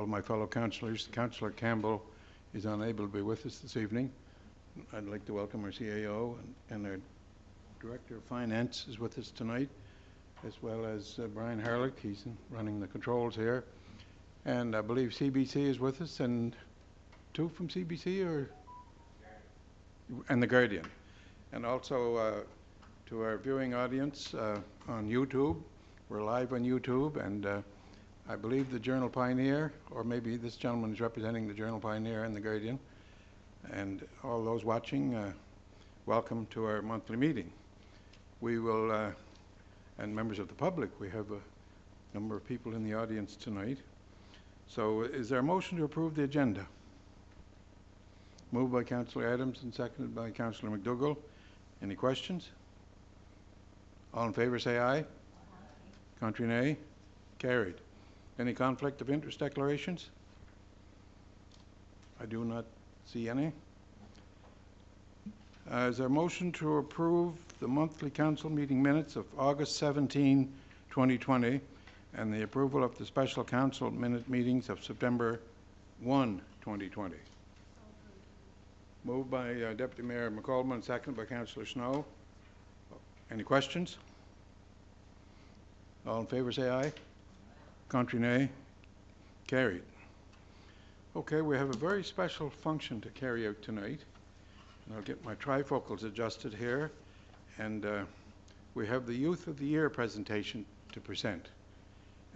all my fellow councillors. Councillor Campbell is unable to be with us this evening. I'd like to welcome our CAO and our Director of Finance is with us tonight, as well as Brian Harlick. He's running the controls here. And I believe CBC is with us, and two from CBC and the Guardian. And also to our viewing audience on YouTube. We're live on YouTube, and I believe the Journal Pioneer, or maybe this gentleman is representing the Journal Pioneer and the Guardian. And all those watching, welcome to our monthly meeting. We will, and members of the public, we have a number of people in the audience tonight. So is there a motion to approve the agenda? Moved by Councillor Adams and seconded by Councillor McDougall. Any questions? All in favour say aye. Aye. Contrary nay. Carried. Any conflict of interest declarations? I do not see any. Is there a motion to approve the monthly council meeting minutes of August 17, 2020 and the approval of the special council minute meetings of September 1, 2020? Moved by Deputy Mayor McCollum, seconded by Councillor Snow. Any questions? All in favour say aye. Contrary nay. Carried. Okay, we have a very special function to carry out tonight. And I'll get my trifocals adjusted here. And we have the Youth of the Year presentation to present.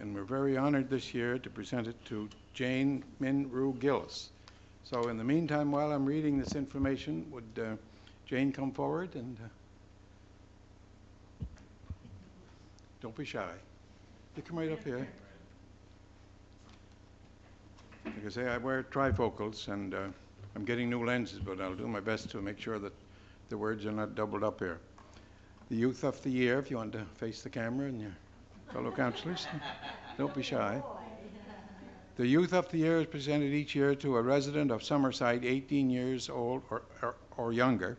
And we're very honoured this year to present it to Jane Min Rue Gillis. So in the meantime, while I'm reading this information, would Jane come forward and don't be shy. You come right up here. Like I say, I wear trifocals and I'm getting new lenses, but I'll do my best to make sure that the words are not doubled up here. The Youth of the Year, if you want to face the camera and your fellow councillors, don't be shy. The Youth of the Year is presented each year to a resident of Summerside 18 years old or younger,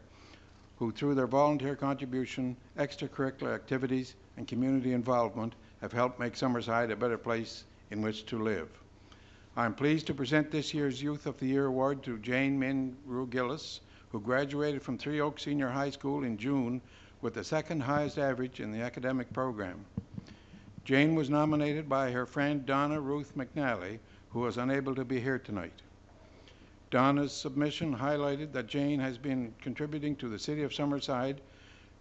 who through their volunteer contribution, extracurricular activities, and community involvement have helped make Summerside a better place in which to live. I am pleased to present this year's Youth of the Year award to Jane Min Rue Gillis, who graduated from Three Oaks Senior High School in June with the second highest average in the academic program. Jane was nominated by her friend Donna Ruth McNally, who was unable to be here tonight. Donna's submission highlighted that Jane has been contributing to the City of Summerside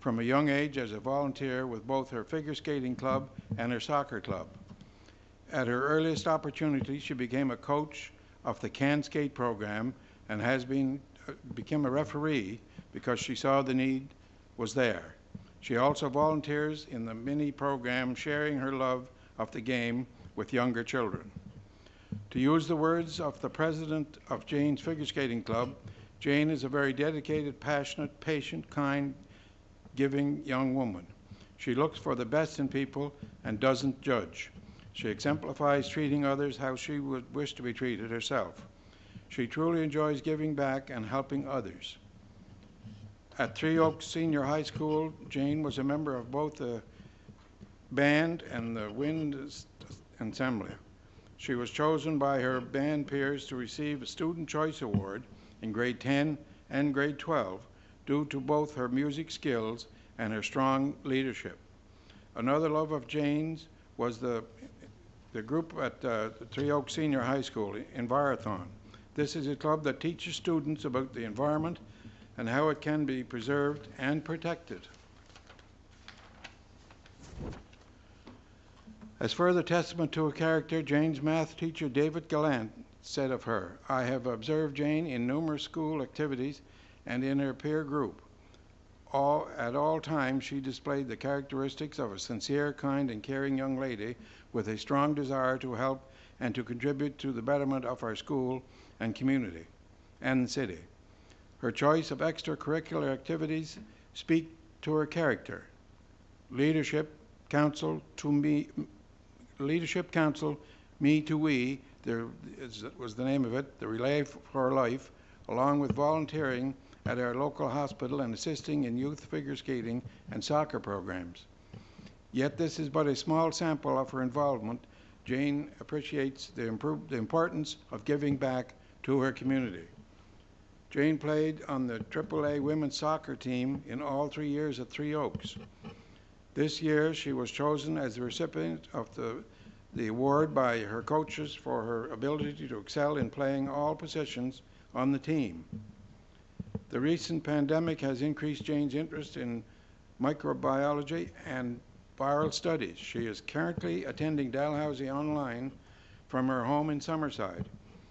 from a young age as a volunteer with both her figure skating club and her soccer club. At her earliest opportunity, she became a coach of the Can Skate program and has become a referee because she saw the need was there. She also volunteers in the mini program, sharing her love of the game with younger children. To use the words of the president of Jane's Figure Skating Club, Jane is a very dedicated, passionate, patient, kind, giving young woman. She looks for the best in people and doesn't judge. She exemplifies treating others how she would wish to be treated herself. She truly enjoys giving back and helping others. At Three Oaks Senior High School, Jane was a member of both the band and the wind ensemble. She was chosen by her band peers to receive a Student Choice Award in grade 10 and grade 12 due to both her music skills and her strong leadership. Another love of Jane's was the group at Three Oaks Senior High School, Envirothon. This is a club that teaches students about the environment and how it can be preserved and protected. As further testament to her character, Jane's math teacher David Gallant said of her, "I have observed Jane in numerous school activities and in her peer group. At all times she displayed the characteristics of a sincere, kind, and caring young lady with a strong desire to help and to contribute to the betterment of our school and community and city. Her choice of extracurricular activities speak to her character. Leadership Council, Me to We, was the name of it, the Relay for Life, along with volunteering at our local hospital and assisting in youth figure skating and soccer programs. Yet this is but a small sample of her involvement Jane appreciates the importance of giving back to her community. Jane played on the AAA women's soccer team in all 3 years at Three Oaks. This year, she was chosen as the recipient of the award by her coaches for her ability to excel in playing all positions on the team. The recent pandemic has increased Jane's interest in microbiology and viral studies. She is currently attending Dalhousie online from her home in Summerside.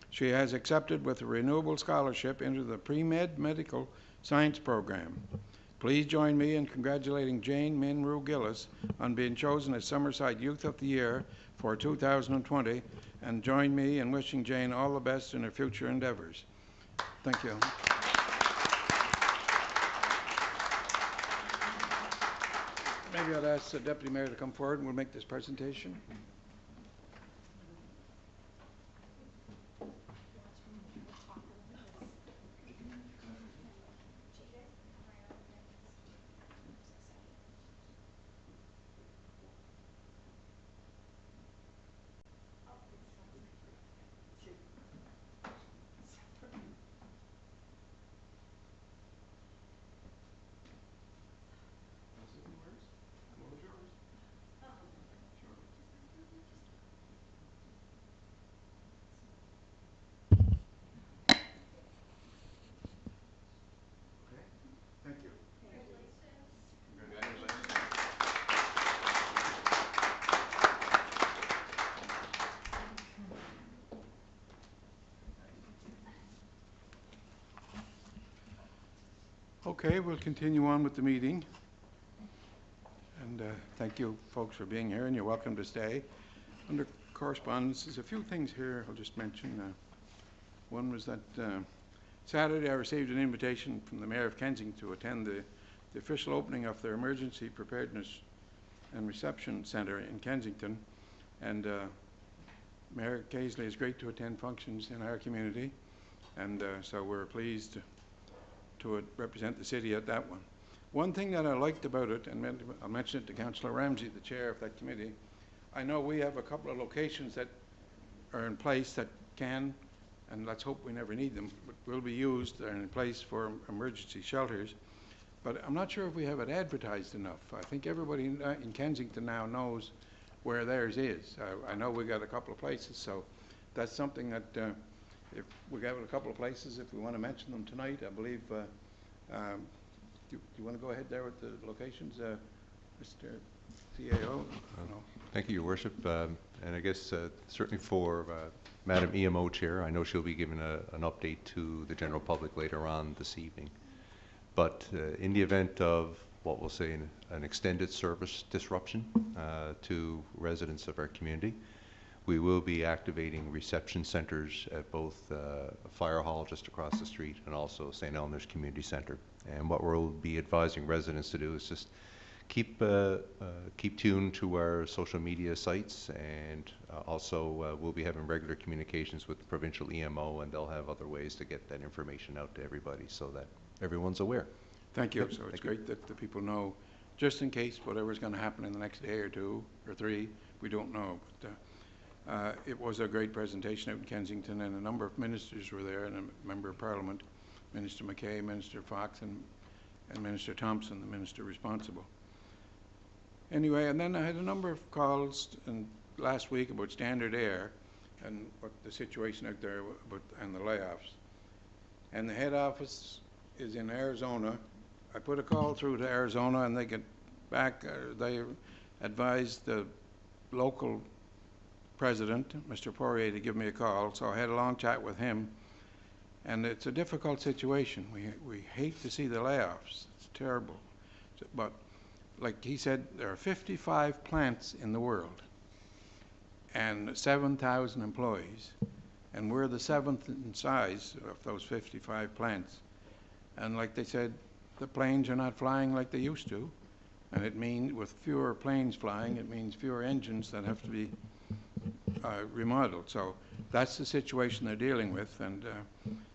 She has accepted with a renewable scholarship into the pre-med medical science program. Please join me in congratulating Jane Minrue Gillis on being chosen as Summerside Youth of the Year for 2020, and join me in wishing Jane all the best in her future endeavors. Thank you. Maybe I'd ask the Deputy Mayor to come forward and we'll make this presentation. Thank you. Congratulations. Okay, we'll continue on with the meeting. And thank you folks for being here, and you're welcome to stay. Under correspondence, there's a few things here I'll just mention. One was that Saturday I received an invitation from the Mayor of Kensington to attend the official opening of their Emergency Preparedness and Reception Centre in Kensington. And Mayor Casely is great to attend functions in our community, and so we're pleased to represent the city at that one. One thing that I liked about it, and I'll mention it to Councillor Ramsey, the chair of that committee, I know we have a couple of locations that are in place that can, and let's hope we never need them, but will be used and in place for emergency shelters. But I'm not sure if we have it advertised enough. I think everybody in Kensington now knows where theirs is. I know we got a couple of places, so that's something that if we got a couple of places, if we want to mention them tonight, I believe. Do you want to go ahead there with the locations, Mr. CAO? No. Thank you, Your Worship. And I guess certainly for Madam EMO Chair, I know she'll be giving an update to the general public later on this evening. But in the event of what we'll say an extended service disruption to residents of our community, we will be activating reception centers at both Fire Hall just across the street and also St. Elmer's Community Centre. And what we'll be advising residents to do is just keep tuned to our social media sites, and also we'll be having regular communications with the provincial EMO, and they'll have other ways to get that information out to everybody so that everyone's aware. Thank you. So it's great that the people know, just in case whatever's going to happen in the next day or two or three, we don't know. But it was a great presentation out in Kensington, and a number of ministers were there, and a member of Parliament, Minister McKay, Minister Fox, and Minister Thompson, the minister responsible. Anyway, and then I had a number of calls last week about Standard Air and what the situation out there and the layoffs. And the head office is in Arizona. I put a call through to Arizona, and they get back. They advised the local president, Mr. Poirier, to give me a call. So I had a long chat with him. And it's a difficult situation. We hate to see the layoffs. It's terrible. But like he said, there are 55 plants in the world and 7,000 employees. And we're the 7th in size of those 55 plants. And like they said, the planes are not flying like they used to. And it means with fewer planes flying, it means fewer engines that have to be remodeled. So that's the situation they're dealing with. And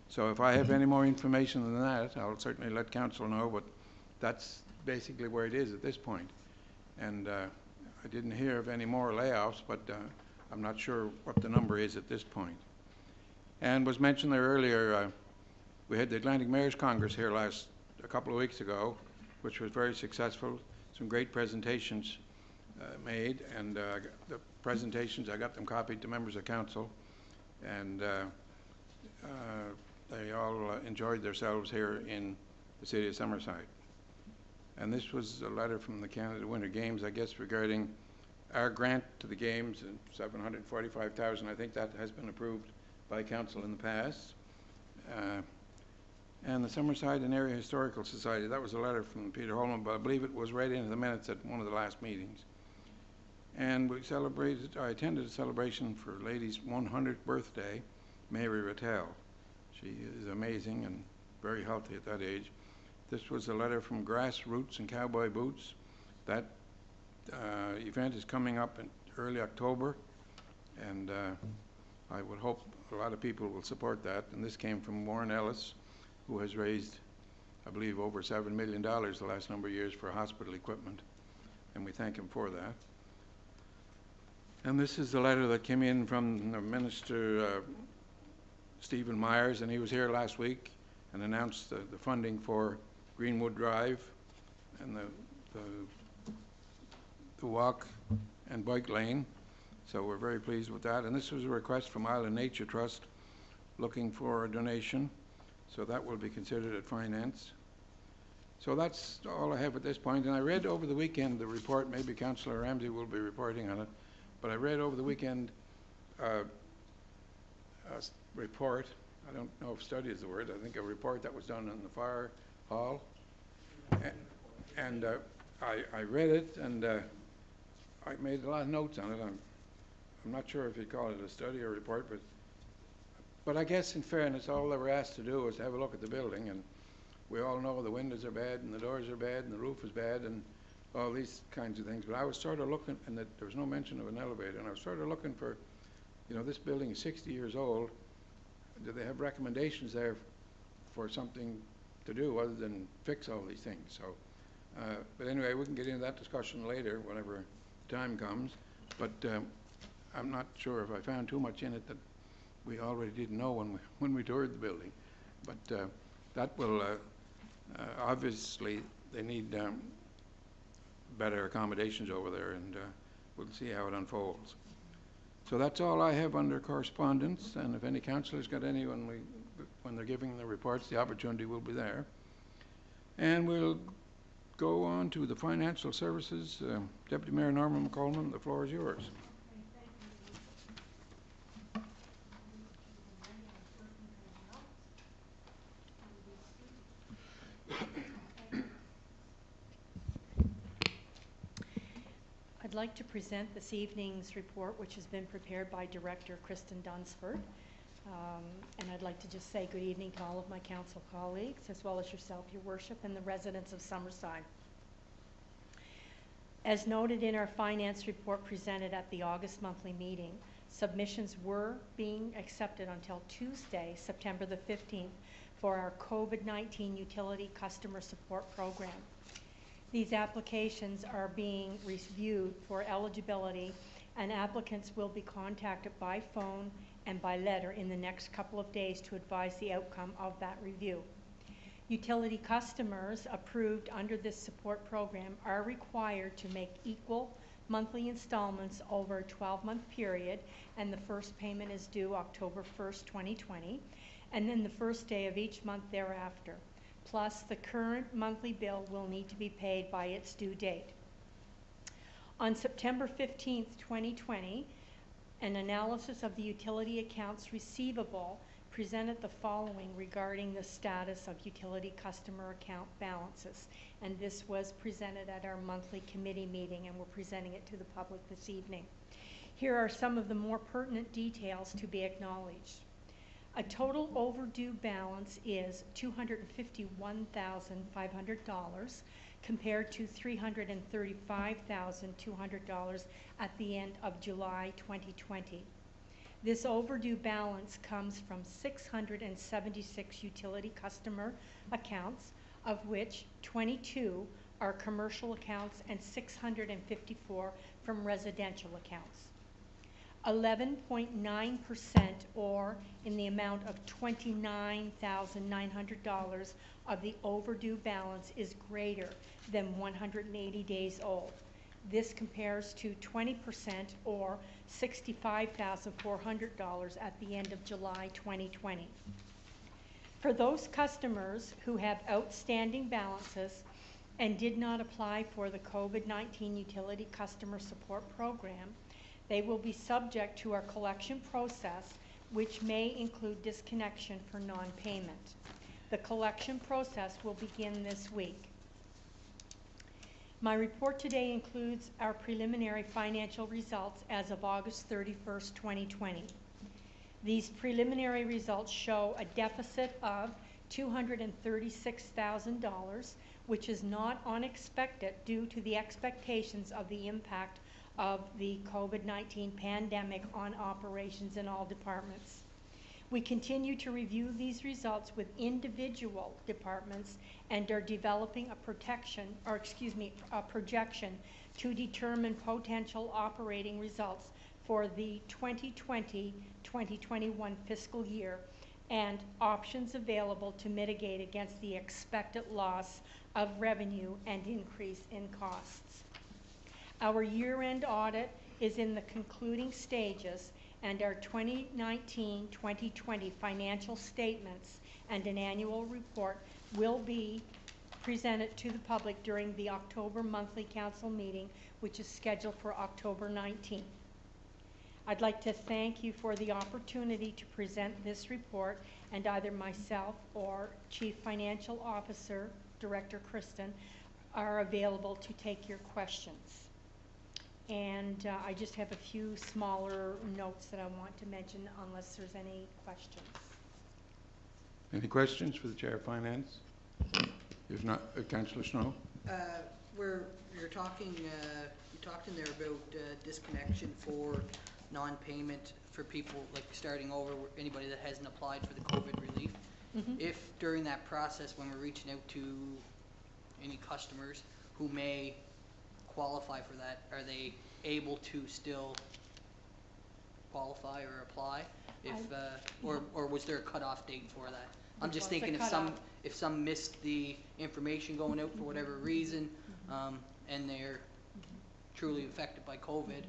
so if I have any more information than that, I'll certainly let council know, but that's basically where it is at this point. And I didn't hear of any more layoffs, but I'm not sure what the number is at this point. And was mentioned there earlier, we had the Atlantic Mayors Congress here a couple of weeks ago, which was very successful. Some great presentations made, and the presentations, I got them copied to members of council, and they all enjoyed themselves here in the city of Summerside. And this was a letter from the Canada Winter Games, I guess, regarding our grant to the games, and $745,000. I think that has been approved by council in the past. And the Summerside and Area Historical Society, that was a letter from Peter Holman, but I believe it was read into the minutes at one of the last meetings. And we celebrated, I attended a celebration for Lady's 100th birthday, Mary Rattel. She is amazing and very healthy at that age. This was a letter from Grassroots and Cowboy Boots. That event is coming up in early October, and I would hope a lot of people will support that. And this came from Warren Ellis, who has raised, I believe, over $7 million the last number of years for hospital equipment, and we thank him for that. And this is the letter that came in from the Minister Stephen Myers, and he was here last week and announced the funding for Greenwood Drive and the walk and bike lane. So we're very pleased with that. And this was a request from Island Nature Trust looking for a donation. So that will be considered at finance. So that's all I have at this point. And I read over the weekend the report, maybe Councillor Ramsey will be reporting on it, but I read over the weekend a report, I don't know if study is the word, I think a report that was done in the fire hall. And I read it, and I made a lot of notes on it. I'm not sure if you'd call it a study or a report, but I guess in fairness, all they were asked to do was to have a look at the building, and we all know the windows are bad, and the doors are bad, and the roof is bad, and all these kinds of things. But I was sort of looking, and there was no mention of an elevator, and I was sort of looking for, you know, this building is 60 years old. Do they have recommendations there for something to do other than fix all these things? So, but anyway, we can get into that discussion later, whenever time comes. But I'm not sure if I found too much in it that we already didn't know when we toured the building. But that will obviously they need better accommodations over there, and we'll see how it unfolds. So that's all I have under correspondence, and if any councillors got any when they're giving the reports, the opportunity will be there. And we'll go on to the financial services. Deputy Mayor Norman McColeman, the floor is yours. I'd like to present this evening's report, which has been prepared by Director Kristen Dunsford. And I'd like to just say good evening to all of my council colleagues, as well as yourself, Your Worship, and the residents of Summerside. As noted in our finance report presented at the August monthly meeting, submissions were being accepted until Tuesday, September the 15th, for our COVID-19 utility customer support program. These applications are being reviewed for eligibility, and applicants will be contacted by phone and by letter in the next couple of days to advise the outcome of that review. Utility customers approved under this support program are required to make equal monthly installments over a 12-month period, and the first payment is due October 1st, 2020, and then the first day of each month thereafter. Plus, the current monthly bill will need to be paid by its due date. On September 15th, 2020, an analysis of the utility accounts receivable presented the following regarding the status of utility customer account balances. And this was presented at our monthly committee meeting, and we're presenting it to the public this evening. Here are some of the more pertinent details to be acknowledged. A total overdue balance is $251,500 compared to $335,200 at the end of July 2020. This overdue balance comes from 676 utility customer accounts, of which 22 are commercial accounts and 654 from residential accounts. 11.9%, or in the amount of $29,900 of the overdue balance is greater than 180 days old. This compares to 20%, or $65,400 at the end of July 2020. For those customers who have outstanding balances and did not apply for the COVID-19 Utility Customer Support Program, they will be subject to our collection process, which may include disconnection for non-payment. The collection process will begin this week. My report today includes our preliminary financial results as of August 31st, 2020. These preliminary results show a deficit of $236,000, which is not unexpected due to the expectations of the impact of the COVID-19 pandemic on operations in all departments. We continue to review these results with individual departments and are developing a projection to determine potential operating results for the 2020-2021 fiscal year and options available to mitigate against the expected loss of revenue and increase in costs. Our year-end audit is in the concluding stages, and our 2019-2020 financial statements and an annual report will be presented to the public during the October monthly council meeting, which is scheduled for October 19th. I'd like to thank you for the opportunity to present this report, and either myself or Chief Financial Officer, Director Kristen, are available to take your questions. And I just have a few smaller notes that I want to mention unless there's any questions. Any questions for the Chair of Finance? If not, Councillor Snow? You talked in there about disconnection for non-payment for people like starting over, anybody that hasn't applied for the COVID relief. Mm-hmm. If during that process, when we're reaching out to any customers who may qualify for that, are they able to still qualify or apply? Or was there a cutoff date for that? I'm just thinking if some missed the information going out for whatever reason, and they're truly affected by COVID.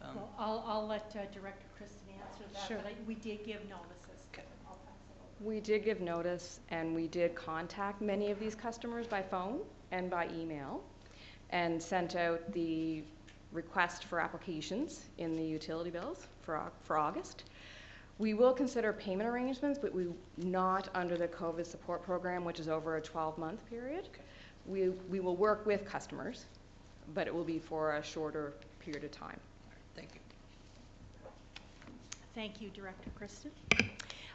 Well, I'll let Director Kristen answer that. Sure. But we did give notices. Okay. I'll pass it over. We did give notice, and we did contact many of these customers by phone and by email, and sent out the request for applications in the utility bills for August. We will consider payment arrangements, but we not under the COVID support program, which is over a 12-month period. Okay. We will work with customers, but it will be for a shorter period of time. Thank you. Thank you, Director Kristen.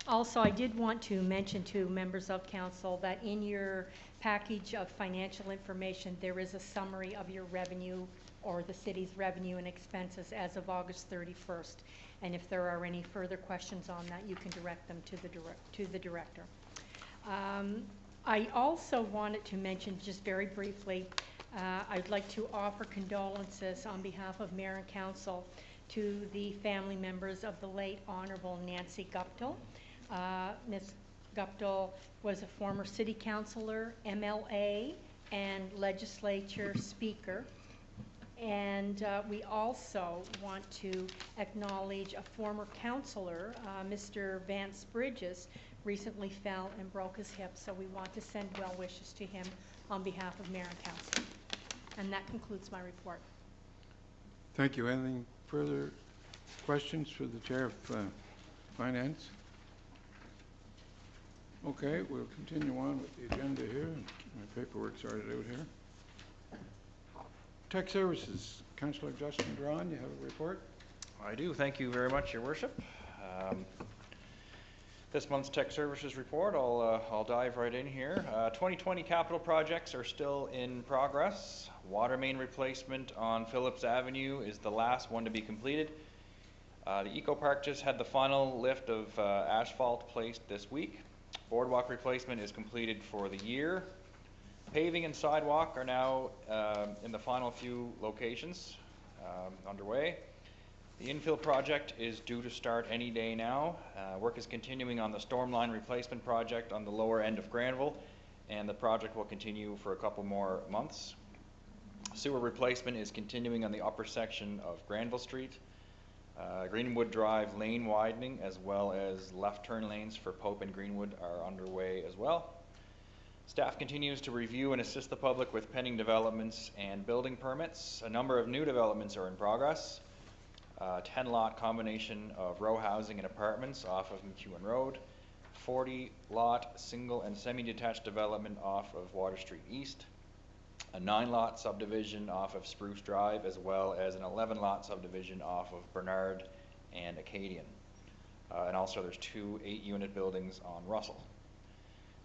Also, I did want to mention to members of council that in your package of financial information, there is a summary of your revenue or the city's revenue and expenses as of August 31st. And if there are any further questions on that, you can direct them to the director. I also wanted to mention, just very briefly, I'd like to offer condolences on behalf of Mayor and Council to the family members of the late Honorable Nancy Guptill. Ms. Guptill was a former city councillor, MLA, and legislature speaker. And we also want to acknowledge a former councillor, Mr. Vance Bridges, recently fell and broke his hip, so we want to send well wishes to him on behalf of Mayor and Council. And that concludes my report. Thank you. Anything further questions for the Chair of Finance? Okay, we'll continue on with the agenda here. My paperwork's sorted out here. Tech Services, Councillor Justin Drawn, you have a report? I do. Thank you very much, Your Worship. This month's Tech Services report, I'll dive right in here. 2020 capital projects are still in progress. Water main replacement on Phillips Avenue is the last one to be completed. The Eco Park just had the final lift of asphalt placed this week. Boardwalk replacement is completed for the year. Paving and sidewalk are now in the final few locations underway. The infill project is due to start any day now. Work is continuing on the storm line replacement project on the lower end of Granville, and the project will continue for a couple more months. Sewer replacement is continuing on the upper section of Granville Street. Greenwood Drive lane widening as well as left turn lanes for Pope and Greenwood are underway as well. Staff continues to review and assist the public with pending developments and building permits. A number of new developments are in progress. 10-lot combination of row housing and apartments off of McEwen Road. 40-lot single and semi-detached development off of Water Street East. A 9-lot subdivision off of Spruce Drive, as well as an 11-lot subdivision off of Bernard and Acadian. And also there's 2 8-unit buildings on Russell.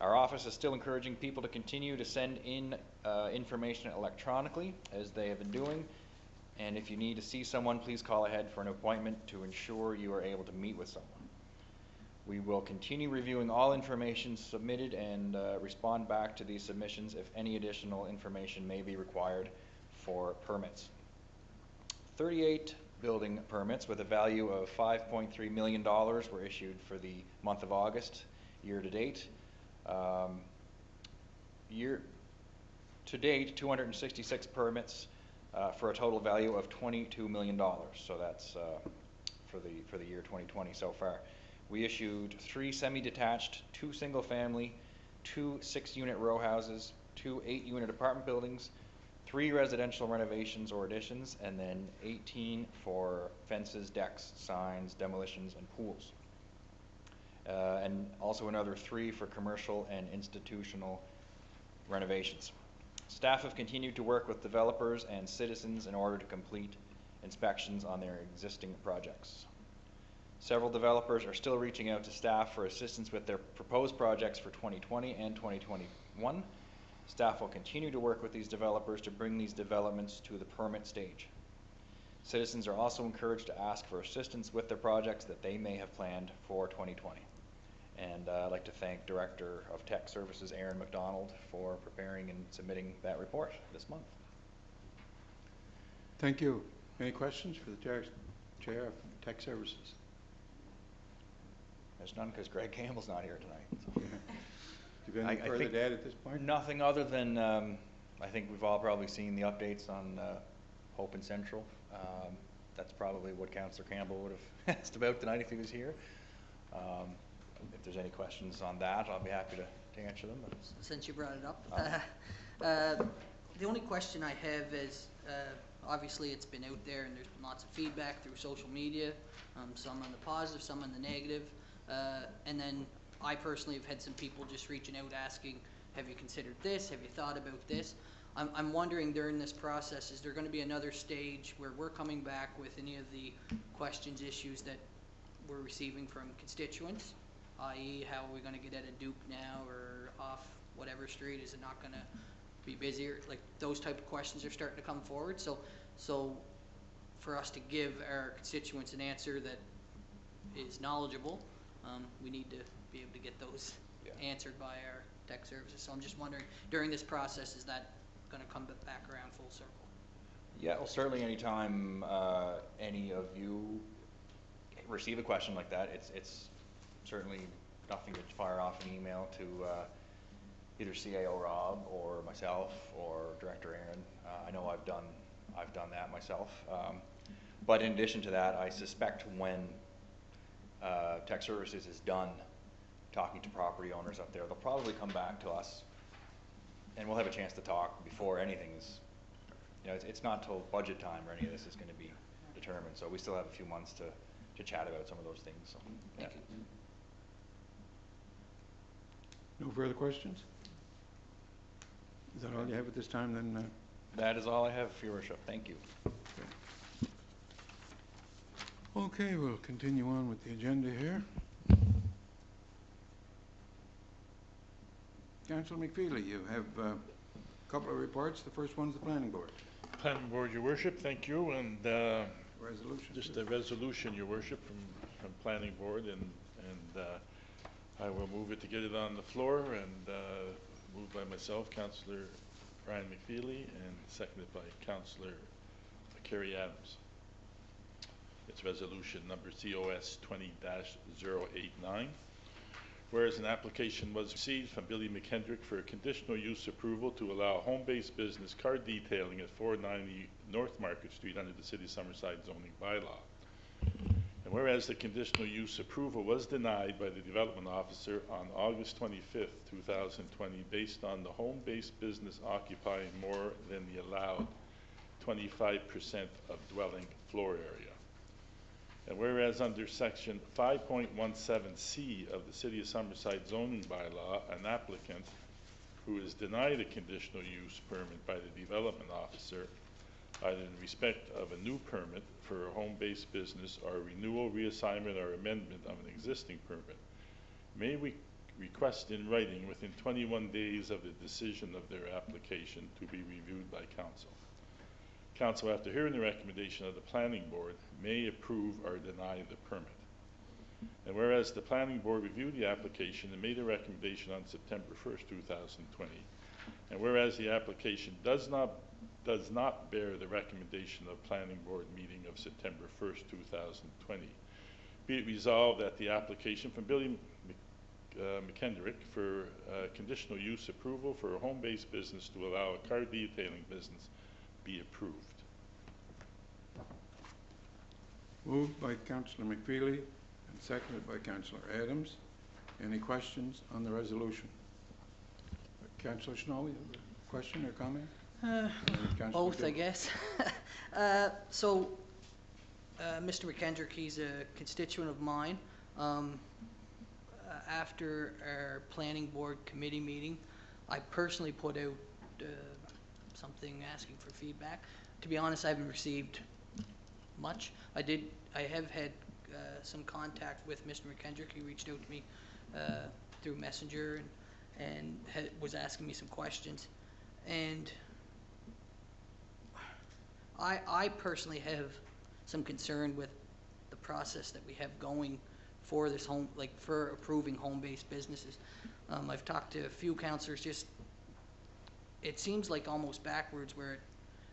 Our office is still encouraging people to continue to send in information electronically, as they have been doing. And if you need to see someone, please call ahead for an appointment to ensure you are able to meet with someone. We will continue reviewing all information submitted and respond back to these submissions if any additional information may be required for permits. 38 building permits with a value of $5.3 million were issued for the month of August, year to date. Year to date, 266 permits for a total value of $22 million. So that's for the year 2020 so far. We issued 3 semi-detached, 2 single-family, 2 6-unit row houses, 2 8-unit apartment buildings, 3 residential renovations or additions, and then 18 for fences, decks, signs, demolitions, and pools. And also another 3 for commercial and institutional renovations. Staff have continued to work with developers and citizens in order to complete inspections on their existing projects. Several developers are still reaching out to staff for assistance with their proposed projects for 2020 and 2021. Staff will continue to work with these developers to bring these developments to the permit stage. Citizens are also encouraged to ask for assistance with their projects that they may have planned for 2020. And I'd like to thank Director of Tech Services, Aaron McDonald, for preparing and submitting that report this month. Thank you. Any questions for the Chair of Tech Services? There's none because Greg Campbell's not here tonight. So. Yeah. Do you have any further to add at this point? Nothing other than I think we've all probably seen the updates on Hope and Central. That's probably what Councillor Campbell would have asked about tonight if he was here. If there's any questions on that, I'll be happy to answer them. Since you brought it up, the only question I have is, obviously it's been out there and there's been lots of feedback through social media, some on the positive, some on the negative, and then I personally have had some people just reaching out asking, have you considered this, have you thought about this? I'm wondering during this process, is there going to be another stage where we're coming back with any of the questions, issues that we're receiving from constituents, i.e. how are we going to get out of Duke now or off whatever street, is it not going to be busier? Like those type of questions are starting to come forward. So for us to give our constituents an answer that is knowledgeable, we need to be able to get those answered by our tech services. So I'm just wondering, during this process, is that going to come back around full circle? Yeah, well, certainly anytime any of you receive a question like that, it's certainly nothing to fire off an email to either CAO Rob or myself or Director Aaron. I know I've done that myself. But in addition to that, I suspect when Tech Services is done talking to property owners up there, they'll probably come back to us and we'll have a chance to talk before anything's, it's not till budget time or any of this is going to be determined. So we still have a few months to chat about some of those things. So, yeah. Thank you. No further questions? Is that all you have at this time then? That is all I have, Your Worship. Thank you. Okay, we'll continue on with the agenda here. Councillor McFeely, you have a couple of reports. The first one's the Planning Board. Planning Board, Your Worship, thank you. And Resolution. just a resolution, Your Worship, from Planning Board, and I will move it to get it on the floor, and moved by myself, Councillor Brian McFeely, and seconded by Councillor Kerry Adams. It's resolution number COS 20-089. Whereas an application was received from Billy McKendrick for a conditional use approval to allow home-based business car detailing at 490 North Market Street under the City of Summerside zoning bylaw. And whereas the conditional use approval was denied by the development officer on August 25th, 2020, based on the home-based business occupying more than the allowed 25% of dwelling floor area. And whereas under section 5.17C of the City of Summerside zoning bylaw, an applicant who is denied a conditional use permit by the development officer, either in respect of a new permit for a home-based business or renewal, reassignment, or amendment of an existing permit, may request in writing within 21 days of the decision of their application to be reviewed by council. Council, after hearing the recommendation of the planning board, may approve or deny the permit. And whereas the planning board reviewed the application and made a recommendation on September 1st, 2020, and whereas the application does not bear the recommendation of planning board meeting of September 1st, 2020, be it resolved that the application from Billy McKendrick for conditional use approval for a home-based business to allow a car detailing business be approved. Moved by Councillor McFeely and seconded by Councillor Adams. Any questions on the resolution? Councillor Snow, you have a question or comment? Both, I guess. Mr. McKendrick, he's a constituent of mine. After our planning board committee meeting, I personally put out something asking for feedback. To be honest, I haven't received much. I have had some contact with Mr. McKendrick. He reached out to me through Messenger and was asking me some questions. And I personally have some concern with the process that we have going for this for approving home-based businesses. I've talked to a few councillors. It seems like almost backwards, where it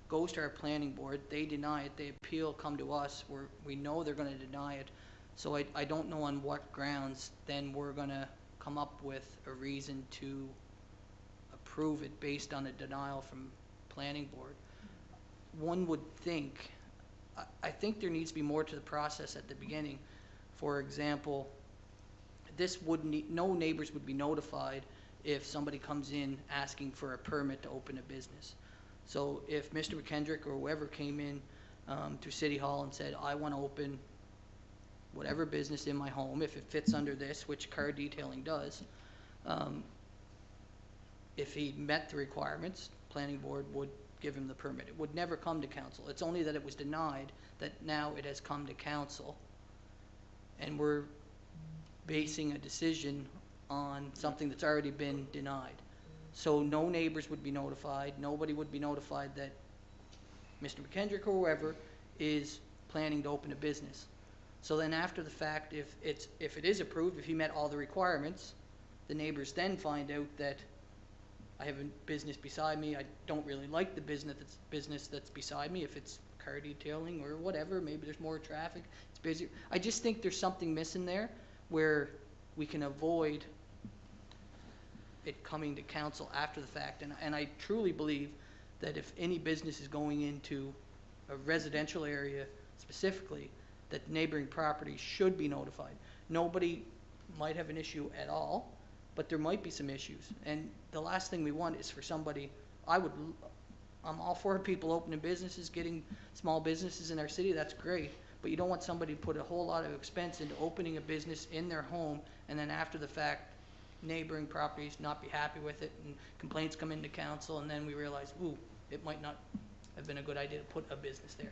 goes to our planning board, they deny it, they appeal, come to us, where we know they're going to deny it. So I don't know on what grounds then we're going to come up with a reason to approve it based on a denial from planning board. One would think, I think there needs to be more to the process at the beginning. For example, no neighbors would be notified if somebody comes in asking for a permit to open a business. So if Mr. McKendrick or whoever came in to City Hall and said, I want to open whatever business in my home, if it fits under this, which car detailing does, if he met the requirements, planning board would give him the permit. It would never come to council. It's only that it was denied that now it has come to council, and we're basing a decision on something that's already been denied. So no neighbors would be notified. Nobody would be notified that Mr. McKendrick or whoever is planning to open a business. So then after the fact, if it is approved, if he met all the requirements, the neighbors then find out that I have a business beside me. I don't really like the business that's beside me. If it's car detailing or whatever, maybe there's more traffic, it's busier. I just think there's something missing there where we can avoid it coming to council after the fact. And I truly believe that if any business is going into a residential area specifically, that neighboring properties should be notified. Nobody might have an issue at all, but there might be some issues. And the last thing we want is for somebody, I'm all for people opening businesses, getting small businesses in our city, that's great. But you don't want somebody to put a whole lot of expense into opening a business in their home, and then after the fact, neighboring properties not be happy with it, and complaints come into council, and then we realize, ooh, it might not have been a good idea to put a business there.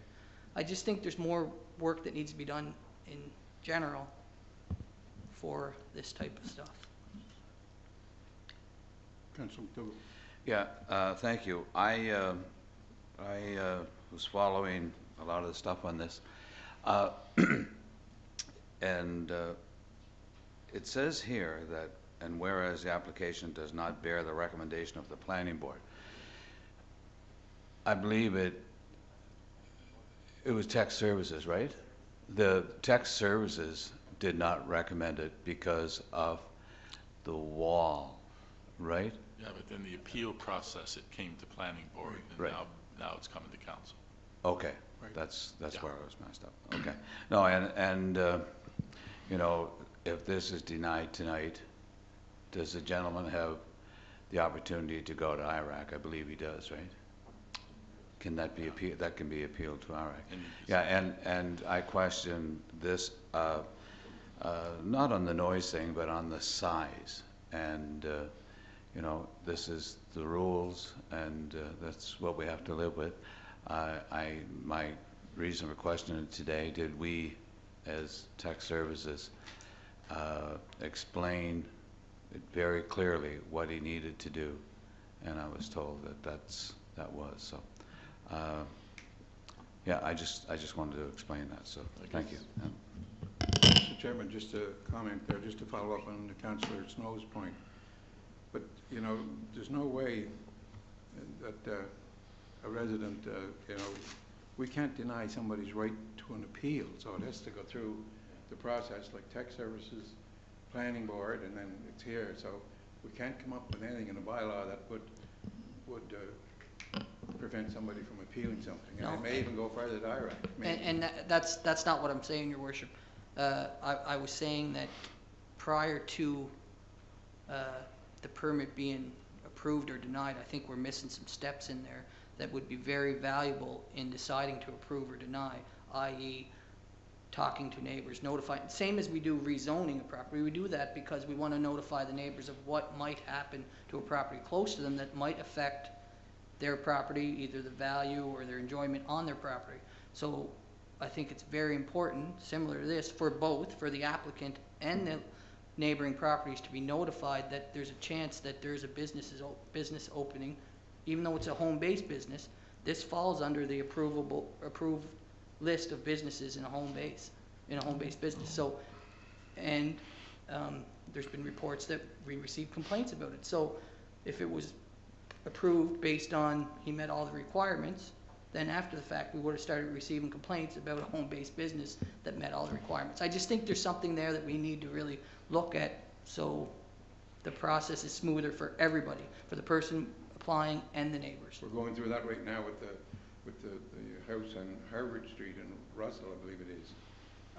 I just think there's more work that needs to be done in general for this type of stuff. Councillor McDougall. Yeah, thank you. I was following a lot of the stuff on this, and it says here that, and whereas the application does not bear the recommendation of the planning board, I believe it was tech services, right? the tech services did not recommend it because of the wall, right? Yeah, but then the appeal process, it came to planning board, and Right. now it's coming to council. Okay, Right. that's Yeah. where I was messed up. Okay. No, and you know, if this is denied tonight, does the gentleman have the opportunity to go to IRAC? I believe he does, right? Can that be appealed? That can be appealed to IRAC. Yeah, and I question this, not on the noise thing, but on the size. And you know, this is the rules, and that's what we have to live with. My reason for questioning it today, did we, as tech services, explain it very clearly what he needed to do? And I was told that that was so. Yeah, I just wanted to explain that. So thank you. Mr. Chairman, just a comment there, just to follow up on Councillor Snow's point. But, you know, there's no way that a resident, you know, we can't deny somebody's right to an appeal, so it has to go through the process like tech services, planning board, and then it's here. So we can't come up with anything in a bylaw that would prevent somebody from appealing something. And No. it may even go further to IRAC. And that's not what I'm saying, Your Worship. I was saying that prior to the permit being approved or denied, I think we're missing some steps in there that would be very valuable in deciding to approve or deny, i.e. talking to neighbors, notifying, same as we do rezoning a property. We do that because we want to notify the neighbors of what might happen to a property close to them that might affect their property, either the value or their enjoyment on their property. So I think it's very important, similar to this, for both, for the applicant and the neighboring properties to be notified that there's a chance that there's a business opening, even though it's a home-based business. This falls under the approved list of businesses in a home-based business. So, and there's been reports that we received complaints about it. So if it was approved based on he met all the requirements, then after the fact we would have started receiving complaints about a home-based business that met all the requirements. I just think there's something there that we need to really look at so the process is smoother for everybody, for the person applying and the neighbors. We're going through that right now with the house on Harvard Street in Russell, I believe it is.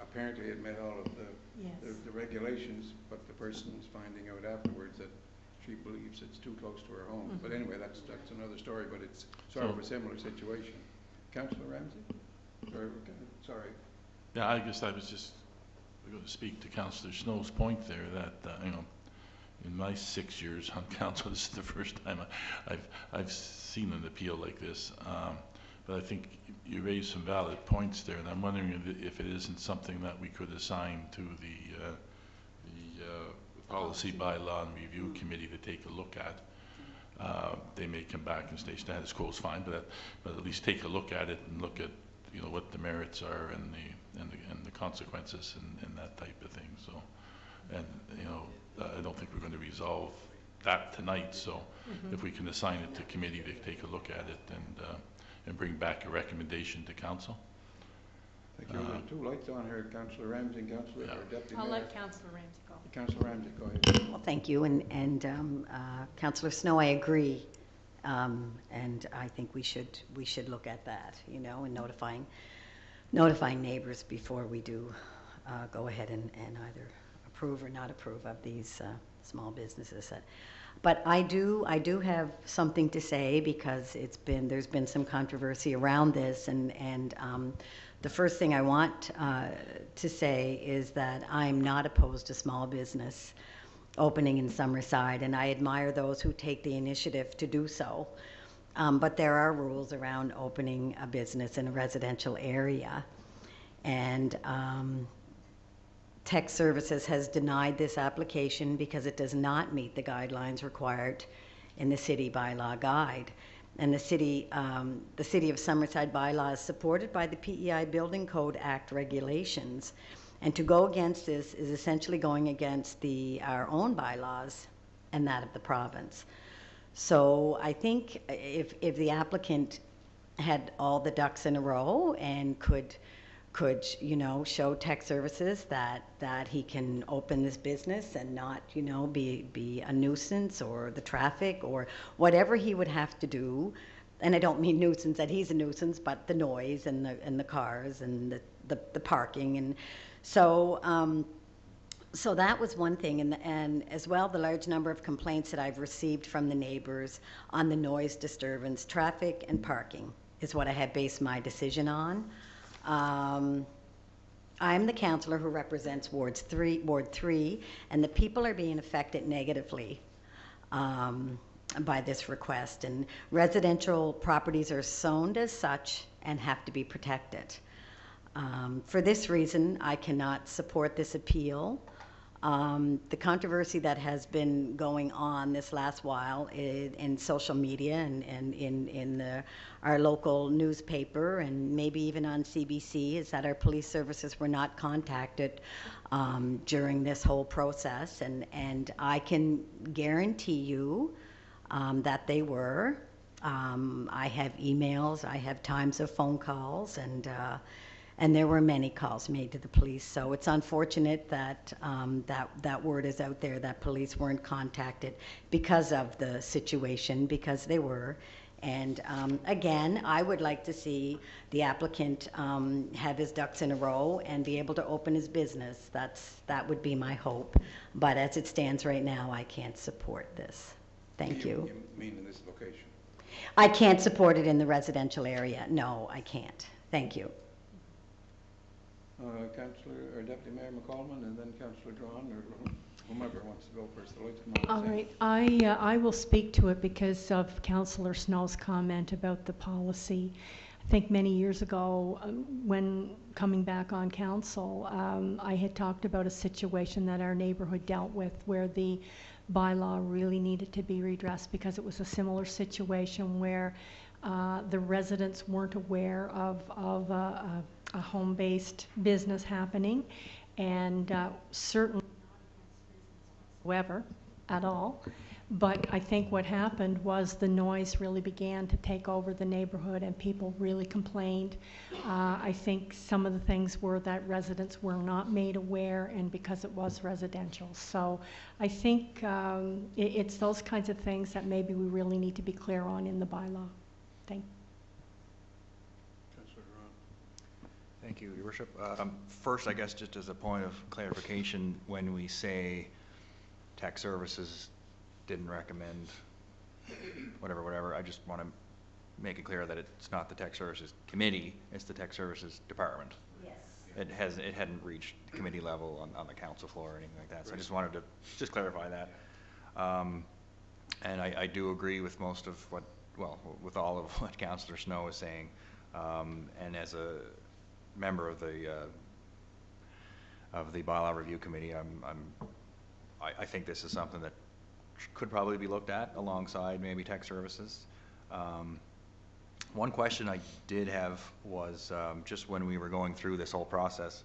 Apparently it met all of the regulations, but the person's finding out afterwards that she believes it's too close to her home. Mm-hmm. But anyway, that's another story, but it's sort of a similar situation. Councillor Ramsey? Sorry. Yeah, I guess I was just going to speak to Councillor Snow's point there that, you know, in my 6 years on council, this is the first time I've seen an appeal like this. But I think you raised some valid points there, and I'm wondering if it isn't something that we could assign to the policy bylaw and review committee to take a look at. They may come back and say status quo is fine, but at least take a look at it and look at, you know, what the merits are and the consequences and that type of thing. So, and you know, I don't think we're going to resolve that tonight. So, if we can assign it to committee to take a look at it and bring back a recommendation to council. Thank you. There's two lights on here, Councillor Ramsey and Councillor Deputy Mayor. I'll let Councillor Ramsey go. Councillor Ramsey, go ahead. Well, thank you, and Councillor Snow, I agree, and I think we should look at that, you know, and notifying neighbors before we do go ahead and either approve or not approve of these small businesses. But I do have something to say because there's been some controversy around this, and the first thing I want to say is that I'm not opposed to small business opening in Summerside, and I admire those who take the initiative to do so. But there are rules around opening a business in a residential area, and Tech Services has denied this application because it does not meet the guidelines required in the city bylaw guide. And the city of Summerside bylaw is supported by the PEI Building Code Act regulations. And to go against this is essentially going against our own bylaws and that of the province. So I think if the applicant had all the ducks in a row and could could, you know, show tech services that he can open this business and not, you know, be a nuisance or the traffic or whatever he would have to do. And I don't mean nuisance that he's a nuisance, but the noise and the cars and the parking. And so, so that was one thing, and as well the large number of complaints that I've received from the neighbors on the noise disturbance, traffic and parking is what I had based my decision on. I'm the councillor who represents Ward 3, and the people are being affected negatively by this request. And residential properties are zoned as such and have to be protected. For this reason, I cannot support this appeal. The controversy that has been going on this last while in social media and in our local newspaper and maybe even on CBC is that our police services were not contacted during this whole process, and I can guarantee you that they were. I have emails, I have times of phone calls, and there were many calls made to the police. So it's unfortunate that that word is out there that police weren't contacted because of the situation, because they were. And again, I would like to see the applicant have his ducks in a row and be able to open his business. That would be my hope. But as it stands right now, I can't support this. Thank you. You mean in this location? I can't support it in the residential area. No, I can't. Thank you. Councillor or Deputy Mayor McCallum, and then Councillor Drawn, or whomever wants to go first. The lights come on. All right, I will speak to it because of Councillor Snow's comment about the policy. I think many years ago, when coming back on council, I had talked about a situation that our neighborhood dealt with where the bylaw really needed to be redressed because it was a similar situation where the residents weren't aware of a home-based business happening, and certainly whatsoever at all. But I think what happened was the noise really began to take over the neighborhood and people really complained. I think some of the things were that residents were not made aware, and because it was residential. So I think it's those kinds of things that maybe we really need to be clear on in the bylaw. Thank you. Thank you, Your Worship. First, I guess just as a point of clarification, when we say tech services didn't recommend whatever, I just want to make it clear that it's not the tech services committee, it's the tech services department. Yes. It hadn't reached the committee level on the council floor or anything like that. So I just wanted to just clarify that. And I do agree with most of what, well, with all of what Councillor Snow is saying. And as a member of the bylaw review committee, I think this is something that could probably be looked at alongside maybe tech services. One question I did have was just when we were going through this whole process,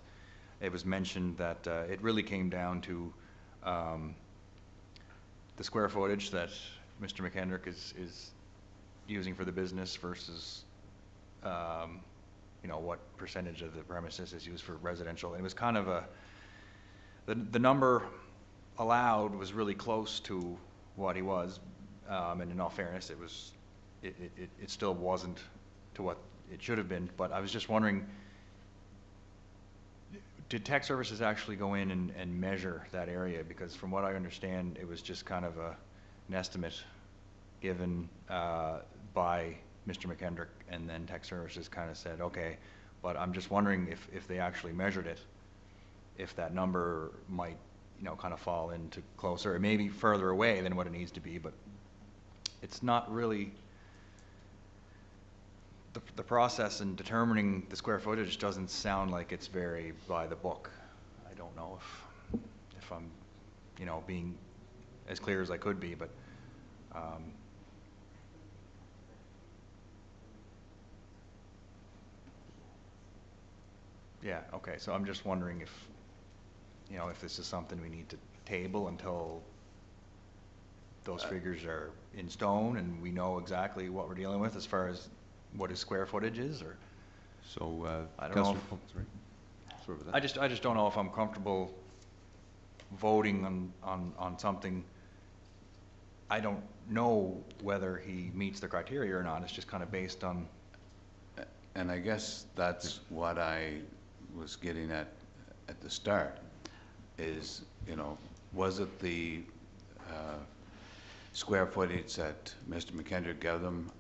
it was mentioned that it really came down to the square footage that Mr. McKendrick is using for the business versus you know, what percentage of the premises is used for residential. And it was kind of the number allowed was really close to what he was, and in all fairness, it still wasn't to what it should have been. But I was just wondering, did tech services actually go in and measure that area? Because from what I understand, it was just kind of an estimate given by Mr. McKendrick, and then tech services kind of said, okay, but I'm just wondering if they actually measured it, if that number might, you know, kind of fall into closer, or maybe further away than what it needs to be, but it's not really, the process in determining the square footage doesn't sound like it's very by the book. I don't know if I'm, you know, being as clear as I could be, but yeah, okay, so I'm just wondering if, you know, if this is something we need to table until those figures are in stone and we know exactly what we're dealing with as far as what his square footage is, or? So, I don't know Councillor if- Pump, sorry. Sorry about that. I just don't know if I'm comfortable voting on something. I don't know whether he meets the criteria or not. It's just kind of based on, And I guess that's what I was getting at the start, is, you know, was it the square footage that Mr. McKendrick gave them?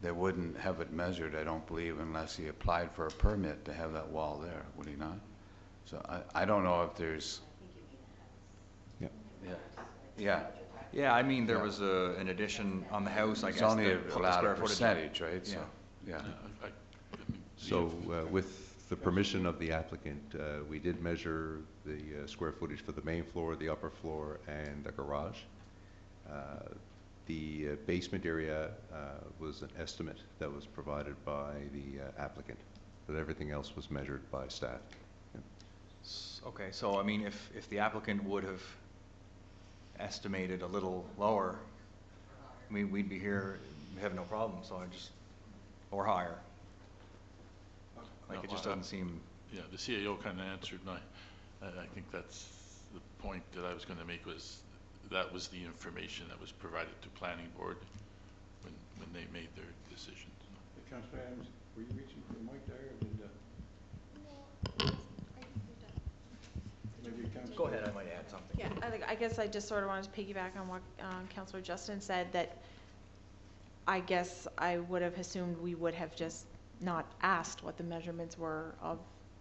They wouldn't have it measured, I don't believe, unless he applied for a permit to have that wall there, would he not? So I don't know if there's... Yeah. Yeah. yeah, I mean, there Yeah. was an addition on the house, I guess. It's only that put the allowed square a footage up. percentage, right? So, Yeah. yeah. So, with the permission of the applicant, we did measure the square footage for the main floor, the upper floor, and the garage. The basement area was an estimate that was provided by the applicant, but everything else was measured by staff. Yeah. Okay, so I mean, if the applicant would have estimated a little lower, I mean, we'd be here, we have no problem, so I just, or higher. Like, it just doesn't seem, Yeah, the CAO kind of answered I think that's the point that I was going to make, was that was the information that was provided to planning board when they made their decision. Councillor Adams, were you reaching for the mic there, or did, maybe Councillor? go ahead, I might add something. Yeah, I guess I just sort of wanted to piggyback on what Councillor Justin said, that I guess I would have assumed we would have just not asked what the measurements were of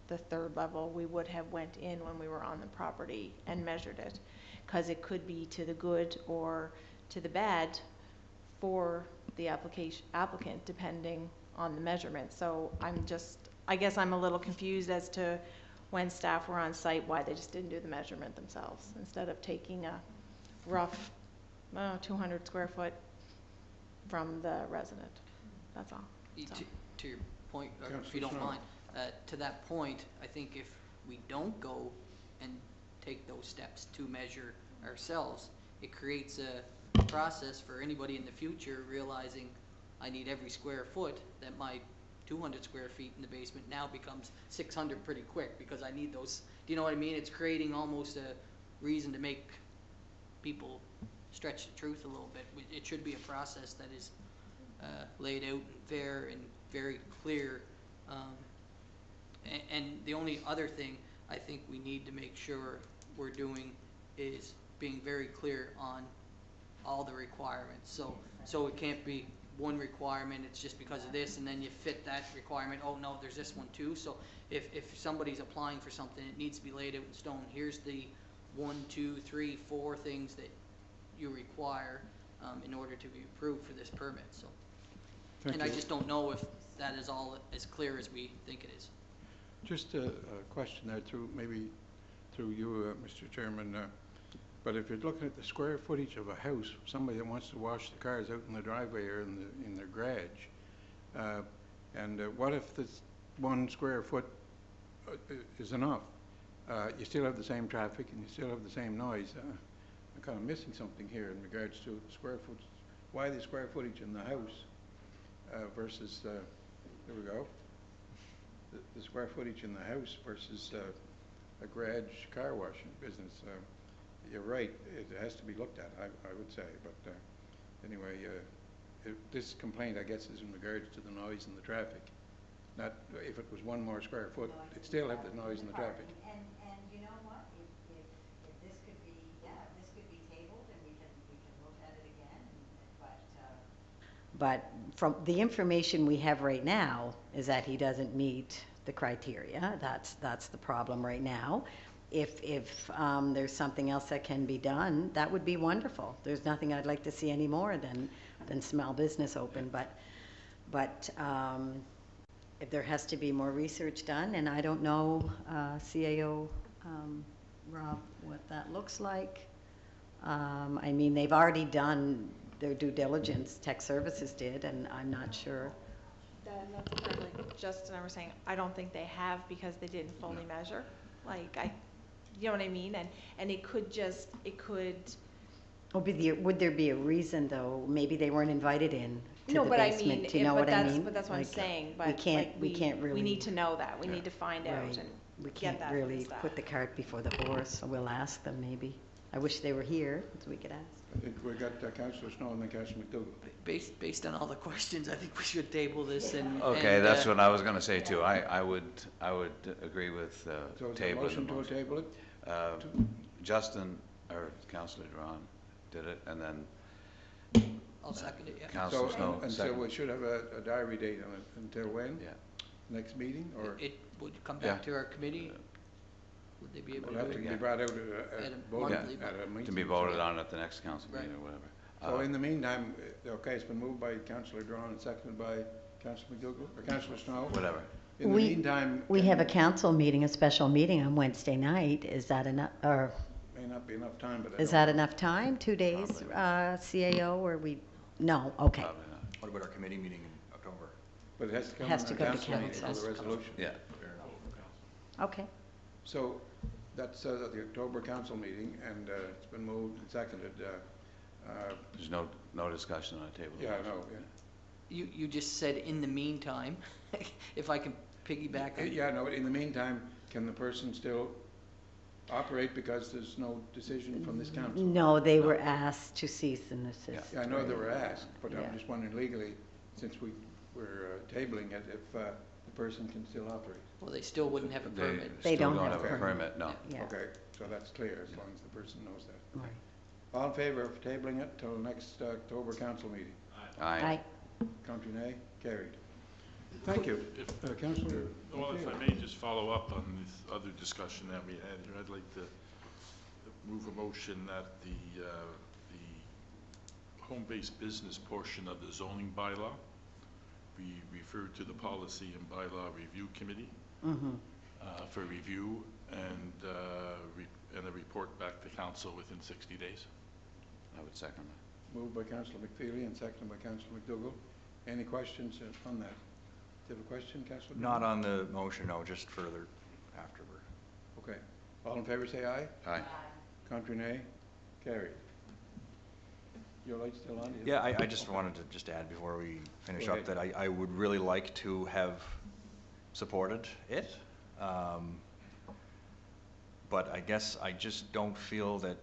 the third level. We would have went in when we were on the property and measured it, because it could be to the good or to the bad for the applicant, depending on the measurement. So I guess I'm a little confused as to when staff were on site, why they just didn't do the measurement themselves, instead of taking a rough 200 square foot from the resident. That's all. To your point, or if Councillor you don't Snow. mind, to that point, I think if we don't go and take those steps to measure ourselves, it creates a process for anybody in the future realizing I need every square foot, that my 200 square feet in the basement now becomes 600 pretty quick because I need those. Do you know what I mean? It's creating almost a reason to make people stretch the truth a little bit. It should be a process that is laid out and fair and very clear. And the only other thing I think we need to make sure we're doing is being very clear on all the requirements. So it can't be one requirement, it's just because of this, and then you fit that requirement, oh no, there's this one too. So if somebody's applying for something, it needs to be laid out in stone. Here's the 1, 2, 3, 4 things that you require in order to be approved for this permit. So, Thank and I you. just don't know if that is all as clear as we think it is. Just a question there, maybe through you, Mr. Chairman. But if you're looking at the square footage of a house, somebody that wants to wash the cars out in the driveway or in their garage, and what if this 1 square foot is enough? You still have the same traffic and you still have the same noise. I'm kind of missing something here in regards to square foot. Why the square footage in the house versus, there we go, the square footage in the house versus a garage car washing business. You're right, it has to be looked at, I would say, but anyway, this complaint, I guess, is in regards to the noise and the traffic. Not if it was 1 more square foot, it'd still have the noise and the traffic. And you know what, if this could be, this could be tabled and we can look at it again, but from the information we have right now is that he doesn't meet the criteria. That's the problem right now. If there's something else that can be done, that would be wonderful. There's nothing I'd like to see any more than small business open, but if there has to be more research done, and I don't know, CAO, Rob, what that looks like. I mean, they've already done their due diligence, tech services did, and I'm not sure. That's exactly like Justin and I were saying, I don't think they have, because they didn't fully measure. Like, you know what I mean? And it could Would there be a reason, though? Maybe they weren't invited in to No, the but I basement. mean, Do you know what I mean? but that's what I'm Like, saying, but we can't, like, we can't really. we need to know that, we Yeah. need to find out Right. and We get can't that from the really staff. put the cart before the horse, so we'll ask them maybe. I wish they were here, so we could ask. I think we got Councillor Snow and then Councillor McDougall. Based on all the questions, I think we should table this and. Okay, and, that's what I was gonna say too. I would agree with So is the tabling the motion to motion. table it? Justin, or Councillor Duran did it, and then I'll second it, yeah. Councillor So, Snow and so seconded. we should have a diary date on it. Until when? Yeah. Next meeting, or It would come Yeah. back to our committee? Would they be able will to have do to it? be brought out At at a voting, monthly at a meeting? To be voted on at the next council Right. meeting or whatever. So in the meantime, okay, it's been moved by Councillor Duran and seconded by Councillor McDougall, or Councillor Snow. Whatever. In the We- meantime. We can- have a council meeting, a special meeting on Wednesday night. Is that enough, or May not be enough time, but I is don't- that enough time? 2 days, Probably CAO, or we, no, okay. Probably not. What about our committee meeting in October? But it has to come Has on to the go to council meeting for council. the resolution. Yeah. Okay. So that's at the October council meeting, and it's been moved and seconded. There's no discussion on the table. Yeah, no, yeah. You just said in the meantime, if I can piggyback on. Yeah, no, in the meantime, can the person still operate because there's no decision from this council? No, they were asked to cease and desist. Yeah, I know they were asked, but Yeah. I'm just wondering legally, since we're tabling it, if the person can still operate. Well, they still wouldn't have a permit. They still don't have a a permit, no. Yeah, Okay, so that's clear, as long as the person knows that. right. All in favor of tabling it till next October council meeting? Aye. Contrary nay? Carried. Thank you. Councillor. Well, if I may just follow up on this other discussion that we had here, I'd like to move a motion that the home-based business portion of the zoning bylaw be referred to the Policy and Bylaw Review Committee for review and a report back to council within 60 days. I would second that. Moved by Councillor McFeely and seconded by Councillor McDougall. Any questions on that? Do you have a question, Councillor? Not on the motion, no, just further afterward. Okay. All in favor, say aye. Aye. Contrary nay? Carried. Your light's still on? Yeah, I just wanted to just add before we finish Go up that I would really like to have supported it. But I guess I just don't feel that,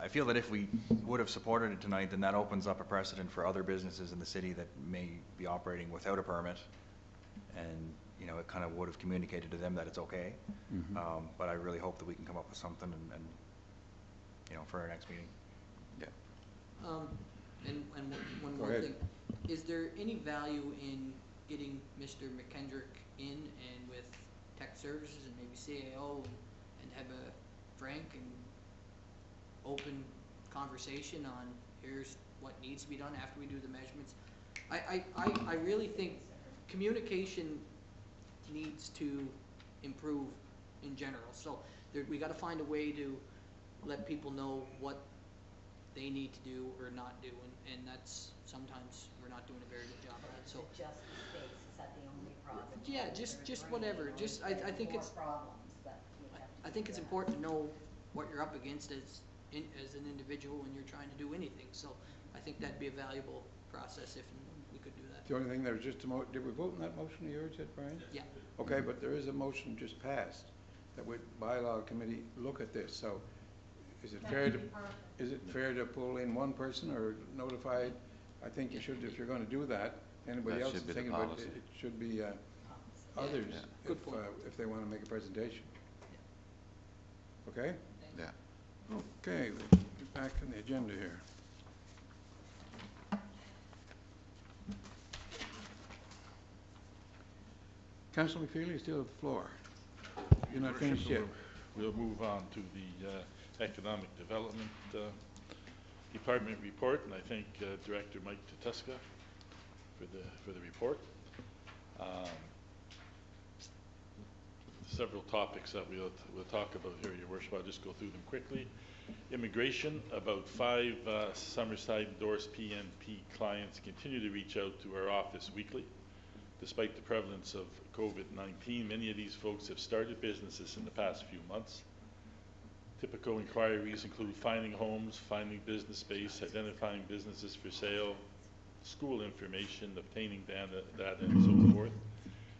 I feel that if we would have supported it tonight, then that opens up a precedent for other businesses in the city that may be operating without a permit. And, you know, it kind of would have communicated to them that it's okay. But I really hope that we can come up with something and you know, for our next meeting. And one Go more ahead. thing. Is there any value in getting Mr. McKendrick in and with tech services and maybe CAO and have a frank and open conversation on here's what needs to be done after we do the measurements? I really think communication needs to improve in general. So we gotta find a way to let people know what they need to do or not do, and that's, sometimes we're not doing a very good job of that, so. Just the space, is that the only problem? Yeah, just whatever, just, I think it's, I think it's important to know what you're up against as an individual when you're trying to do anything, so I think that'd be a valuable process if we could do that. The only thing, there was just a did we vote on that motion of yours yet, Brian? Yeah. Okay, but there is a motion just passed that would bylaw committee look at this, so is it fair to pull in one person or notify? I think you should, if you're gonna do that, anybody That else should is be the thinking about it, policy. it should be others Yeah. Good point. if they wanna make a presentation. Okay? Yeah. Okay, we'll get back on the agenda here. Councillor McFeely, you still have the floor. You're not Your finished yet. Worship, We'll move on to the Economic Development Department report, and I thank Director Mike Tutuska for the report. Several topics that we'll talk about here, Your Worship. I'll just go through them quickly. Immigration, about 5 Summerside endorsed PNP clients continue to reach out to our office weekly. Despite the prevalence of COVID-19, many of these folks have started businesses in the past few months. Typical inquiries include finding homes, finding business space, identifying businesses for sale, school information, obtaining data, and so forth.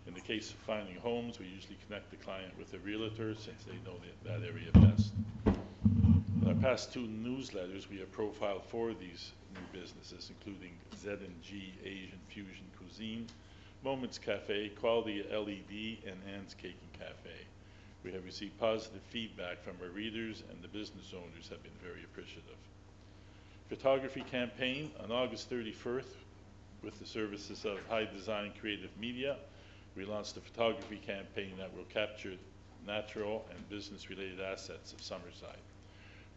In the case of finding homes, we usually connect the client with a realtor since they know that area best. In our past 2 newsletters, we have profiled 4 of these new businesses, including Z&G Asian Fusion Cuisine, Moments Cafe, Quality LED, and Ann's Cake and Cafe. We have received positive feedback from our readers, and the business owners have been very appreciative. Photography campaign on August 31st, with the services of High Design Creative Media, we launched a photography campaign that will capture natural and business-related assets of Summerside.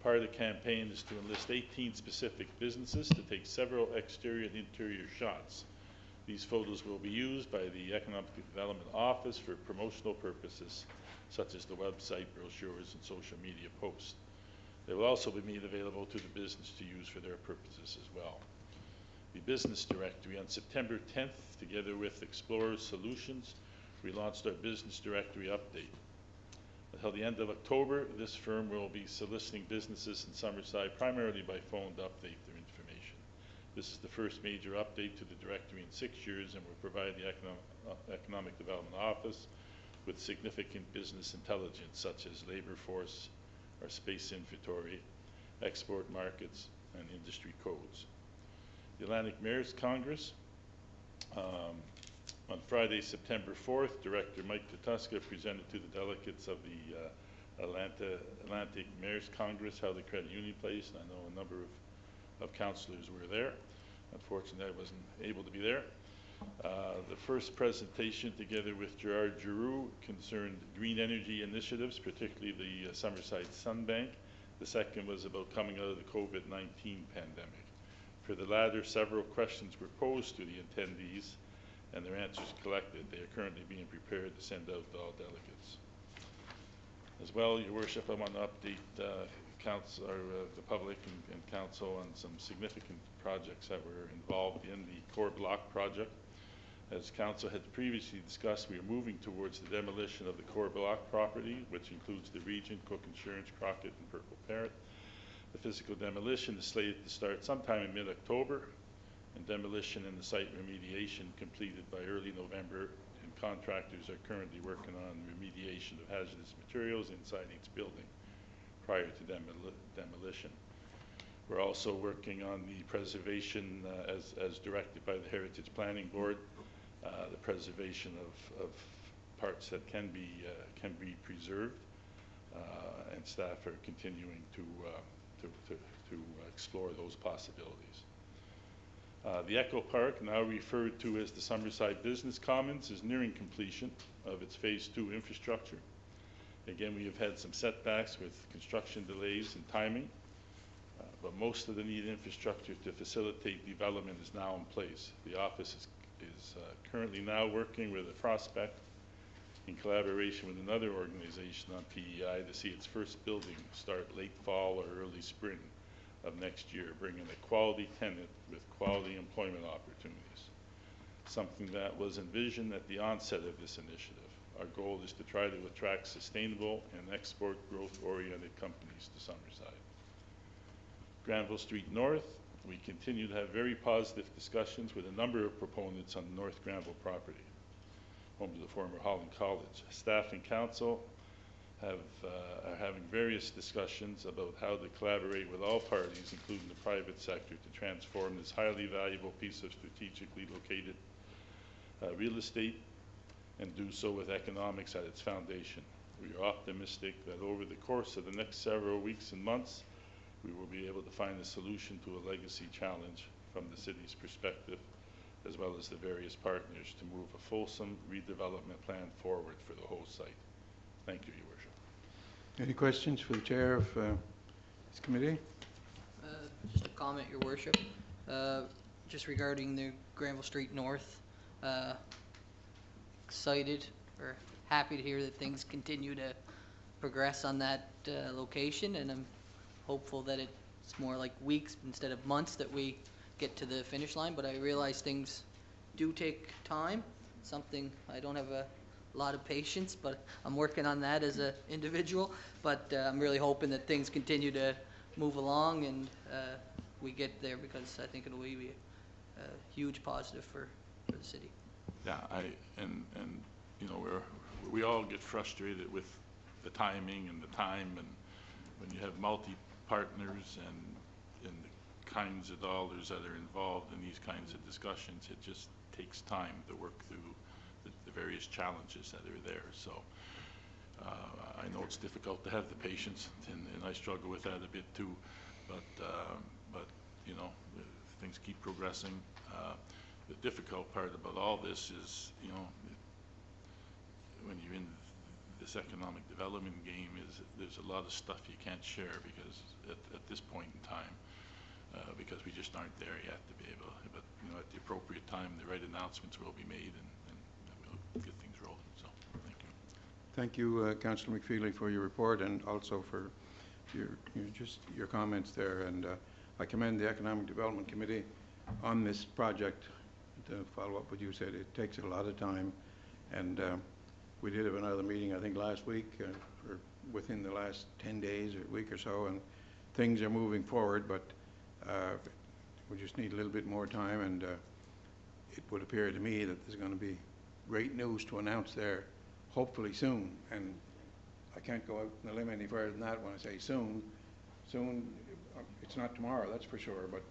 Part of the campaign is to enlist 18 specific businesses to take several exterior and interior shots. These photos will be used by the Economic Development Office for promotional purposes, such as the website, brochures, and social media posts. They will also be made available to the business to use for their purposes as well. The business directory on September 10th, together with Explorer Solutions, we launched our business directory update. Until the end of October, this firm will be soliciting businesses in Summerside primarily by phone to update their information. This is the first major update to the directory in 6 years and will provide the Economic Development Office with significant business intelligence such as labor force, our space inventory, export markets, and industry codes. The Atlantic Mayors Congress, on Friday, September 4th, Director Mike Tatuska presented to the delegates of the Atlantic Mayors Congress how the Credit Union Place, and I know a number of councillors were there. Unfortunately, I wasn't able to be there. The first presentation, together with Gerard Giroux, concerned green energy initiatives, particularly the Summerside Sun Bank. The second was about coming out of the COVID-19 pandemic. For the latter, several questions were posed to the attendees and their answers collected. They are currently being prepared to send out to all delegates. As well, Your Worship, I want to update the public and council on some significant projects that were involved in the core block project. As council had previously discussed, we are moving towards the demolition of the core block property, which includes the Regent, Cook Insurance, Crockett, and Purple Parrot. The physical demolition is slated to start sometime in mid-October, and demolition and the site remediation completed by early November, and contractors are currently working on remediation of hazardous materials inside each building prior to demolition. We're also working on the preservation, as directed by the Heritage Planning Board, the preservation of parts that can be preserved, and staff are continuing to explore those possibilities. The Echo Park, now referred to as the Summerside Business Commons, is nearing completion of its Phase 2 infrastructure. Again, we have had some setbacks with construction delays and timing, but most of the needed infrastructure to facilitate development is now in place. The office is currently now working with a prospect in collaboration with another organization on PEI to see its first building start late fall or early spring of next year, bringing a quality tenant with quality employment opportunities, something that was envisioned at the onset of this initiative. Our goal is to try to attract sustainable and export growth-oriented companies to Summerside. Granville Street North, we continue to have very positive discussions with a number of proponents on the North Granville property, home to the former Holland College. Staff and council are having various discussions about how to collaborate with all parties, including the private sector, to transform this highly valuable piece of strategically located real estate and do so with economics at its foundation. We are optimistic that over the course of the next several weeks and months, we will be able to find a solution to a legacy challenge from the city's perspective, as well as the various partners, to move a fulsome redevelopment plan forward for the whole site. Thank you, Your Worship. Any questions for the chair of this committee? Just a comment, Your Worship. Just regarding the Granville Street North, excited or happy to hear that things continue to progress on that location, and I'm hopeful that it's more like weeks instead of months that we get to the finish line, but I realize things do take time, something I don't have a a lot of patience, but I'm working on that as an individual. But I'm really hoping that things continue to move along and we get there, because I think it'll be a huge positive for the city. Yeah, and you know, we all get frustrated with the timing and the time, and when you have multi-partners and the kinds of dollars that are involved in these kinds of discussions, it just takes time to work through the various challenges that are there. So I know it's difficult to have the patience, and I struggle with that a bit too, but you know, things keep progressing. The difficult part about all this is, you know, when you're in this economic development game, is there's a lot of stuff you can't share, because at this point in time, because we just aren't there yet to be able, but you know, at the appropriate time, the right announcements will be made, and we'll get things rolling. So thank you. Thank you, Councillor McFeely, for your report, and also for your comments there. And I commend the Economic Development Committee on this project. To follow up what you said, it takes a lot of time, and we did have another meeting, I think, last week, or within the last 10 days or week or so, and things are moving forward, but we just need a little bit more time, and it would appear to me that there's going to be great news to announce there, hopefully soon. And I can't go out on a limb any further than that when I say soon. Soon, it's not tomorrow, that's for sure, but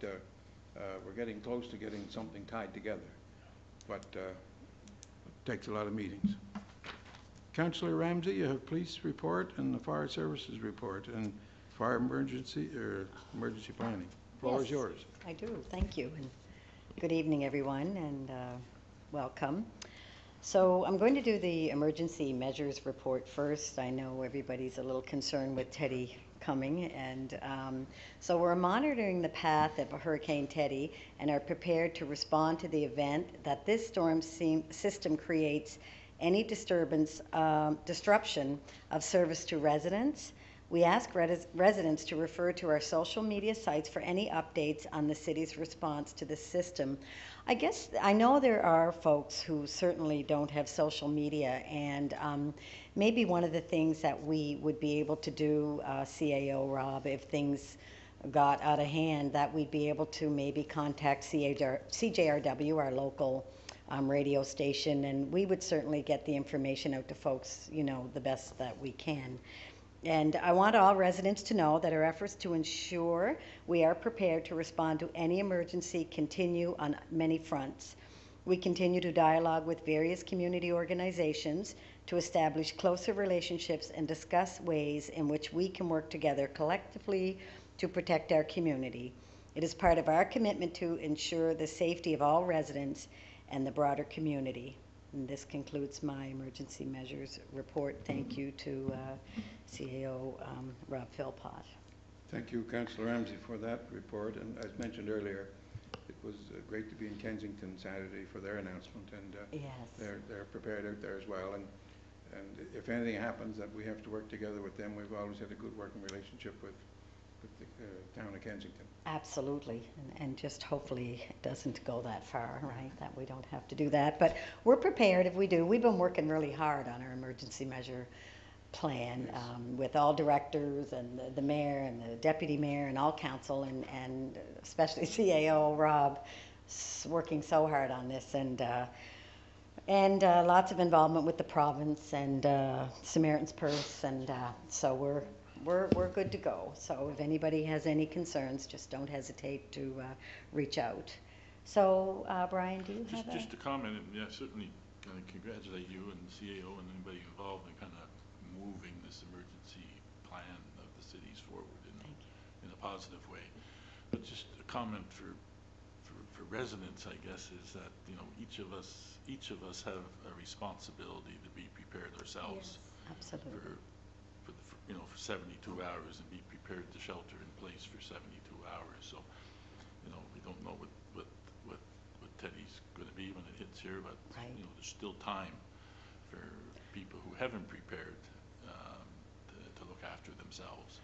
we're getting close to getting something tied together. But it takes a lot of meetings. Councillor Ramsey, you have police report and the fire services report and fire emergency planning. Floor is yours. I do, thank you. And good evening, everyone, and welcome. So I'm going to do the emergency measures report first. I know everybody's a little concerned with Teddy coming, and so we're monitoring the path of Hurricane Teddy and are prepared to respond to the event that this storm system creates any disruption of service to residents. We ask residents to refer to our social media sites for any updates on the city's response to the system. I guess I know there are folks who certainly don't have social media, and maybe one of the things that we would be able to do, CAO Rob, if things got out of hand, that we'd be able to maybe contact CJRW, our local radio station, and we would certainly get the information out to folks, you know, the best that we can. And I want all residents to know that our efforts to ensure we are prepared to respond to any emergency continue on many fronts. We continue to dialogue with various community organizations to establish closer relationships and discuss ways in which we can work together collectively to protect our community. It is part of our commitment to ensure the safety of all residents and the broader community. And this concludes my emergency measures report. Thank you to CAO Rob Philpott. Thank you, Councillor Ramsey, for that report. And as mentioned earlier, it was great to be in Kensington Saturday for their announcement, and yes, they're prepared out there as well. And if anything happens that we have to work together with them, we've always had a good working relationship with the town of Kensington. Absolutely, and just hopefully it doesn't go that far, right, that we don't have to do that. But we're prepared if we do. We've been working really hard on our emergency measure plan, yes, with all directors and the mayor and the deputy mayor and all council, and especially CAO Rob working so hard on this, and lots of involvement with the province and Samaritan's Purse, and so we're good to go. So if anybody has any concerns, just don't hesitate to reach out. So Brian, do you have just a comment, and yeah, certainly kind of congratulate you and the CAO and anybody involved in kind of moving this emergency plan of the cities forward in a positive way. But just a comment for residents, I guess, is that, you know, each of us have a responsibility to be prepared ourselves. Yes, absolutely. For 72 hours, and be prepared to shelter in place for 72 hours. So, you know, we don't know what Teddy's going to be when it hits here, but right, you know, there's still time for people who haven't prepared to look after themselves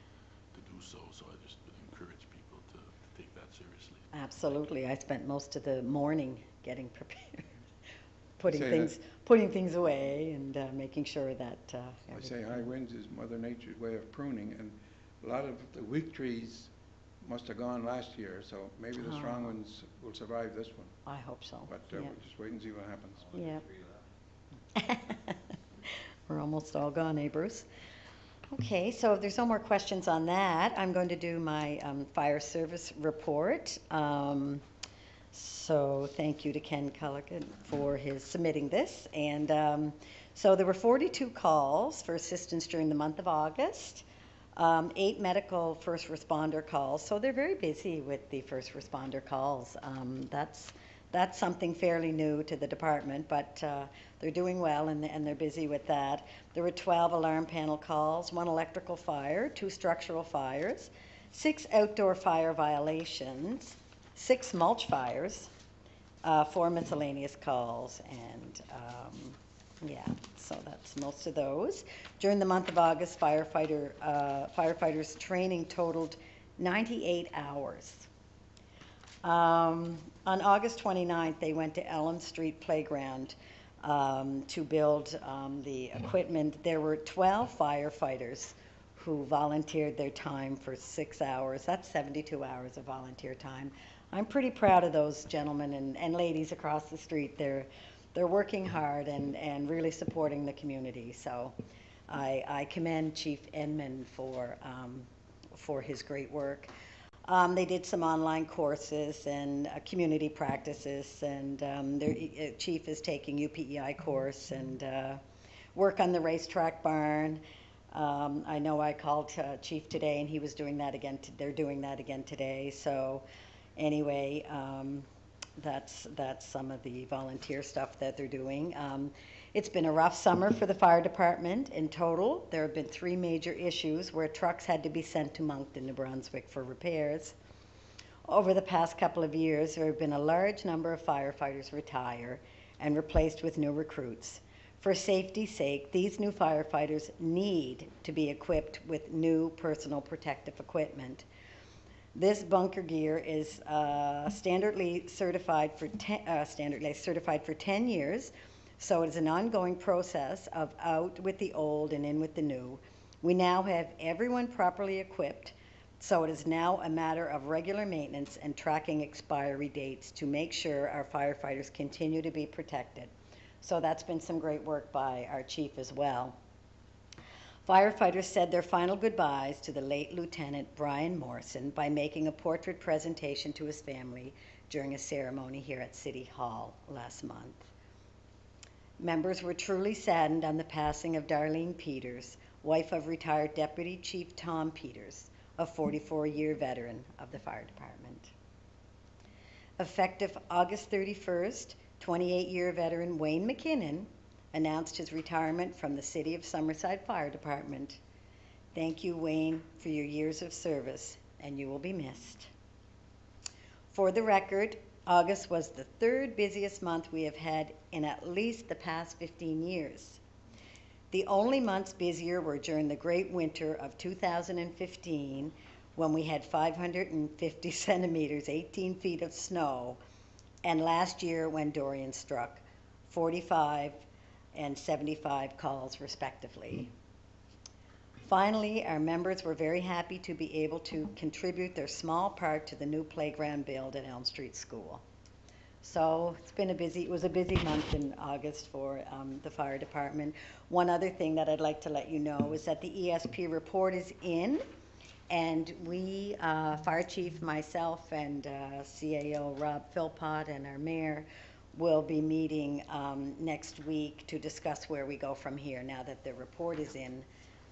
to do so. So I just would encourage people to take that seriously. Absolutely. I spent most of the morning getting prepared putting Say things, putting things away and making sure that I say high winds is Mother Nature's way of pruning, and a lot of the weak trees must have gone last year, so maybe the strong Oh. ones will survive this one. I hope so. But Yeah. we'll just wait and see what happens. Yeah. We're almost all gone, eh, Bruce? Okay, so if there's no more questions on that, I'm going to do my fire service report. So thank you to Ken Culligan for his submitting this. And so there were 42 calls for assistance during the month of August, 8 medical first responder calls. So they're very busy with the first responder calls. That's something fairly new to the department, but they're doing well and they're busy with that. There were 12 alarm panel calls, 1 electrical fire, 2 structural fires, 6 outdoor fire violations, 6 mulch fires, 4 miscellaneous calls, and yeah, so that's most of those. During the month of August, firefighters training totaled 98 hours. On August 29th, they went to Elm Street Playground to build the equipment. There were 12 firefighters who volunteered their time for 6 hours. That's 72 hours of volunteer time. I'm pretty proud of those gentlemen and ladies across the street. They're working hard and really supporting the community. So I commend Chief Edmund for his great work. They did some online courses and community practices, and their chief is taking UPEI course and work on the racetrack barn. I know I called Chief today, and he was doing that again. They're doing that again today. So anyway, that's some of the volunteer stuff that they're doing. It's been a rough summer for the fire department. In total, there have been 3 major issues where trucks had to be sent to Moncton, New Brunswick for repairs. Over the past couple of years, there have been a large number of firefighters retire and replaced with new recruits. For safety's sake, these new firefighters need to be equipped with new personal protective equipment. This bunker gear is standardly certified for 10 years. So it is an ongoing process of out with the old and in with the new. We now have everyone properly equipped, so it is now a matter of regular maintenance and tracking expiry dates to make sure our firefighters continue to be protected. So that's been some great work by our chief as well. Firefighters said their final goodbyes to the late Lieutenant Brian Morrison by making a portrait presentation to his family during a ceremony here at City Hall last month. Members were truly saddened on the passing of Darlene Peters, wife of retired Deputy Chief Tom Peters, a 44-year veteran of the fire department. Effective August 31st, 28-year veteran Wayne McKinnon announced his retirement from the City of Summerside Fire Department. Thank you, Wayne, for your years of service, and you will be missed. For the record, August was the 3rd busiest month we have had in at least the past 15 years. The only months busier were during the great winter of 2015, when we had 550 centimeters, 18 feet of snow, and last year when Dorian struck, 45 and 75 calls respectively. Finally, our members were very happy to be able to contribute their small part to the new playground build at Elm Street School. So it was a busy month in August for the fire department. One other thing that I'd like to let you know is that the ESP report is in, and we, Fire Chief, myself, and CAO Rob Philpott, and our mayor will be meeting next week to discuss where we go from here now that the report is in.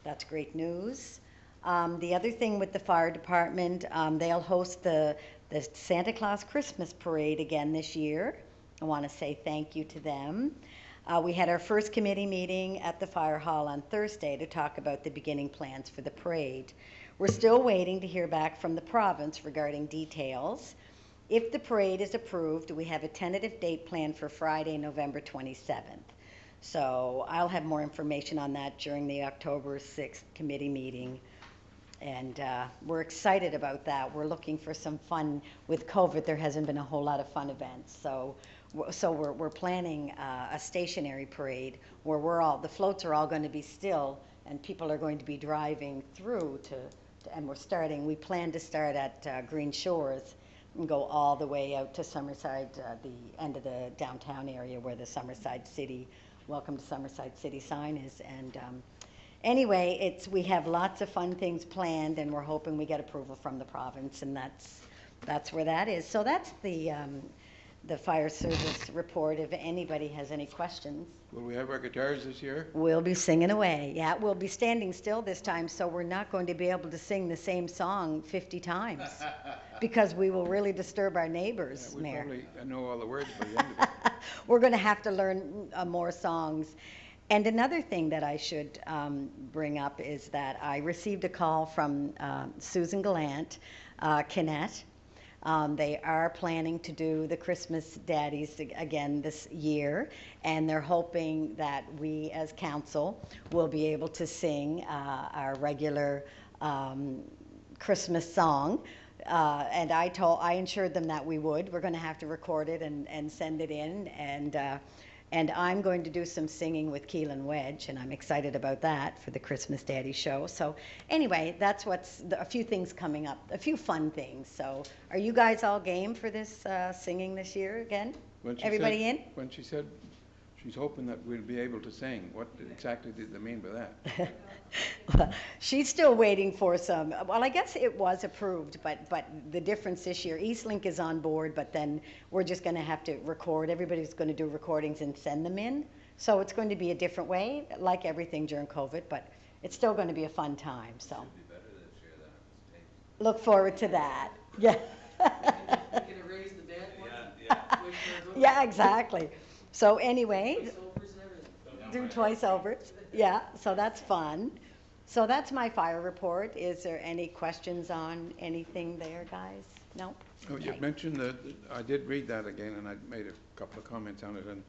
That's great news. The other thing with the fire department, they'll host the Santa Claus Christmas Parade again this year. I want to say thank you to them. We had our first committee meeting at the fire hall on Thursday to talk about the beginning plans for the parade. We're still waiting to hear back from the province regarding details. If the parade is approved, we have a tentative date planned for Friday, November 27th. So I'll have more information on that during the October 6th committee meeting. And we're excited about that. We're looking for some fun. With COVID, there hasn't been a whole lot of fun events. So we're planning a stationary parade where the floats are all going to be still, and people are going to be driving through and we plan to start at Green Shores and go all the way out to Summerside, the end of the downtown area where the Summerside City, Welcome to Summerside City sign is. And anyway, we have lots of fun things planned, and we're hoping we get approval from the province, and that's where that is. So that's the fire service report. If anybody has any questions. Will we have our guitars this year? We'll be singing away. Yeah, we'll be standing still this time, so we're not going to be able to sing the same song 50 times because we will really disturb our neighbors, We Mayor. probably know all the words by the end of it. We're going to have to learn more songs. And another thing that I should bring up is that I received a call from Susan Gallant, Kinnett. They are planning to do the Christmas Daddies again this year, and they're hoping that we as council will be able to sing our regular Christmas song. And I assured them that we would. We're going to have to record it and send it in, and I'm going to do some singing with Keelan Wedge, and I'm excited about that for the Christmas Daddy show. So anyway, that's a few things coming up, a few fun things. So are you guys all game for this singing this year again? Everybody in? When she said she's hoping that we'll be able to sing, what exactly did they mean by that? She's still waiting for some, well, I guess it was approved, but the difference this year, Eastlink is on board, but then we're just going to have to record. Everybody's going to do recordings and send them in. So it's going to be a different way, like everything during COVID, but it's still going to be a fun time. So look forward to that. Yeah. Yeah, exactly. So anyway, do twice overs. Yeah, so that's fun. So that's my fire report. Is there any questions on anything there, guys? No? Oh, you mentioned that, I did read that again, and I made a couple of comments on it, and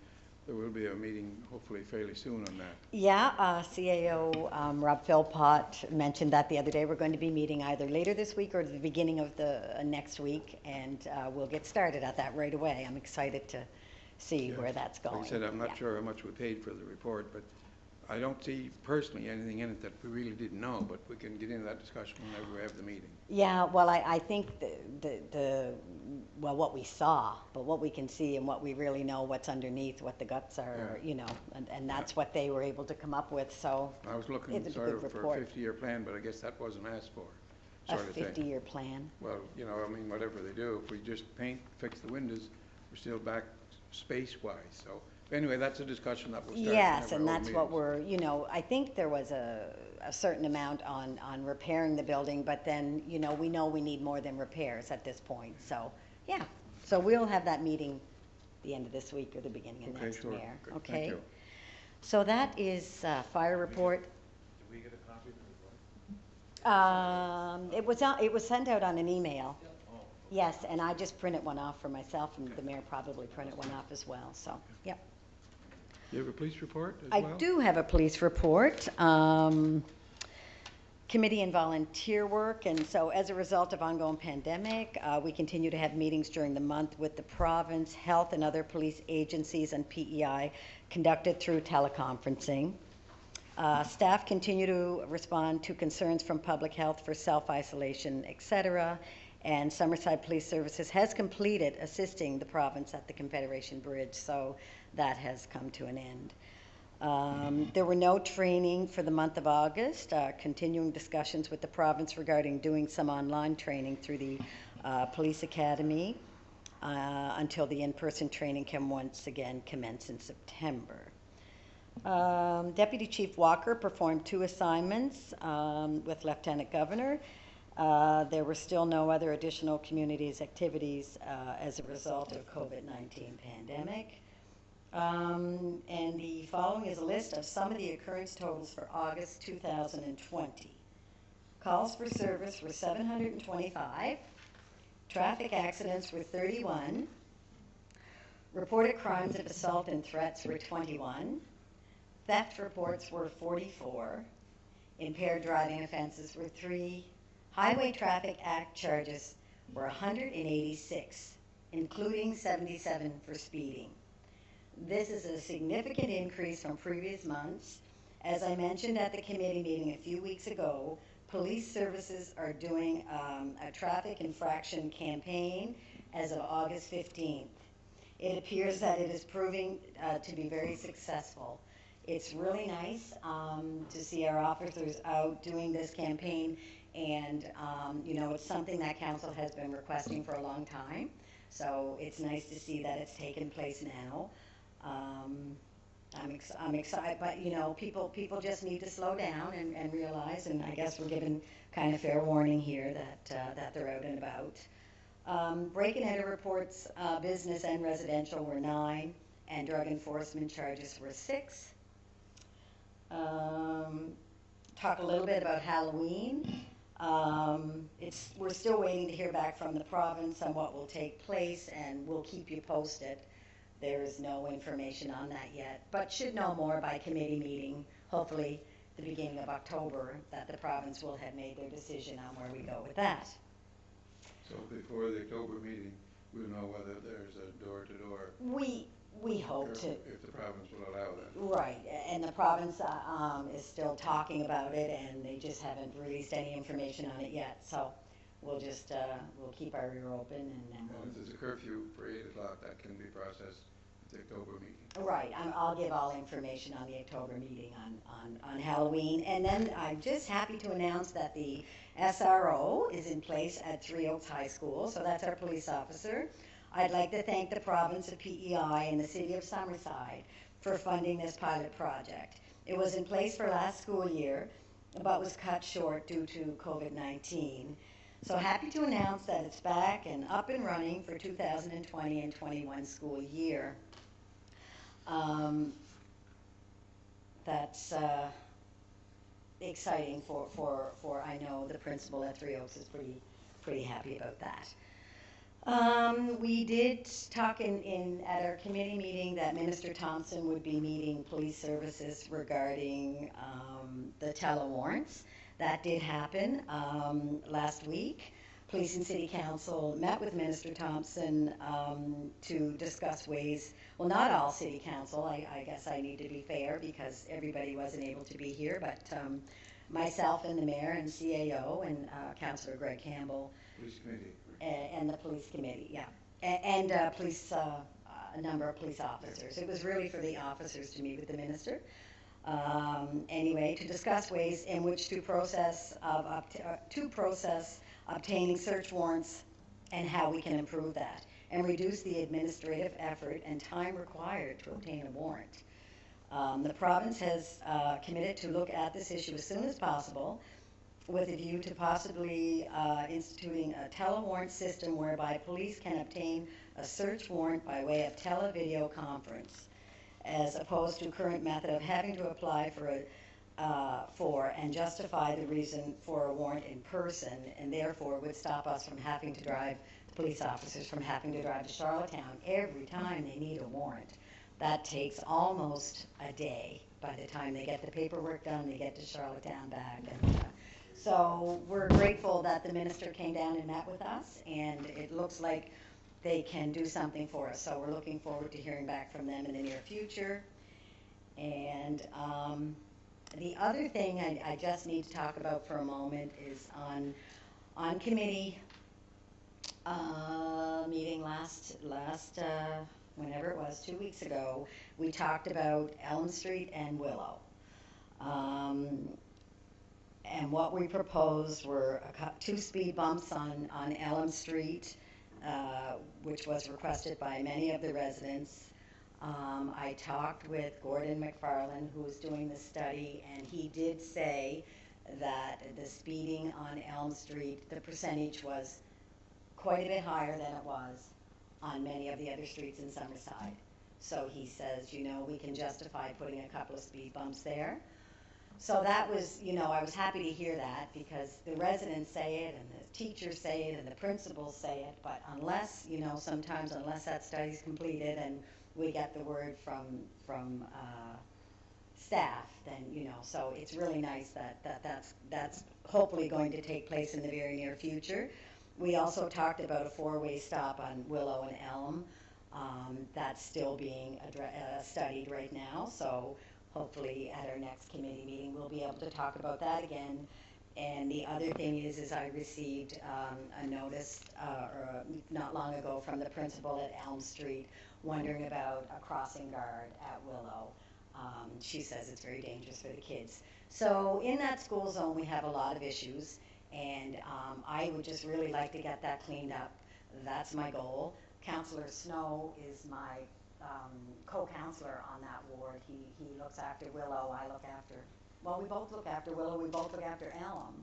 there will be a meeting hopefully fairly soon on that. Yeah, CAO Rob Philpott mentioned that the other day. We're going to be meeting either later this week or the beginning of the next week, and we'll get started at that right away. I'm excited to see where that's going. Like I said, I'm not sure how much we paid for the report, but I don't see personally anything in it that we really didn't know, but we can get into that discussion whenever we have the meeting. Yeah, well, I think well, what we saw, but what we can see and what we really know, what's underneath, what the guts are, Yeah. you know, and that's what they were able to come up with, so. I was looking it's a sort good of for report. a 50-year plan, but I guess that wasn't asked for, A sort of thing. 50-year plan. Well, you know, I mean, whatever they do, if we just paint, fix the windows, we're still back space-wise, so. Anyway, that's a discussion that we'll start. Yes, whenever and our that's what meetings. we're, you know, I think there was a certain amount on repairing the building, but then, you know we need more than repairs at this point, so, yeah. So we'll have that meeting the end of this week or the beginning of Okay, next, sure. Mayor. Good. Okay? Thank you. So that is fire report. Did we get a copy of the report? It was sent out on an email. Yes, and I just printed one off for myself, and the mayor probably printed one off as well, so, yep. You have a police report as I well? do have a police report. Committee and volunteer work, and so as a result of ongoing pandemic, we continue to have meetings during the month with the province, health, and other police agencies and PEI conducted through teleconferencing. Staff continue to respond to concerns from public health for self-isolation, etc., and Summerside Police Services has completed assisting the province at the Confederation Bridge, so that has come to an end. There were no training for the month of August, continuing discussions with the province regarding doing some online training through the Police Academy until the in-person training can once again commence in September. Deputy Chief Walker performed 2 assignments with Lieutenant Governor. There were still no other additional communities activities as a result of COVID-19 pandemic. And the following is a list of some of the occurrence totals for August 2020. Calls for service were 725. Traffic accidents were 31. Reported crimes of assault and threats were 21. Theft reports were 44. Impaired driving offenses were 3. Highway Traffic Act charges were 186, including 77 for speeding. This is a significant increase from previous months. As I mentioned at the committee meeting a few weeks ago, police services are doing a traffic infraction campaign as of August 15th. It appears that it is proving to be very successful. It's really nice to see our officers out doing this campaign, and it's something that council has been requesting for a long time. So it's nice to see that it's taken place now. I'm excited, but people just need to slow down and realize, and I guess we're given kind of fair warning here that they're out and about. Break and enter reports, business and residential, were 9, and drug enforcement charges were 6. Talk a little bit about Halloween. We're still waiting to hear back from the province on what will take place, and we'll keep you posted. There is no information on that yet, but should know more by committee meeting, hopefully the beginning of October, that the province will have made their decision on where we go with that. So before the October meeting, we'll know whether there's a door-to-door. We hope to. If the province will allow that. Right, and the province is still talking about it, and they just haven't released any information on it yet. So we'll just we'll keep our ear open, and then Well, if there's a curfew for 8 o'clock, that can be processed at the October meeting. Right, I'll give all information on the October meeting on Halloween. And then I'm just happy to announce that the SRO is in place at Three Oaks High School, so that's our police officer. I'd like to thank the province of PEI and the city of Summerside for funding this pilot project. It was in place for last school year, but was cut short due to COVID-19. So happy to announce that it's back and up and running for 2020 and 21 school year. That's exciting for I know the principal at Three Oaks is pretty happy about that. We did talk at our committee meeting that Minister Thompson would be meeting police services regarding the telewarrants. That did happen last week. Police and City Council met with Minister Thompson to discuss ways, well, not all City Council, I guess I need to be fair because everybody wasn't able to be here, but myself and the mayor and CAO and Councillor Greg Campbell. Police committee. And the police committee, yeah. And a number of police officers. It was really for the officers to meet with the minister. Anyway, to discuss ways in which to process obtaining search warrants and how we can improve that and reduce the administrative effort and time required to obtain a warrant. The province has committed to look at this issue as soon as possible, with a view to possibly instituting a telewarrant system whereby police can obtain a search warrant by way of televideo conference, as opposed to current method of having to apply for and justify the reason for a warrant in person, and therefore would stop us from having to drive, the police officers from having to drive to Charlottetown every time they need a warrant. That takes almost a day. By the time they get the paperwork done, they get to Charlottetown back. And, so we're grateful that the minister came down and met with us, and it looks like they can do something for us. So we're looking forward to hearing back from them in the near future. And the other thing I just need to talk about for a moment is on committee meeting last whenever it was, 2 weeks ago, we talked about Elm Street and Willow. And what we proposed were 2 speed bumps on Elm Street, which was requested by many of the residents. I talked with Gordon McFarland, who was doing the study, and he did say that the speeding on Elm Street, the percentage was quite a bit higher than it was on many of the other streets in Summerside. So he says, we can justify putting a couple of speed bumps there. So that was, I was happy to hear that, because the residents say it and the teachers say it and the principals say it, but unless, sometimes unless that study's completed and we get the word from staff, then, so it's really nice that's hopefully going to take place in the very near future. We also talked about a four-way stop on Willow and Elm. That's still being studied right now, so hopefully at our next committee meeting, we'll be able to talk about that again. And the other thing is I received a notice not long ago from the principal at Elm Street wondering about a crossing guard at Willow. She says it's very dangerous for the kids. So in that school zone, we have a lot of issues, and I would just really like to get that cleaned up. That's my goal. Councillor Snow is my co-councillor on that ward. He looks after Willow, I look after, well, we both look after Willow, we both look after Elm.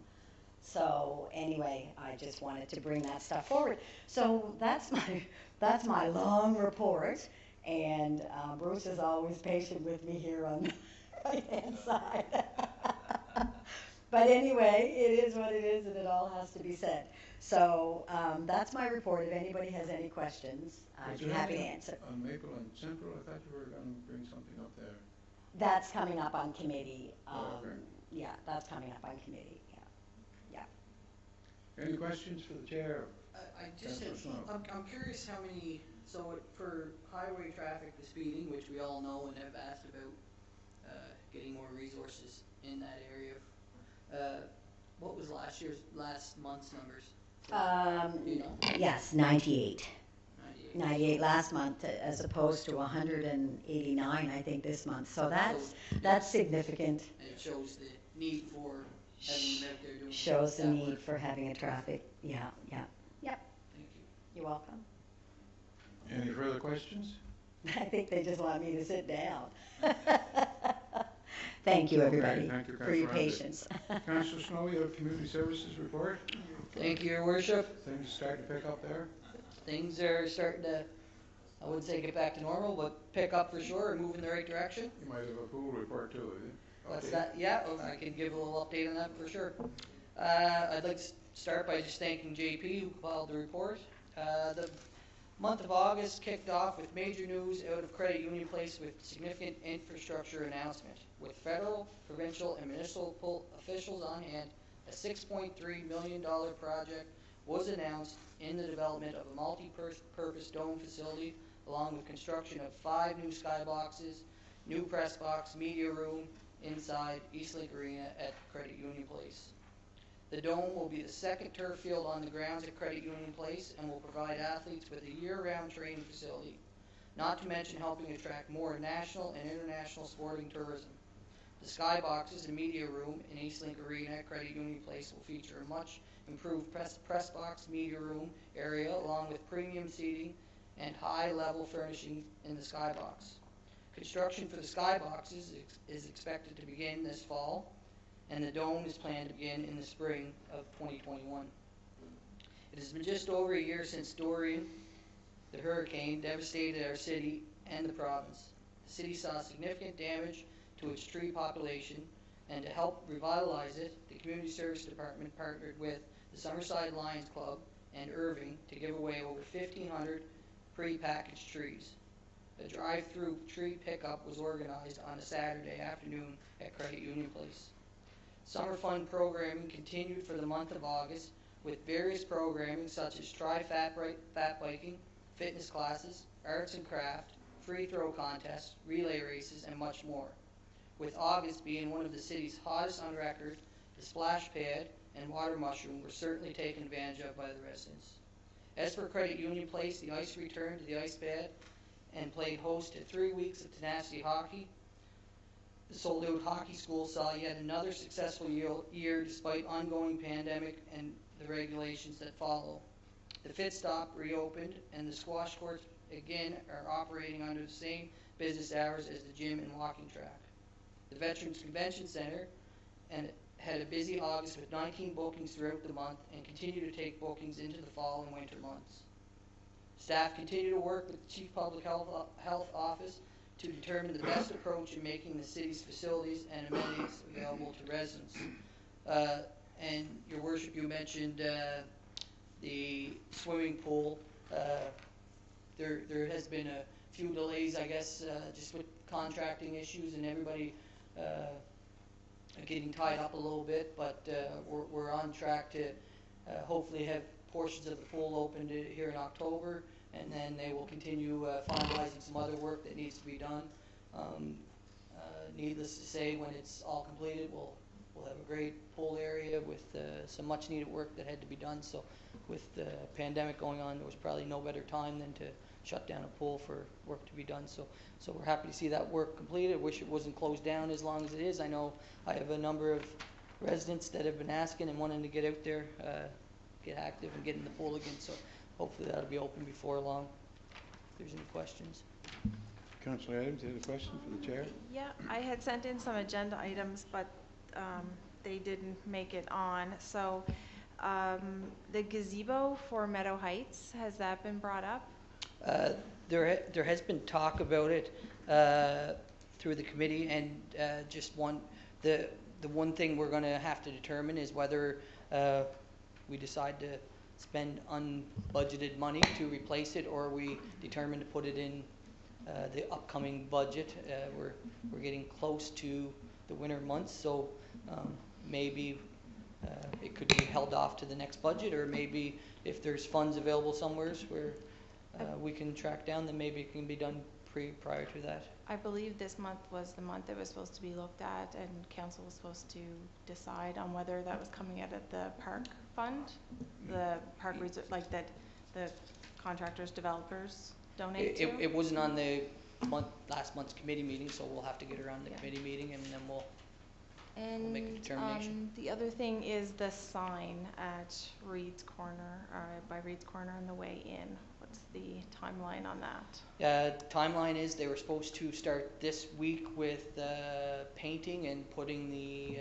So anyway, I just wanted to bring that stuff forward. So that's my long report, and Bruce is always patient with me here on the right-hand side. But anyway, it is what it is, and it all has to be said. So that's my report. If anybody has any questions, I'd be happy to answer. On Maple and Central, I thought you were going to bring something up there. That's coming up on committee. Okay. Yeah, that's coming up on committee. Yeah. Any questions for the chair? I just, Councillor Snow. I'm curious how many, so for highway traffic, the speeding, which we all know and have asked about, getting more resources in that area. What was last month's numbers? Do you know? Yes, 98. 98. 98 last month, as opposed to 189, I think, this month. So that's significant. And it shows the need for having them out there doing. Shows the that need work. for having a traffic. Yeah. Yep. Thank you. You're welcome. Any further questions? I think they just want me to sit down. Thank you, everybody, Thank you, for your Councillor Ramsey. patience. Councillor Snow, you have community services report. Thank you, Your Worship. Things starting to pick up there? Things are starting to, I wouldn't say get back to normal, but pick up for sure and move in the right direction. You might have a pool report too, have you? What's Okay. that? Yeah, I can give a little update on that for sure. I'd like to start by just thanking JP who compiled the report. The month of August kicked off with major news out of Credit Union Place with significant infrastructure announcement. With federal, provincial, and municipal officials on hand, a $6.3 million project was announced in the development of a multi-purpose dome facility, along with construction of 5 new skyboxes, new press box, media room inside Eastlink Arena at Credit Union Place. The dome will be the second turf field on the grounds at Credit Union Place and will provide athletes with a year-round training facility, not to mention helping attract more national and international sporting tourism. The skyboxes and media room in Eastlink Arena at Credit Union Place will feature a much improved press box media room area, along with premium seating and high-level furnishing in the skybox. Construction for the skyboxes is expected to begin this fall, and the dome is planned to begin in the spring of 2021. It has been just over a year since Dorian, the hurricane, devastated our city and the province. The city saw significant damage to its tree population, and to help revitalize it, the Community Service Department partnered with the Summerside Lions Club and Irving to give away over 1,500 pre-packaged trees. A drive-through tree pickup was organized on a Saturday afternoon at Credit Union Place. Summer fun programming continued for the month of August with various programming such as fat biking, fitness classes, arts and craft, free throw contests, relay races, and much more. With August being one of the city's hottest on record, the splash pad and water mushroom were certainly taken advantage of by the residents. As for Credit Union Place, the ice returned to the ice pad and played host to 3 weeks of tenacity hockey. The sold-out hockey school saw yet another successful year despite ongoing pandemic and the regulations that follow. The Fit Stop reopened, and the squash courts again are operating under the same business hours as the gym and walking track. The Veterans Convention Center had a busy August with 19 bookings throughout the month and continue to take bookings into the fall and winter months. Staff continue to work with the Chief Public Health Office to determine the best approach in making the city's facilities and amenities available to residents. And Your Worship, you mentioned the swimming pool. There has been a few delays, I guess, just with contracting issues and everybody getting tied up a little bit, but we're on track to hopefully have portions of the pool opened here in October, and then they will continue finalizing some other work that needs to be done. Needless to say, when it's all completed, we'll have a great pool area with some much needed work that had to be done. So with the pandemic going on, there was probably no better time than to shut down a pool for work to be done. So we're happy to see that work completed. Wish it wasn't closed down as long as it is. I know I have a number of residents that have been asking and wanting to get out there, get active and get in the pool again. So hopefully that'll be open before long. If there's any questions. Councillor Adams, you had a question for the chair? Yeah, I had sent in some agenda items, but they didn't make it on. So the gazebo for Meadow Heights, has that been brought up? There has been talk about it through the committee, and the one thing we're going to have to determine is whether we decide to spend unbudgeted money to replace it, or we determine to put it in the upcoming budget. We're getting close to the winter months, so maybe it could be held off to the next budget, or maybe if there's funds available somewhere where we can track down, then maybe it can be done prior to that. I believe this month was the month it was supposed to be looked at, and council was supposed to decide on whether that was coming out of the park fund, the park reserve, like that the contractors, developers donate to. It wasn't on the last month's committee meeting, so we'll have to get around the committee meeting, and then we'll make a determination. The other thing is the sign at Reed's Corner, by Reed's Corner on the way in. What's the timeline on that? Timeline is they were supposed to start this week with painting and putting the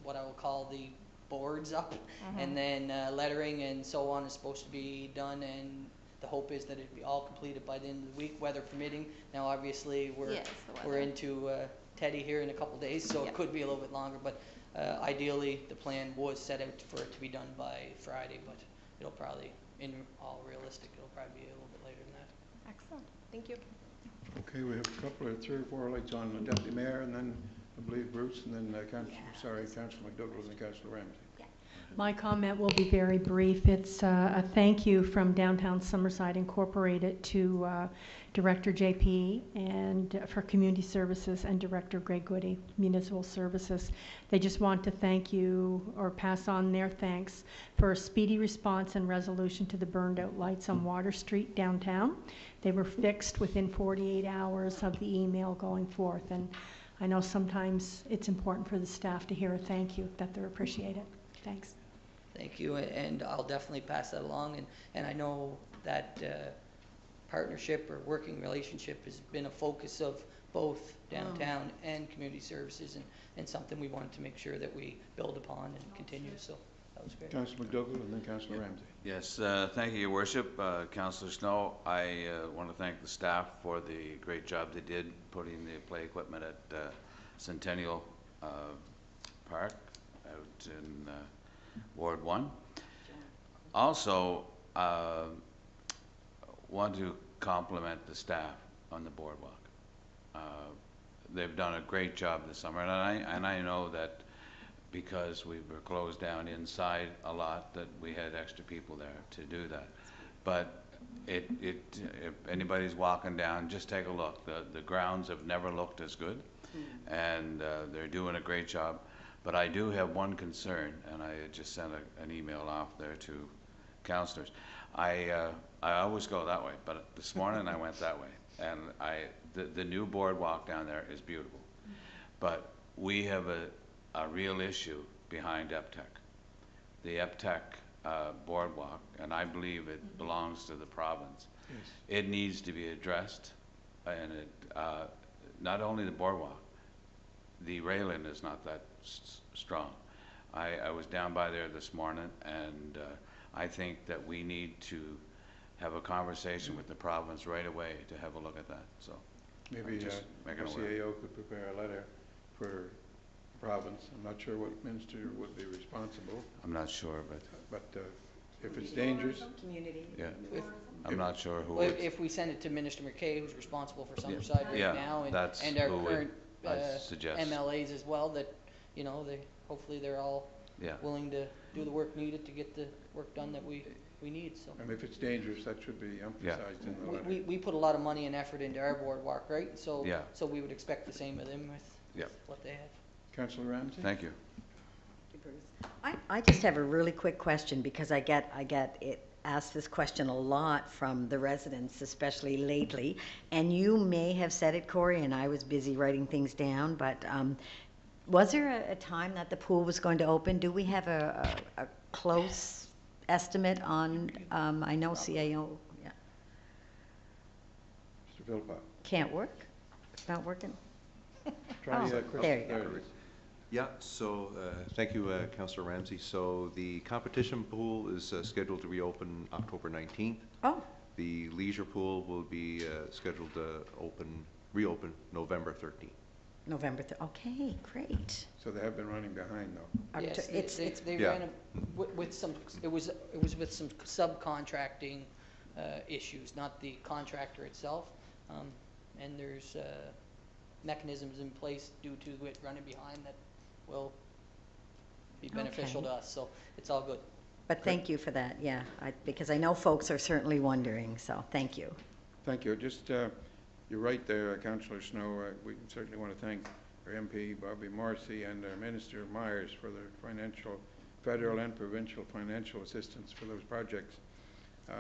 what I will call the boards up, and then lettering and so on is supposed to be done, and the hope is that it'd be all completed by the end of the week, weather permitting. Now obviously we're into Teddy here in a couple days, so it could be a little bit longer, but ideally the plan was set out for it to be done by Friday, but it'll probably, in all realistic, it'll probably be a little bit later than that. Excellent, thank you. Okay, we have a couple of 3 or 4 lights on the deputy mayor, and then I believe Bruce, and then Councillor McDougall and Councillor Ramsey. My comment will be very brief. It's a thank you from Downtown Summerside Incorporated to Director JP and for Community Services and Director Greg Goody, Municipal Services. They just want to thank you or pass on their thanks for a speedy response and resolution to the burned out lights on Water Street downtown. They were fixed within 48 hours of the email going forth, and I know sometimes it's important for the staff to hear a thank you, that they're appreciated. Thanks. Thank you, and I'll definitely pass that along, and I know that partnership or working relationship has been a focus of both downtown and community services, and something we wanted to make sure that we build upon and continue, so that was great. Councillor McDougall and then Councillor Ramsey. Yes, thank you, Your Worship. Councillor Snow, I want to thank the staff for the great job they did putting the play equipment at Centennial Park out in Ward 1. Also, want to compliment the staff on the boardwalk. They've done a great job this summer, and I know that because we were closed down inside a lot, that we had extra people there to do that. But if anybody's walking down, just take a look. The grounds have never looked as good, and they're doing a great job. But I do have one concern, and I just sent an email off there to councillors. I always go that way, but this morning I went that way, and the new boardwalk down there is beautiful. But we have a real issue behind EPTEC. The EPTEC boardwalk, and I believe it belongs to the province. Yes. It needs to be addressed, and not only the boardwalk, the railing is not that strong. I was down by there this morning, and I think that we need to have a conversation with the province right away to have a look at that. So maybe CAO could prepare a letter for the province. I'm not sure what minister would be responsible. I'm not sure, but if it's dangerous, community. Yeah, I'm not sure who. Well, if we send it to Minister McKay, who's responsible for Summerside right now, and our current suggest. MLAs as well, that, you know, hopefully they're all Yeah. willing to do the work needed to get the work done that we need, so. And if it's dangerous, that should be emphasized in the letter. We put a lot of money and effort into our boardwalk, right? So, Yeah. so we would expect the same of them with Yeah. what they have. Councillor Ramsey? Thank you. I just have a really quick question, because I get it asked this question a lot from the residents, especially lately. And you may have said it, Corey, and I was busy writing things down, but was there a time that the pool was going to open? Do we have a close estimate on, I know CAO, yeah, Mr. Philpott? can't work? It's not working? Try, Oh, Chris. there you go. it is. Yeah, so, thank you, Councillor Ramsey. So the competition pool is scheduled to reopen October 19th. Oh, The leisure pool will be scheduled to reopen November 13th. November, okay, great. So they have been running behind, though. Yes, they Yeah. ran with some, it was with some subcontracting issues, not the contractor itself. And there's mechanisms in place due to it running behind that will be beneficial Okay. to us, so it's all good. But thank you for that, yeah, because I know folks are certainly wondering, so thank you. Thank you. Just, you're right there, Councillor Snow. We certainly want to thank our MP, Bobby Morrissey, and our Minister Myers for their federal and provincial financial assistance for those projects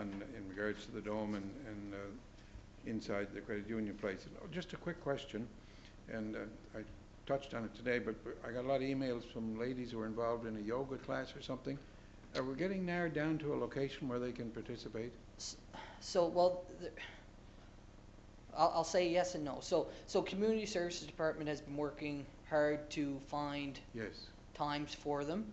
in regards to the dome and inside the credit union place. Just a quick question, and I touched on it today, but I got a lot of emails from ladies who are involved in a yoga class or something. Are we getting narrowed down to a location where they can participate? So, well, I'll say yes and no. So Community Services Department has been working hard to find Yes. times for them,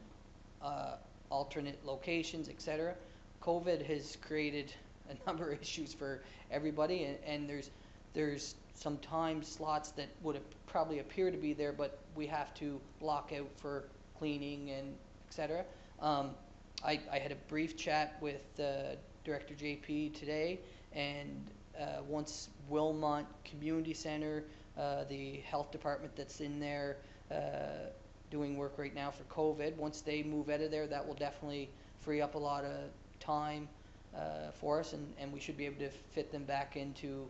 alternate locations, etc. COVID has created a number of issues for everybody, and there's some time slots that would probably appear to be there, but we have to block out for cleaning and etc. I had a brief chat with Director JP today, and once Wilmot Community Center, the health department that's in there doing work right now for COVID, once they move out of there, that will definitely free up a lot of time for us, and we should be able to fit them back into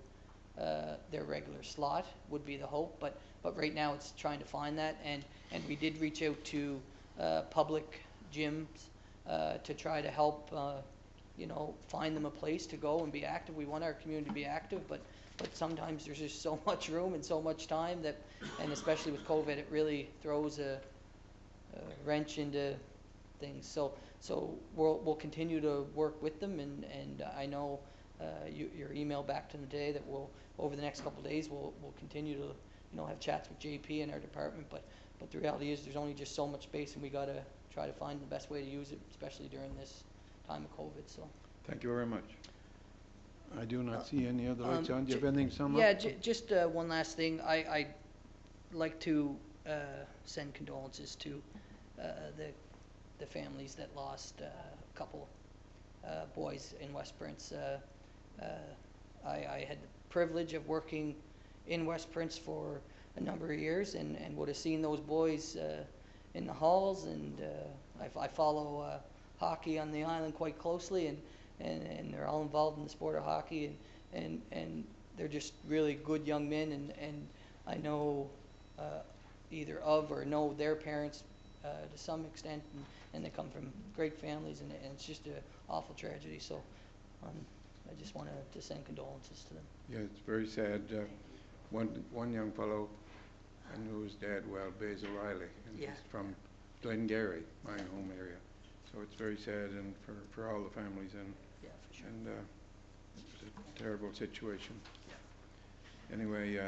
their regular slot, would be the hope. But right now it's trying to find that, and we did reach out to public gyms to try to help find them a place to go and be active. We want our community to be active, but sometimes there's just so much room and so much time that, and especially with COVID, it really throws a wrench into things. So we'll continue to work with them, and I know your email back to them today that we'll, over the next couple of days, we'll continue to have chats with JP and our department, but the reality is there's only just so much space, and we got to try to find the best way to use it, especially during this time of COVID. So Thank you very much. I do not see any other lights on. Do you have anything to sum up? yeah, just one last thing. I'd like to send condolences to the families that lost a couple boys in West Prince. I had the privilege of working in West Prince for a number of years, and would have seen those boys in the halls, and I follow hockey on the island quite closely, and they're all involved in the sport of hockey, and they're just really good young men, and I know either of or know their parents to some extent, and they come from great families, and it's just an awful tragedy. So I just wanted to send condolences to them. Yeah, it's very sad. One young fellow, I knew his dad well, Basil Riley, and Yeah. he's from Glengarry, my home area. So it's very sad, and for all the families, and Yeah, for sure. it's a terrible situation. Anyway,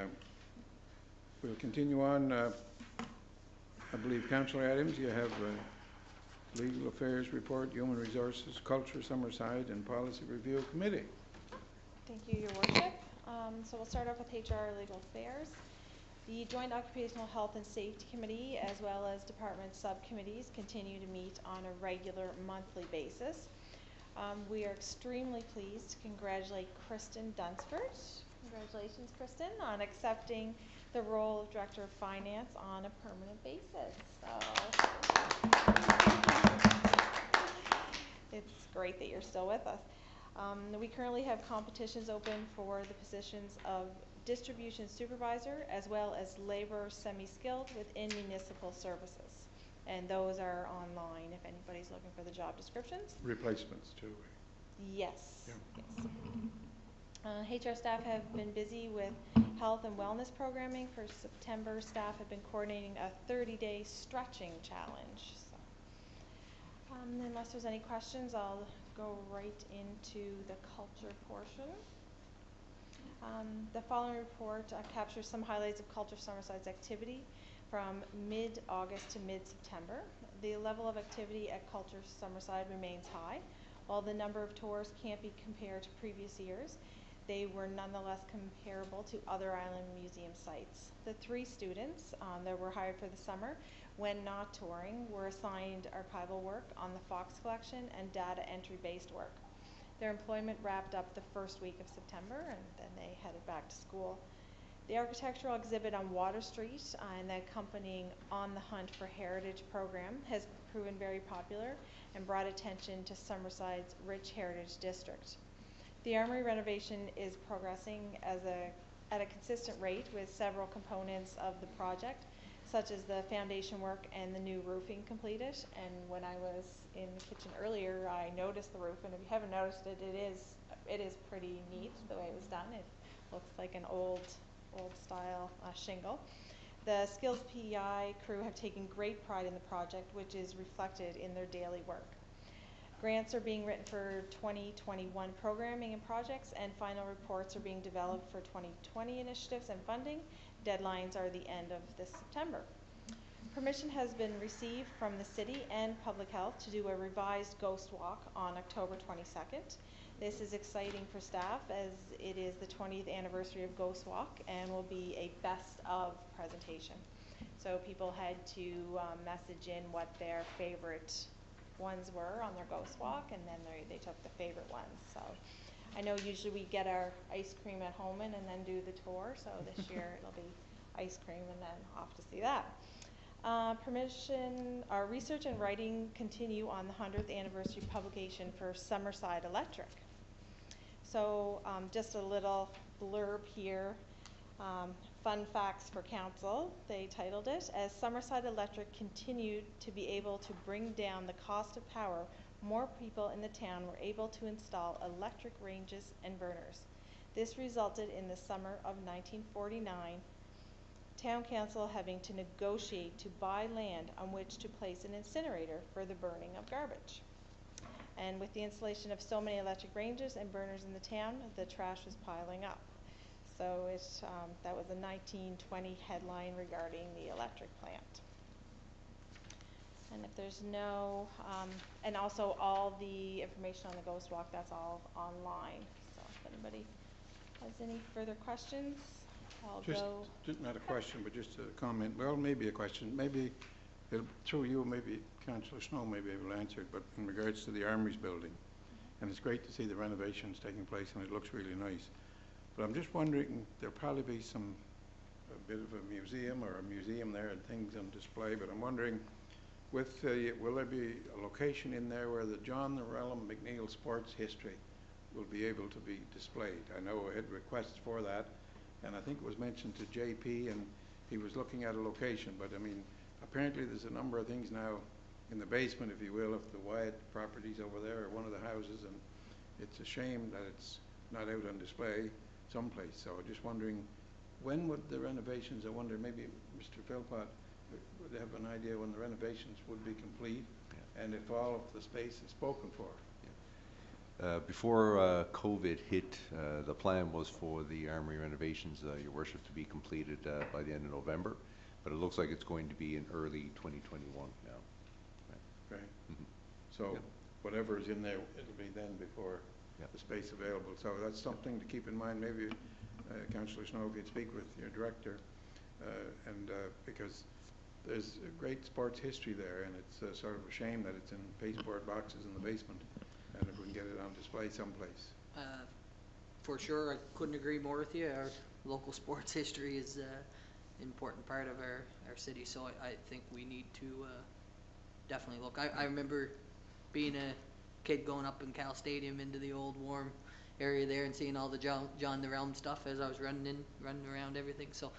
we'll continue on. I believe, Councillor Adams, you have Legal Affairs Report, Human Resources, Culture, Summerside, and Policy Review Committee. Thank you, Your Worship. So we'll start off with HR Legal Affairs. The Joint Occupational Health and Safety Committee, as well as department subcommittees, continue to meet on a regular monthly basis. We are extremely pleased to congratulate Kristen Dunsford Congratulations, Kristen, on accepting the role of Director of Finance on a permanent basis. It's great that you're still with us. We currently have competitions open for the positions of distribution supervisor as well as labor semi-skilled within municipal services. And those are online if anybody's looking for the job descriptions. Replacements too. Yes. Yeah. Yes. HR staff have been busy with health and wellness programming. For September, staff have been coordinating a 30-day stretching challenge. So, unless there's any questions, I'll go right into the culture portion. The following report captures some highlights of Culture Summerside's activity from mid-August to mid-September. The level of activity at Culture Summerside remains high. While the number of tours can't be compared to previous years, they were nonetheless comparable to other island museum sites. The 3 students that were hired for the summer, when not touring, were assigned archival work on the Fox collection and data entry-based work. Their employment wrapped up the first week of September, and then they headed back to school. The architectural exhibit on Water Street and the accompanying On the Hunt for Heritage program has proven very popular and brought attention to Summerside's rich heritage district. The Armory renovation is progressing at a consistent rate with several components of the project, such as the foundation work and the new roofing completed. And when I was in the kitchen earlier, I noticed the roof, and if you haven't noticed it, it is pretty neat the way it was done. It looks like an old style shingle. The Skills PEI crew have taken great pride in the project, which is reflected in their daily work. Grants are being written for 2021 programming and projects, and final reports are being developed for 2020 initiatives and funding. Deadlines are the end of this September. Permission has been received from the city and public health to do a revised ghost walk on October 22nd. This is exciting for staff as it is the 20th anniversary of Ghost Walk and will be a best of presentation. So people had to message in what their favorite ones were on their ghost walk, and then they took the favorite ones. So I know usually we get our ice cream at Holman and then do the tour, so this year it'll be ice cream and then off to see that. Our research and writing continue on the 100th anniversary publication for Summerside Electric. So just a little blurb here. Fun facts for council, they titled it, as Summerside Electric continued to be able to bring down the cost of power, more people in the town were able to install electric ranges and burners. This resulted in the summer of 1949, town council having to negotiate to buy land on which to place an incinerator for the burning of garbage. And with the installation of so many electric ranges and burners in the town, the trash was piling up. So that was a 1920 headline regarding the electric plant. And if there's no, and also all the information on the Ghost Walk, that's all online. So if anybody has any further questions, I'll go. Just not a question, but just a comment. Well, maybe a question. Maybe through you, maybe Councillor Snow may be able to answer it, but in regards to the Armories building, and it's great to see the renovations taking place, and it looks really nice. But I'm just wondering, there'll probably be a bit of a museum there and things on display, but I'm wondering, will there be a location in there where the John Llewellyn McNeil sports history will be able to be displayed? I know I had requests for that, and I think it was mentioned to JP, and he was looking at a location, but I mean, apparently there's a number of things now in the basement, if you will, of the Wyatt properties over there, or one of the houses, and it's a shame that it's not out on display someplace. So just wondering, when would the renovations, I wonder, maybe Mr. Philpott would have an idea when the renovations would be complete, and if all of the space is spoken for. Before COVID hit, the plan was for the Armory renovations, Your Worship, to be completed by the end of November, but it looks like it's going to be in early 2021 now. Right. Mm-hmm. So whatever is in there, it'll be then before the space available. So that's something to keep in mind. Maybe Councillor Snow, if you'd speak with your director, because there's a great sports history there, and it's sort of a shame that it's in pasteboard boxes in the basement, and if we can get it on display someplace. for sure, I couldn't agree more with you. Our local sports history is an important part of our city, so I think we need to definitely look. I remember being a kid going up in Cal Stadium into the old warm area there and seeing all the John the Realm stuff as I was running around everything. So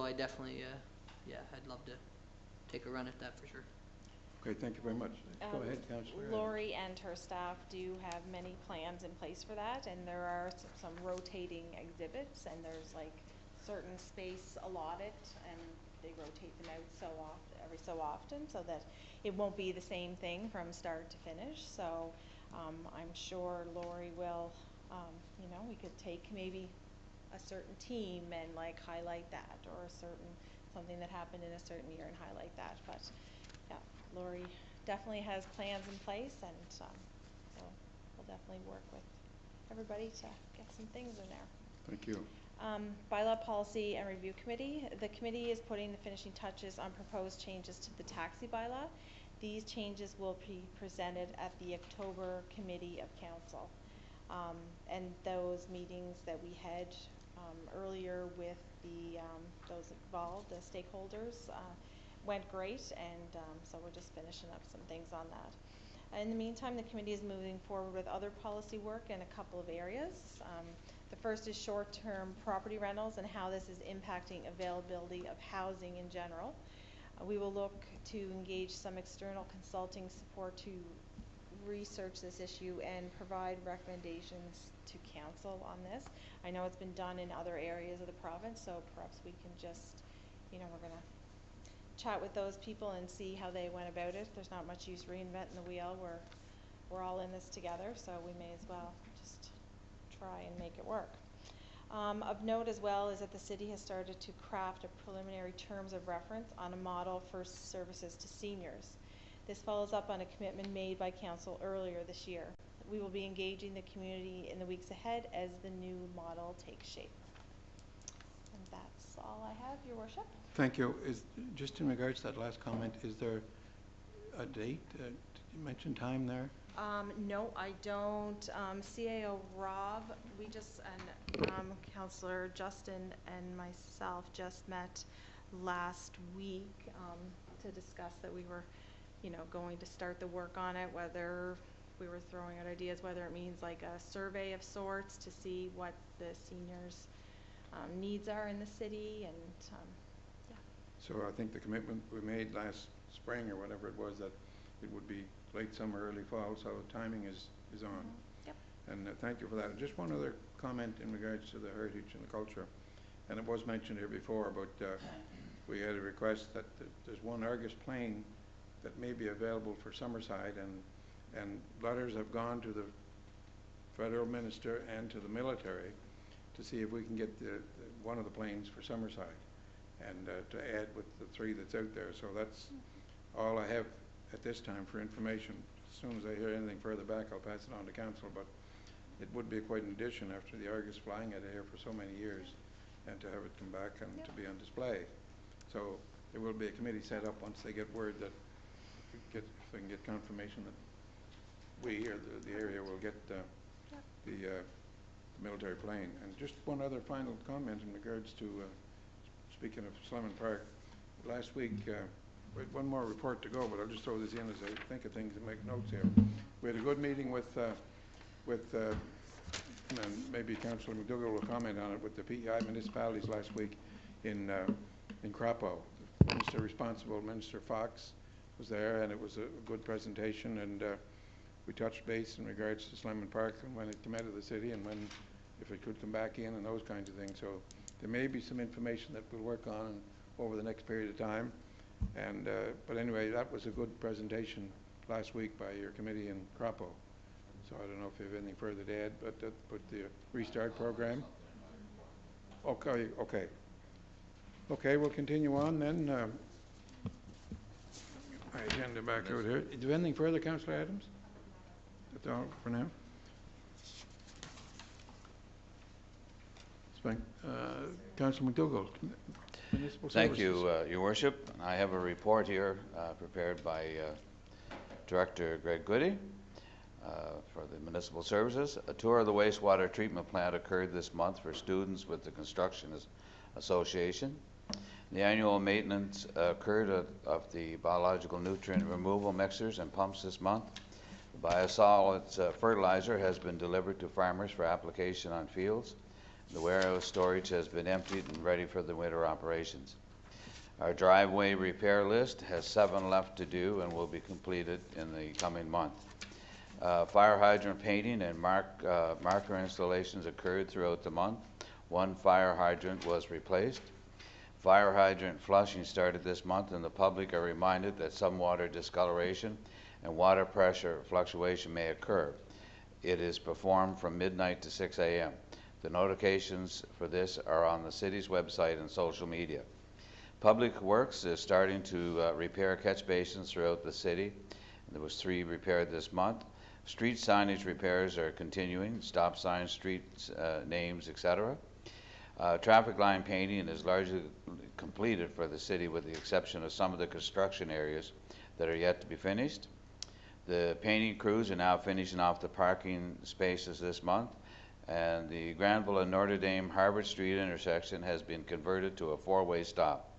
I definitely, yeah, I'd love to take a run at that for sure. Okay, thank you very much. Go ahead, Councillor. Lori and her staff do have many plans in place for that, and there are some rotating exhibits, and there's like certain space allotted, and they rotate them out every so often, so that it won't be the same thing from start to finish. So I'm sure Lori will, you know, we could take maybe a certain team and like highlight that, or something that happened in a certain year and highlight that. But yeah, Lori definitely has plans in place, and so we'll definitely work with everybody to get some things in there. Thank you. Bylaw Policy and Review Committee. The committee is putting the finishing touches on proposed changes to the taxi bylaw. These changes will be presented at the October Committee of Council. And those meetings that we had earlier with those involved, the stakeholders, went great, and so we're just finishing up some things on that. In the meantime, the committee is moving forward with other policy work in a couple of areas. The first is short-term property rentals and how this is impacting availability of housing in general. We will look to engage some external consulting support to research this issue and provide recommendations to council on this. I know it's been done in other areas of the province, so perhaps we can just, you know, we're gonna chat with those people and see how they went about it. There's not much use reinventing the wheel. We're all in this together, so we may as well just try and make it work. Of note as well is that the city has started to craft a preliminary terms of reference on a model for services to seniors. This follows up on a commitment made by council earlier this year. We will be engaging the community in the weeks ahead as the new model takes shape. And that's all I have, Your Worship. Thank you. Just in regards to that last comment, is there a date? Did you mention time there? No, I don't. CAO Rob, we just, and Councillor Justin and myself just met last week to discuss that we were, you know, going to start the work on it, whether we were throwing out ideas, whether it means like a survey of sorts to see what the seniors' needs are in the city, and yeah. So I think the commitment we made last spring or whatever it was, that it would be late summer, early fall, so timing is on. Yep. And thank you for that. And just one other comment in regards to the heritage and the culture. And it was mentioned here before, but we had a request that there's one Argus plane that may be available for Summerside, and letters have gone to the federal minister and to the military to see if we can get one of the planes for Summerside, and to add with the 3 that's out there. So that's all I have at this time for information. As soon as I hear anything further back, I'll pass it on to council, but it would be quite an addition after the Argus flying it here for so many years, and to have it come back and to be on display. So there will be a committee set up once they get word that, if they can get confirmation that we, or the area, will get the military plane. And just one other final comment in regards to, speaking of Slemon Park, last week, we had one more report to go, but I'll just throw this in as I think of things and make notes here. We had a good meeting with and maybe Councillor McDougall will comment on it, with the PEI municipalities last week in Crapo. The minister responsible, Minister Fox, was there, and it was a good presentation, and we touched base in regards to Slemon Park and when it came out of the city, and when, if it could come back in, and those kinds of things. So there may be some information that we'll work on over the next period of time. And but anyway, that was a good presentation last week by your committee in Crapo. So I don't know if you have anything further to add, but the restart program. Okay, we'll continue on then. My agenda back out here. Do you have anything further, Councillor Adams? That's all for now. Councillor McDougall. Thank you, Your Worship. I have a report here prepared by Director Greg Goody. for the municipal services. A tour of the wastewater treatment plant occurred this month for students with the Construction Association. The annual maintenance occurred of the biological nutrient removal mixers and pumps this month. The biosolids fertilizer has been delivered to farmers for application on fields. The warehouse storage has been emptied and ready for the winter operations. Our driveway repair list has 7 left to do and will be completed in the coming month. Fire hydrant painting and marker installations occurred throughout the month. 1 fire hydrant was replaced. Fire hydrant flushing started this month, and the public are reminded that some water discoloration and water pressure fluctuation may occur. It is performed from midnight to 6 a.m. The notifications for this are on the city's website and social media. Public Works is starting to repair catch basins throughout the city. There was 3 repaired this month. Street signage repairs are continuing, stop signs, street names, etc. Traffic line painting is largely completed for the city with the exception of some of the construction areas that are yet to be finished. The painting crews are now finishing off the parking spaces this month, and the Granville and Notre Dame Harvard Street intersection has been converted to a 4-way stop.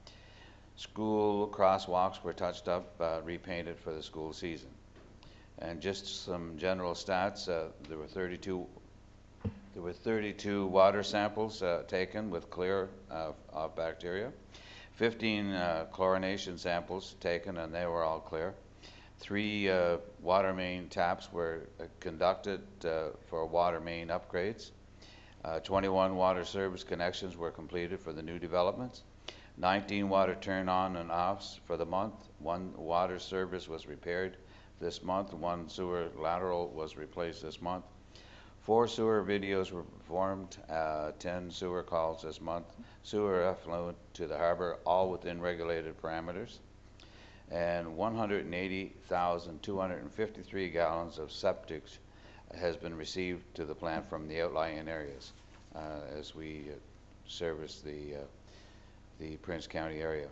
School crosswalks were touched up, repainted for the school season. And just some general stats, there were 32 water samples taken with clear of bacteria, 15 chlorination samples taken, and they were all clear. 3 water main taps were conducted for water main upgrades. 21 water service connections were completed for the new developments. 19 water turn on and offs for the month. 1 water service was repaired this month. 1 sewer lateral was replaced this month. 4 sewer videos were performed, 10 sewer calls this month. Sewer effluent to the harbor, all within regulated parameters. And 180,253 gallons of septic has been received to the plant from the outlying areas as we service the Prince County area.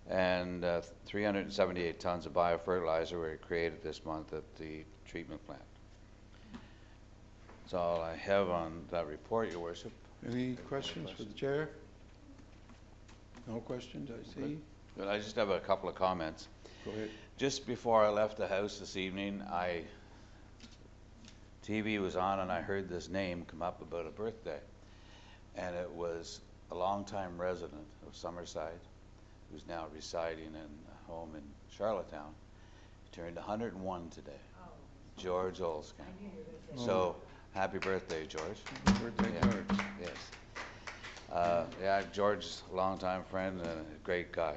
And 378 tons of biofertilizer were created this month at the treatment plant. That's all I have on that report, Your Worship. Any questions for the chair? No questions, I see. But I just have a couple of comments. Go ahead. Just before I left the house this evening, TV was on and I heard this name come up about a birthday. And it was a longtime resident of Summerside who's now residing in a home in Charlottetown. He turned 101 today. Oh. George Olskan. So, happy birthday, George. Happy birthday, Yeah. George. Yes. Yeah, George's a longtime friend and a great guy.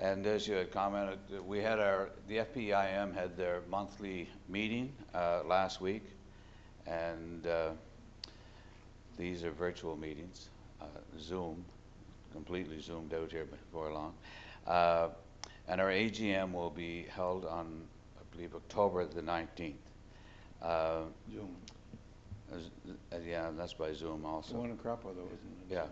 And as you had commented, we had the FPIM had their monthly meeting last week, and these are virtual meetings, Zoom, completely zoomed out here before long. And our AGM will be held on, I believe, October the 19th. Zoom. Yeah, that's by Zoom also. The one in Crapo, though, isn't it? Yeah.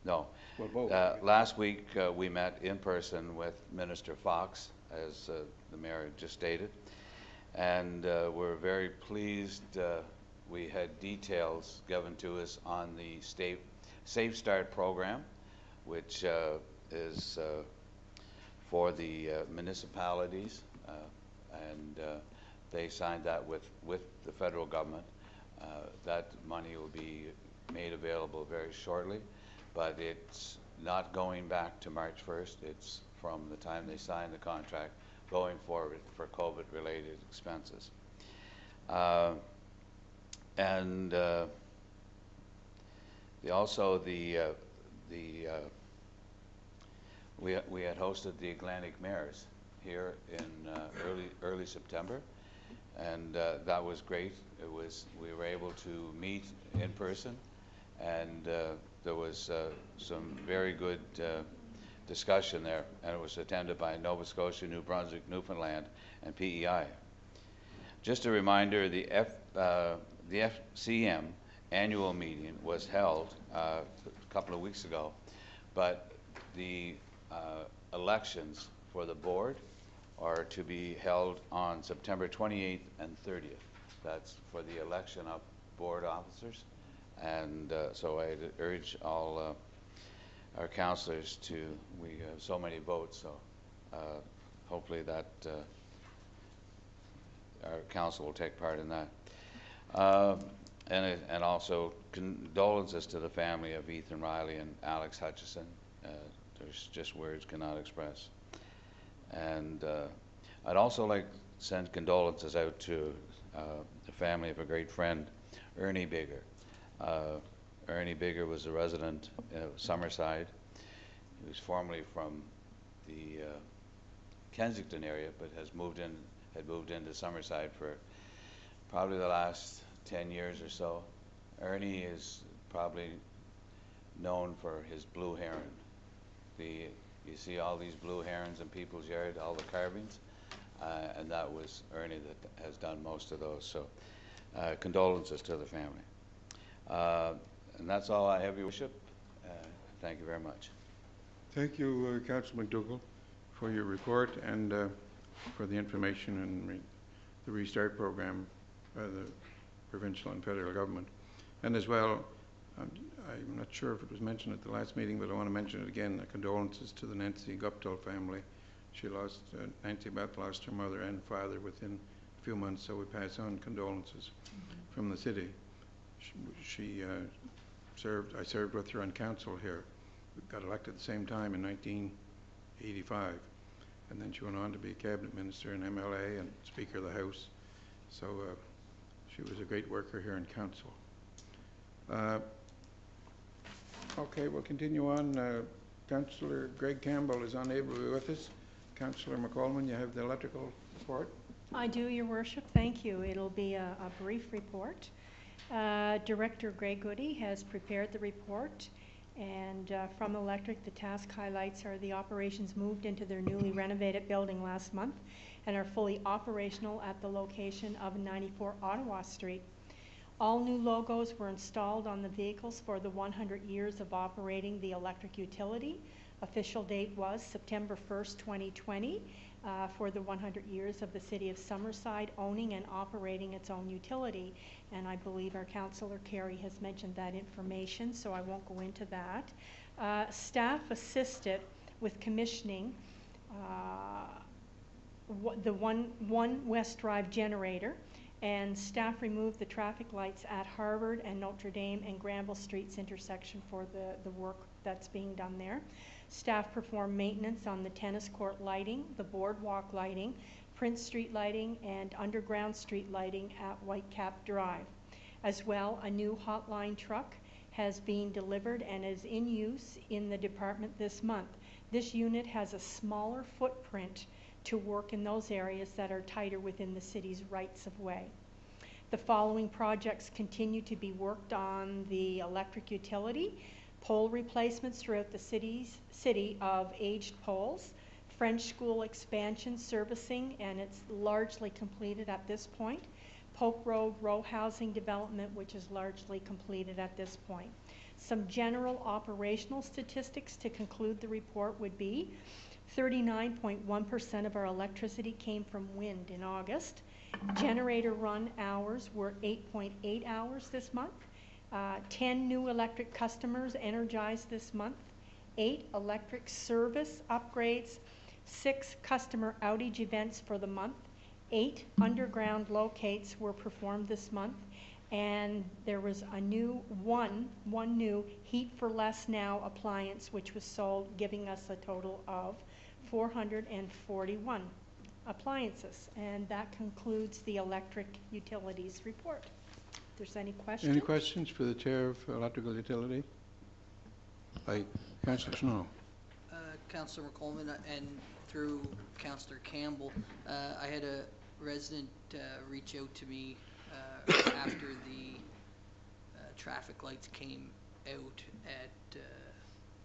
No. Well, both. Last week, we met in person with Minister Fox, as the mayor had just stated, and we're very pleased. We had details given to us on the state Safe Start program, which is for the municipalities, and they signed that with the federal government. That money will be made available very shortly, but it's not going back to March 1st. It's from the time they sign the contract going forward for COVID-related expenses. And we had hosted the Atlantic Mayors here in early September, and that was great. We were able to meet in person, and there was some very good discussion there, and it was attended by Nova Scotia, New Brunswick, Newfoundland, and PEI. Just a reminder, the FCM annual meeting was held a couple of weeks ago, but the elections for the board are to be held on September 28th and 30th. That's for the election of board officers. And so I urge all our councillors to, we have so many votes, so hopefully that our council will take part in that. And also condolences to the family of Ethan Riley and Alex Hutchison. There's just words cannot express. And I'd also like to send condolences out to the family of a great friend, Ernie Bigger. Ernie Bigger was a resident of Summerside. He was formerly from the Kensington area, but had moved into Summerside for probably the last 10 years or so. Ernie is probably known for his blue heron. You see all these blue herons in people's yard, all the carvings, and that was Ernie that has done most of those. So condolences to the family. And that's all I have, Your Worship. Thank you very much. Thank you, Councillor McDougall, for your report and for the information and the Restart program by the provincial and federal government. And as well, I'm not sure if it was mentioned at the last meeting, but I want to mention it again, condolences to the Nancy Guptill family. She lost, Nancy Beth lost her mother and father within a few months, so we pass on condolences from the city. I served with her on council here. We got elected at the same time in 1985. And then she went on to be cabinet minister and MLA and Speaker of the House. So she was a great worker here in council. Okay, we'll continue on. Councillor Greg Campbell is unable to be with us. Councillor McColman, you have the electrical report? I do, Your Worship. Thank you. It'll be a brief report. Director Greg Goody has prepared the report, and from Electric, the task highlights are the operations moved into their newly renovated building last month and are fully operational at the location of 94 Ottawa Street. All new logos were installed on the vehicles for the 100 years of operating the electric utility. Official date was September 1st, 2020, for the 100 years of the City of Summerside owning and operating its own utility. And I believe our Councillor Carey has mentioned that information, so I won't go into that. Staff assisted with commissioning the one West Drive generator, and staff removed the traffic lights at Harvard and Notre Dame and Granville Streets intersection for the work that's being done there. Staff performed maintenance on the tennis court lighting, the boardwalk lighting, Prince Street lighting, and underground street lighting at Whitecap Drive. As well, a new hotline truck has been delivered and is in use in the department this month. This unit has a smaller footprint to work in those areas that are tighter within the city's rights of way. The following projects continue to be worked on the electric utility: pole replacements throughout the city of aged poles, French school expansion servicing, and it's largely completed at this point, Polk Road row housing development, which is largely completed at this point. Some general operational statistics to conclude the report would be 39.1% of our electricity came from wind in August. Generator run hours were 8.8 hours this month. 10 new electric customers energized this month. 8 electric service upgrades. 6 customer outage events for the month. 8 underground locates were performed this month. And there was a new one new Heat for Less Now appliance which was sold, giving us a total of 441 appliances. And that concludes the electric utilities report. If there's any questions. Any questions for the Chair of Electrical Utility? Councillor Snow. Councillor McColman, and through Councillor Campbell, I had a resident reach out to me after the traffic lights came out at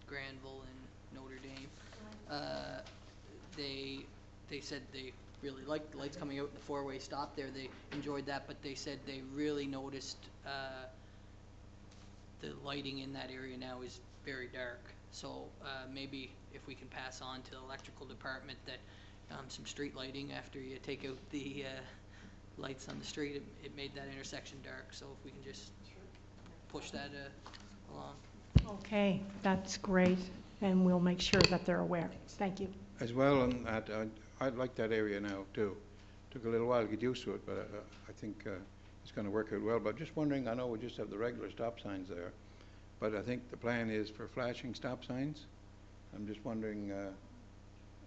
Granville and Notre Dame. They said they really liked the lights coming out in the four-way stop there. They enjoyed that, but they said they really noticed the lighting in that area now is very dark. So maybe if we can pass on to the electrical department that some street lighting after you take out the lights on the street. It made that intersection dark, so if we can just push that along. Okay, that's great, and we'll make sure that they're aware. Thank you. As well, and I like that area now too. Took a little while to get used to it, but I think it's going to work out well. But just wondering, I know we just have the regular stop signs there, but I think the plan is for flashing stop signs. I'm just wondering,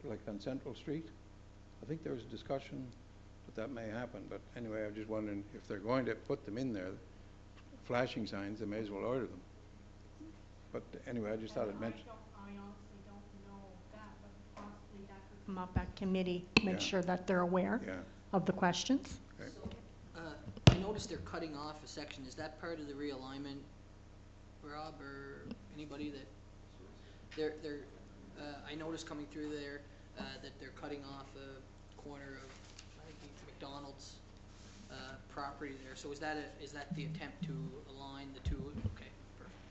like on Central Street, I think there was a discussion that may happen. But anyway, I'm just wondering if they're going to put them in there, flashing signs, they may as well order them. But anyway, I just thought I'd mention. I honestly don't know that, but possibly that could come up at committee, make Yeah. sure that they're aware Yeah. of the questions. Okay. I noticed they're cutting off a section. Is that part of the realignment, Rob, or anybody that I noticed coming through there that they're cutting off a corner of, I think it's McDonald's property there. So is that the attempt to align the two? Okay, perfect.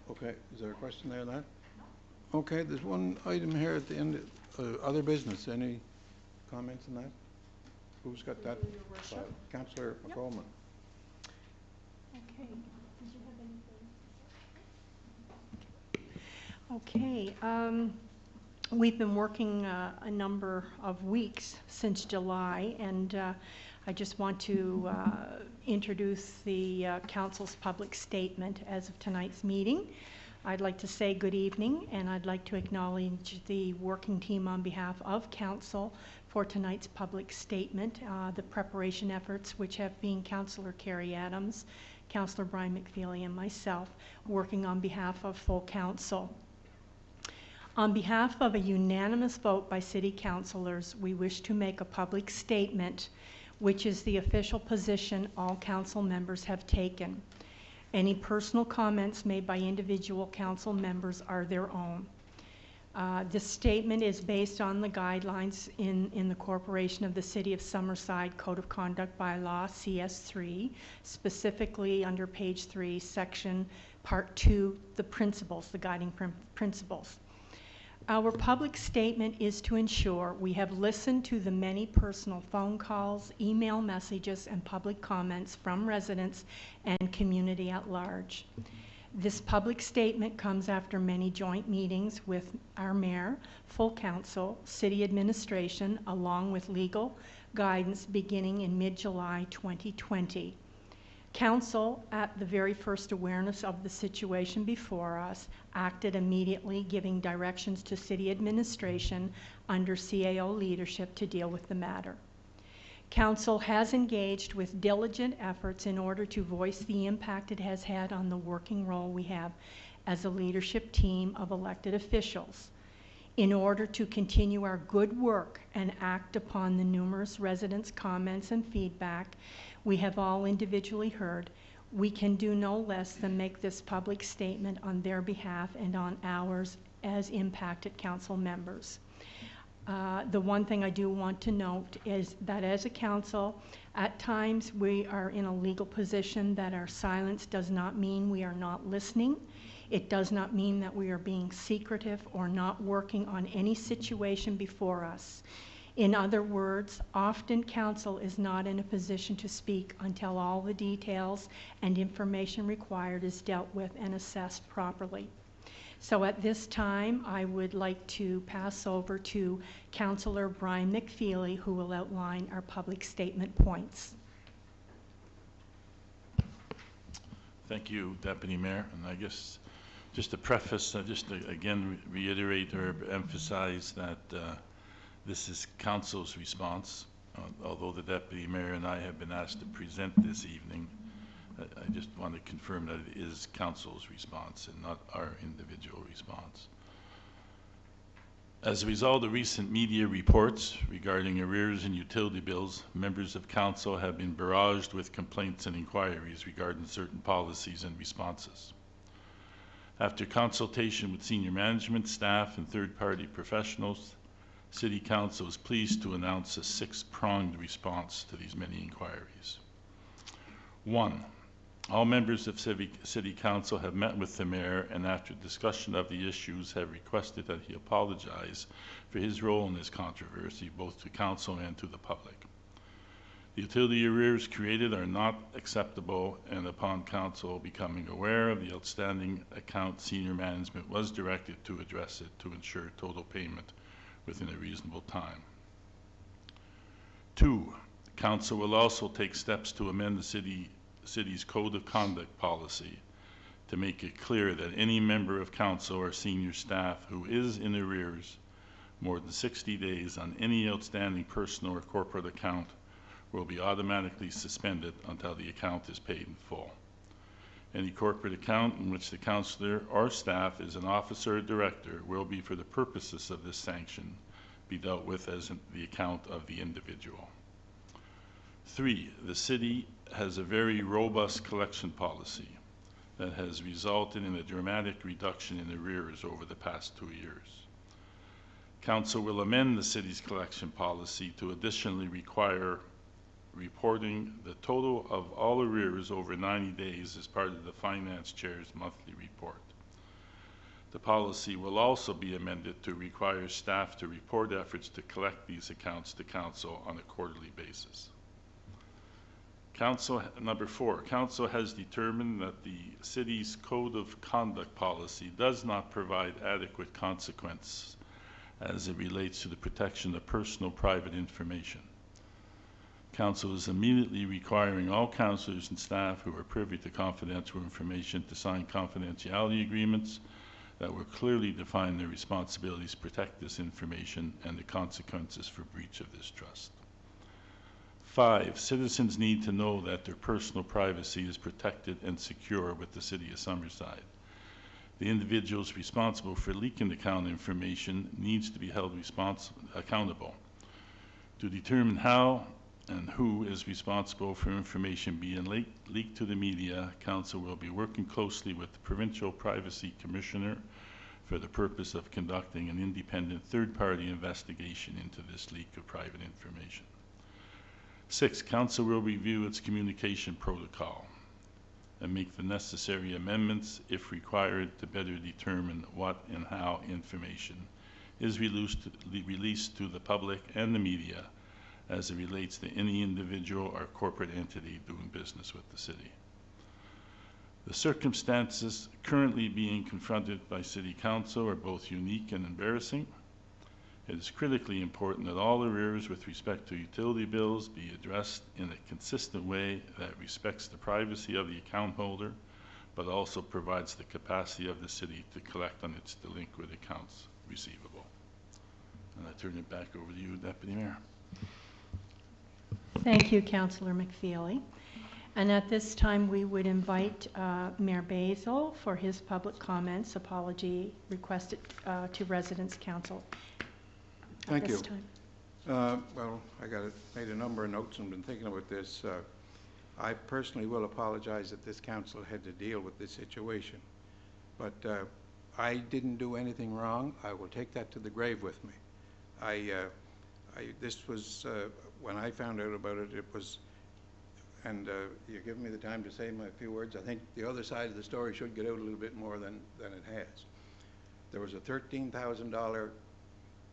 Okay, is there a question there on that? Okay, there's one item here at the end, other business. Any comments on that? Who's got that? Councillor McColeman. Okay. Did you have anything? Okay. We've been working a number of weeks since July, and I just want to introduce the council's public statement as of tonight's meeting. I'd like to say good evening, and I'd like to acknowledge the working team on behalf of council for tonight's public statement, the preparation efforts which have been Councillor Carrie Adams, Councillor Brian McFeely, and myself working on behalf of full council. On behalf of a unanimous vote by city councillors, we wish to make a public statement, which is the official position all council members have taken. Any personal comments made by individual council members are their own. This statement is based on the guidelines in the Corporation of the City of Summerside Code of Conduct Bylaw, CS3, specifically under page 3, section part 2, the principles, the guiding principles. Our public statement is to ensure we have listened to the many personal phone calls, email messages, and public comments from residents and community at large. This public statement comes after many joint meetings with our mayor, full council, city administration, along with legal guidance beginning in mid-July 2020. Council, at the very first awareness of the situation before us, acted immediately, giving directions to city administration under CAO leadership to deal with the matter. Council has engaged with diligent efforts in order to voice the impact it has had on the working role we have as a leadership team of elected officials. In order to continue our good work and act upon the numerous residents' comments and feedback we have all individually heard, we can do no less than make this public statement on their behalf and on ours as impacted council members. The one thing I do want to note is that as a council, at times we are in a legal position that our silence does not mean we are not listening. It does not mean that we are being secretive or not working on any situation before us. In other words, often council is not in a position to speak until all the details and information required is dealt with and assessed properly. So at this time, I would like to pass over to Councillor Brian McFeely, who will outline our public statement points. Thank you, Deputy Mayor. And I guess just to preface, just to again reiterate or emphasize that this is council's response. Although the Deputy Mayor and I have been asked to present this evening, I just want to confirm that it is council's response and not our individual response. As a result of recent media reports regarding arrears in utility bills, members of council have been barraged with complaints and inquiries regarding certain policies and responses. After consultation with senior management, staff, and third-party professionals, City Council is pleased to announce a 6-pronged response to these many inquiries. 1, All members of City Council have met with the mayor, and after discussion of the issues have requested that he apologize for his role in this controversy, both to council and to the public. The utility arrears created are not acceptable, and upon council becoming aware of the outstanding account, senior management was directed to address it to ensure total payment within a reasonable time. 2, council will also take steps to amend the city's code of conduct policy to make it clear that any member of council or senior staff who is in arrears more than 60 days on any outstanding personal or corporate account will be automatically suspended until the account is paid in full. Any corporate account in which the councillor or staff is an officer or director will be, for the purposes of this sanction, be dealt with as the account of the individual. 3, the city has a very robust collection policy that has resulted in a dramatic reduction in arrears over the past 2 years. Council will amend the city's collection policy to additionally require reporting the total of all arrears over 90 days as part of the finance chair's monthly report. The policy will also be amended to require staff to report efforts to collect these accounts to council on a quarterly basis. Number 4, council has determined that the city's code of conduct policy does not provide adequate consequence as it relates to the protection of personal private information. Council is immediately requiring all councillors and staff who are privy to confidential information to sign confidentiality agreements that will clearly define their responsibilities to protect this information and the consequences for breach of this trust. 5, citizens need to know that their personal privacy is protected and secure with the City of Summerside. The individuals responsible for leaking account information needs to be held accountable. To determine how and who is responsible for information being leaked to the media, council will be working closely with the Provincial Privacy Commissioner for the purpose of conducting an independent third-party investigation into this leak of private information. 6, council will review its communication protocol and make the necessary amendments if required to better determine what and how information is released to the public and the media as it relates to any individual or corporate entity doing business with the city. The circumstances currently being confronted by City Council are both unique and embarrassing. It is critically important that all arrears with respect to utility bills be addressed in a consistent way that respects the privacy of the account holder, but also provides the capacity of the city to collect on its delinquent accounts receivable. And I turn it back over to you, Deputy Mayor. Thank you, Councillor McFeely. And at this time, we would invite Mayor Basil for his public comments, apology requested to Residents' Council. Thank you. Well, I made a number of notes and been thinking about this. I personally will apologize that this council had to deal with this situation. But I didn't do anything wrong. I will take that to the grave with me. This was, when I found out about it, it was, and you're giving me the time to say my few words. I think the other side of the story should get out a little bit more than it has. There was a $13,000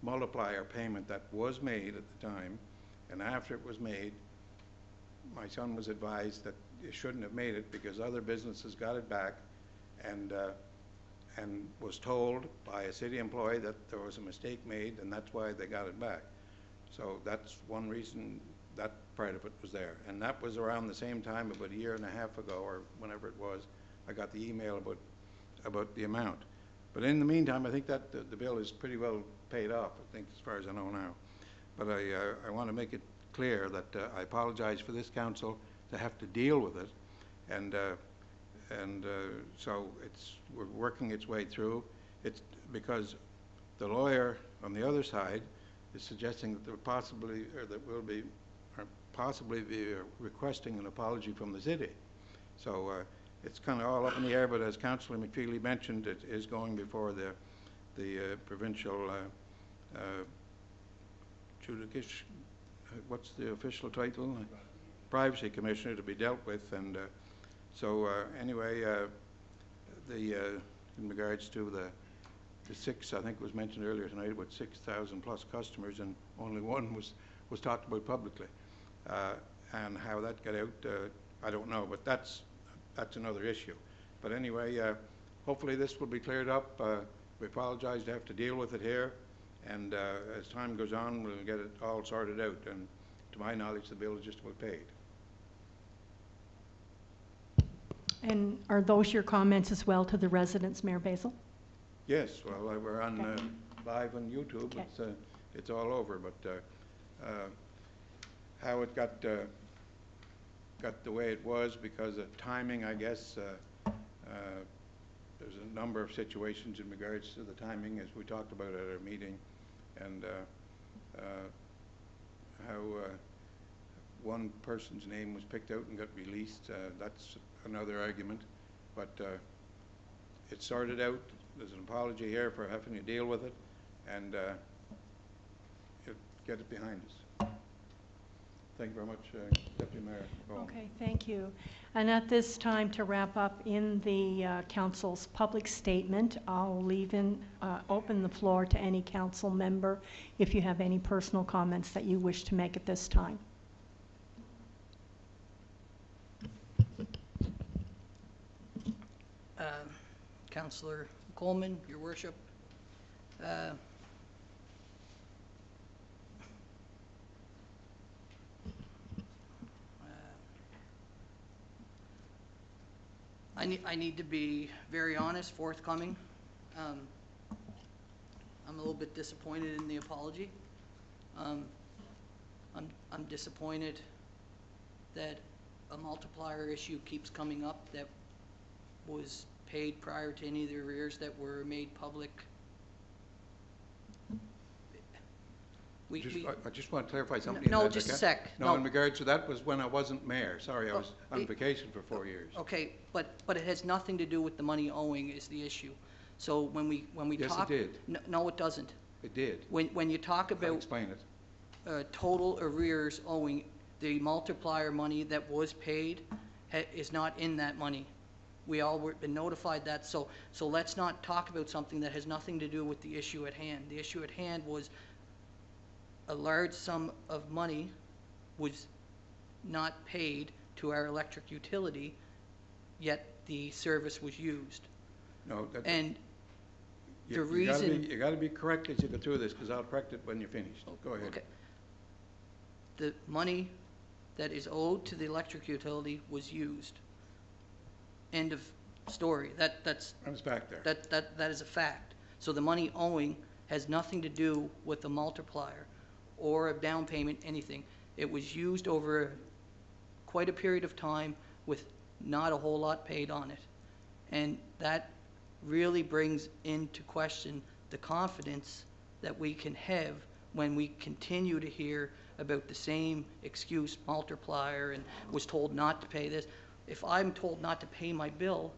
multiplier payment that was made at the time, and after it was made, my son was advised that you shouldn't have made it because other businesses got it back, and was told by a city employee that there was a mistake made, and that's why they got it back. So that's one reason that part of it was there. And that was around the same time, about a year and a half ago, or whenever it was, I got the email about the amount. But in the meantime, I think that the bill is pretty well paid off, I think, as far as I know now. But I want to make it clear that I apologize for this council to have to deal with it. And so we're working its way through. It's because the lawyer on the other side is suggesting that there possibly, or that will be, or possibly be requesting an apology from the city. So it's kind of all up in the air, but as Councillor McFeely mentioned, it is going before the provincial what's the official title? Privacy Commissioner to be dealt with, and So anyway, in regards to the six, I think was mentioned earlier tonight, about 6,000 plus customers, and only one was talked about publicly. And how that got out, I don't know, but that's another issue. But anyway, hopefully this will be cleared up. We apologize to have to deal with it here, and as time goes on, we'll get it all sorted out. And to my knowledge, the bill is just about paid. And are those your comments as well to the residents, Mayor Basil? Yes, well, we're on live on YouTube. Okay. It's all over, but how it got the way it was because of timing, I guess. There's a number of situations in regards to the timing, as we talked about at our meeting, and how one person's name was picked out and got released. That's another argument, but it's sorted out. There's an apology here for having to deal with it, and get it behind us. Thank you very much, Deputy Mayor Bowen. Okay, thank you. And at this time, to wrap up in the council's public statement, I'll open the floor to any council member if you have any personal comments that you wish to make at this time. Councillor Coleman, Your Worship. I need to be very honest, forthcoming. I'm a little bit disappointed in the apology. I'm disappointed that a multiplier issue keeps coming up that was paid prior to any of the arrears that were made public. I just want to clarify something. No, just a sec. No, in regards to that was when I wasn't mayor. Sorry, I was on vacation for 4 years. Okay, but it has nothing to do with the money owing is the issue. So when we Yes, talk. it did. No, it doesn't. It did. When you talk I'll about explain it. total arrears owing, the multiplier money that was paid is not in that money. We all been notified that, so let's not talk about something that has nothing to do with the issue at hand. The issue at hand was a large sum of money was not paid to our electric utility, yet the service was used. No, that's... And the You reason... got to be correct as you go through this, because I'll correct it when you're finished. Go ahead. Okay. The money that is owed to the electric utility was used. End of story. That's back there. That is a fact. So the money owing has nothing to do with the multiplier or a down payment, anything. It was used over quite a period of time with not a whole lot paid on it. And that really brings into question the confidence that we can have when we continue to hear about the same excuse, multiplier, and was told not to pay this. If I'm told not to pay my bill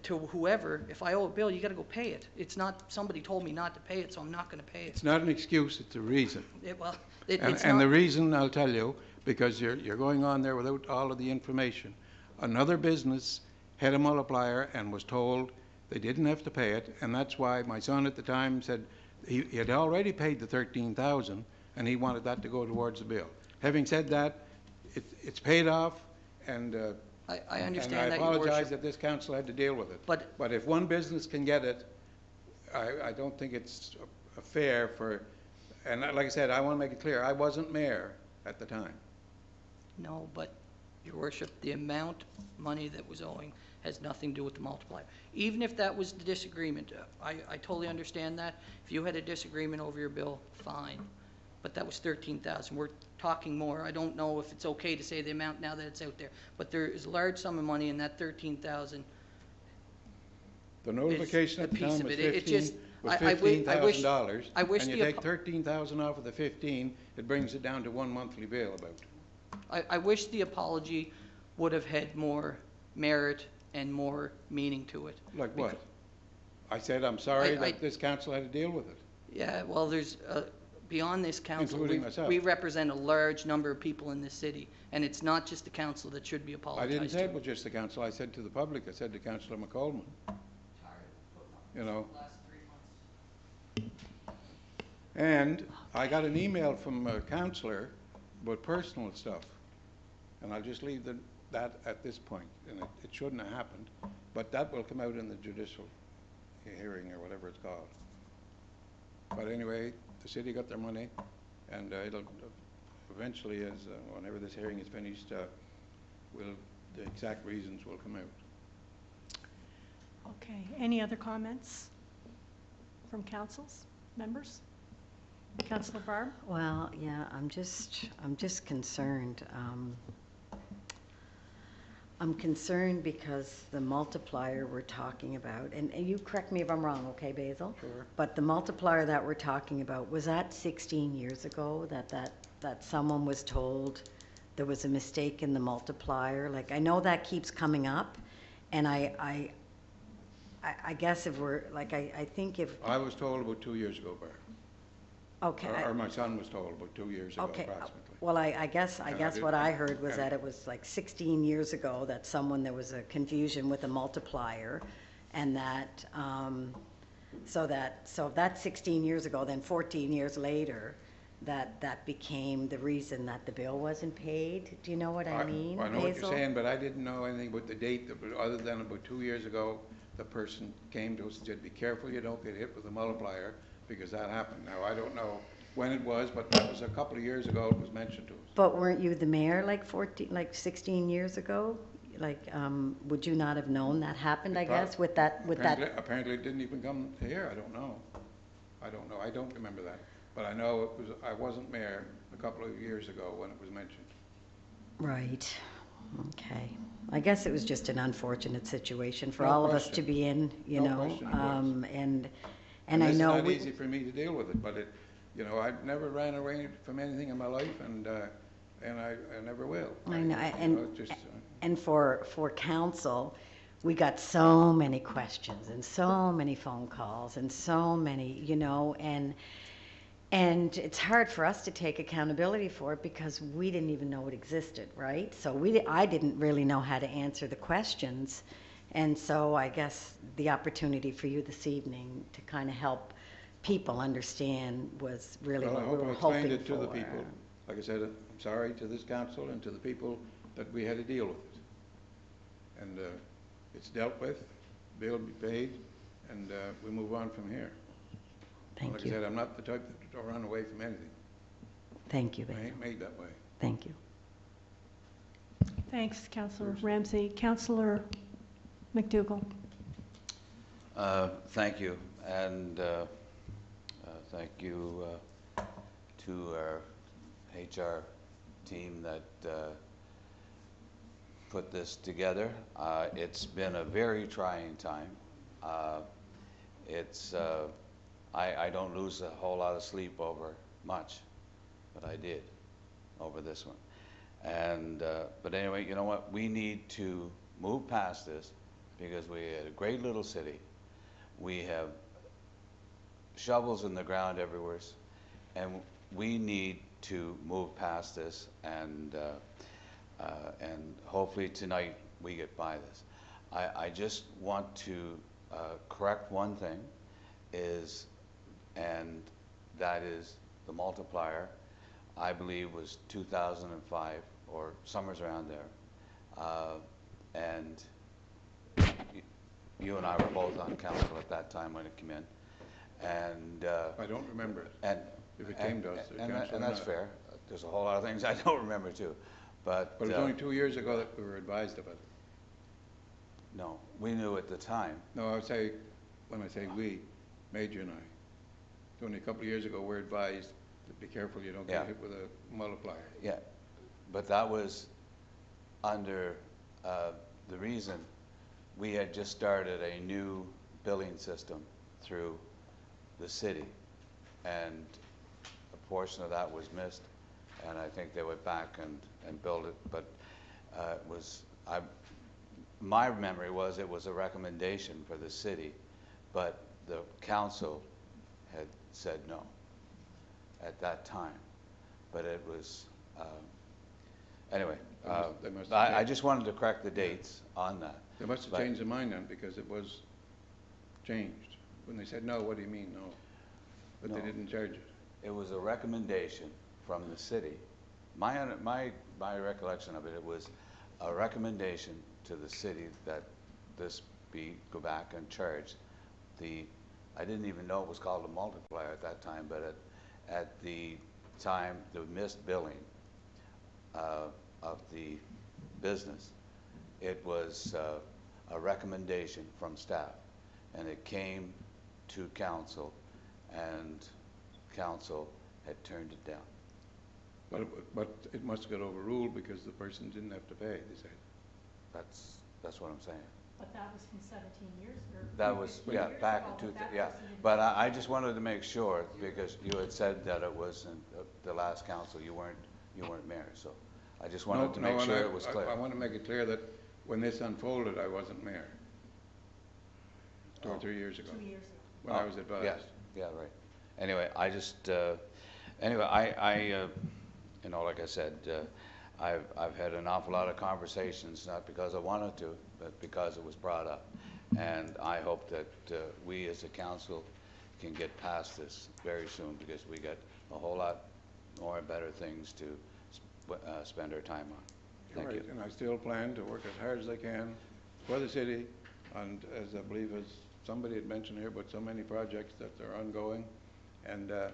to whoever, if I owe a bill, you got to go pay it. It's not somebody told me not to pay it, so I'm not going to pay it. It's not an excuse, it's a reason. It's And not. the reason, I'll tell you, because you're going on there without all of the information. Another business had a multiplier and was told they didn't have to pay it, and that's why my son at the time said he had already paid the $13,000 and he wanted that to go towards the bill. Having said that, it's paid off, and I understand and that, I Your apologize Worship. that this council had to deal with it. But if one business can get it, I don't think it's fair for, and like I said, I want to make it clear, I wasn't mayor at the time. No, but, Your Worship, the amount of money that was owing has nothing to do with the multiplier. Even if that was the disagreement, I totally understand that. If you had a disagreement over your bill, fine. But that was $13,000. We're talking more. I don't know if it's okay to say the amount now that it's out there, but there is a large sum of money in that $13,000. The notification at the time was $15,000. I wish and you take $13,000 off of the 15, it brings it down to one monthly bill about. I wish the apology would have had more merit and more meaning to it. Like what? I said I'm sorry that this council had to deal with it. Yeah, well, there's beyond this council, Including myself. we represent a large number of people in this city, and it's not just the council that should be I apologized didn't say to. it was just the council, I said to the public, I said to Councillor McCollum, you know. And I got an email from a councillor about personal stuff, and I'll just leave that at this point, and it shouldn't have happened, but that will come out in the judicial hearing or whatever it's called. But anyway, the city got their money, and it'll eventually, as whenever this hearing is finished, the exact reasons will come out. Okay, any other comments from councils, members? Councillor Barb? Well, yeah, I'm just concerned. I'm concerned because the multiplier we're talking about, and you correct me if I'm wrong, okay, Basil? Sure. But the multiplier that we're talking about, was that 16 years ago that someone was told there was a mistake in the multiplier? Like, I know that keeps coming up, and I guess if we're, like, I think if... I was told about 2 years ago, Barb. Okay. Or my son was told about 2 years ago, Okay, approximately. well, I guess what I heard was and- that it was like 16 years ago that there was a confusion with a multiplier, and that, so that's 16 years ago, then 14 years later, that became the reason that the bill wasn't paid. Do you know what I mean, I know what you're Basil? saying, but I didn't know anything about the date, other than about 2 years ago, the person came to us and said, be careful you don't get hit with a multiplier, because that happened. Now, I don't know when it was, but that was a couple of years ago it was mentioned to us. But weren't you the mayor like 16 years ago? Like, would you not have known that happened, I guess, with that? Apparently it didn't even come to here, I don't know. I don't remember that. But I know I wasn't mayor a couple of years ago when it was mentioned. Right, okay. I guess it was just an unfortunate situation for No all of us question. to be in, you No know? question it was. And I know... It's not easy for me to deal with it, but I've never ran away from anything in my life, and I never will. I know, Just, and for council, we got so many questions and so many phone calls and so many, and it's hard for us to take accountability for it because we didn't even know it existed, right? So I didn't really know how to answer the questions. And so I guess the opportunity for you this evening to kind of help people understand was really well, I what hope we I were explained hoping it to the for. people. Like I said, I'm sorry to this council and to the people that we had to deal with it. And it's dealt with, bill will be paid, and we move on from here. Thank Like you. I said, I'm not the type to run away from anything. Thank you, I Basil. ain't made that way. Thank you. Thanks, Councillor Ramsey. Councillor McDougall. Thank you, and thank you to our HR team that put this together. It's been a very trying time. I don't lose a whole lot of sleep over much, but I did over this one. And but anyway, you know what? We need to move past this because we had a great little city. We have shovels in the ground everywhere, and we need to move past this, and hopefully tonight we get by this. I just want to correct one thing, and that is the multiplier, I believe was 2005 or somewhere around there, and you and I were both on council at that time when it came in, and I don't remember it. and If it came to us, the council and that's or not. fair. There's a whole lot of things I don't remember too, but But it was only 2 years ago that we were advised of it. no, we knew at the time. No, when I say we, Major and I. It's only a couple of years ago we're advised to be careful you don't Yeah. get hit with a multiplier. Yeah, but that was under the reason we had just started a new billing system through the city, and a portion of that was missed, and I think they went back and built it, but my memory was it was a recommendation for the city, but the council had said no. at that time, but it was, anyway, They must have I changed. just wanted to correct the dates on that. They must have But- changed their mind then, because it was changed. When they said no, what do you mean, no? But they No. didn't charge it. It was a recommendation from the city. My recollection of it, it was a recommendation to the city that this go back and charge I didn't even know it was called a multiplier at that time, but at the time, the missed billing of the business, it was a recommendation from staff, and it came to council, and council had turned it down. But it must have got overruled because the person didn't have to pay, they said. That's what I'm saying. But that was from 17 years ago. That was, yeah, back in yeah. But I just wanted to make sure, because you had said that it was in the last council, you weren't mayor, so I just wanted to make and sure it was clear. I want to make it clear that when this unfolded, I wasn't mayor. 2 or 3 years ago. 2 years ago. When I was advised. Yes, yeah, right. Anyway, I just, anyway, I you know, like I said, I've had an awful lot of conversations, not because I wanted to, but because it was brought up. And I hope that we as a council can get past this very soon, because we got a whole lot more and better things to spend our time on. Thank you. And I still plan to work as hard as I can for the city, and as I believe as somebody had mentioned here, but so many projects that are ongoing, and I'll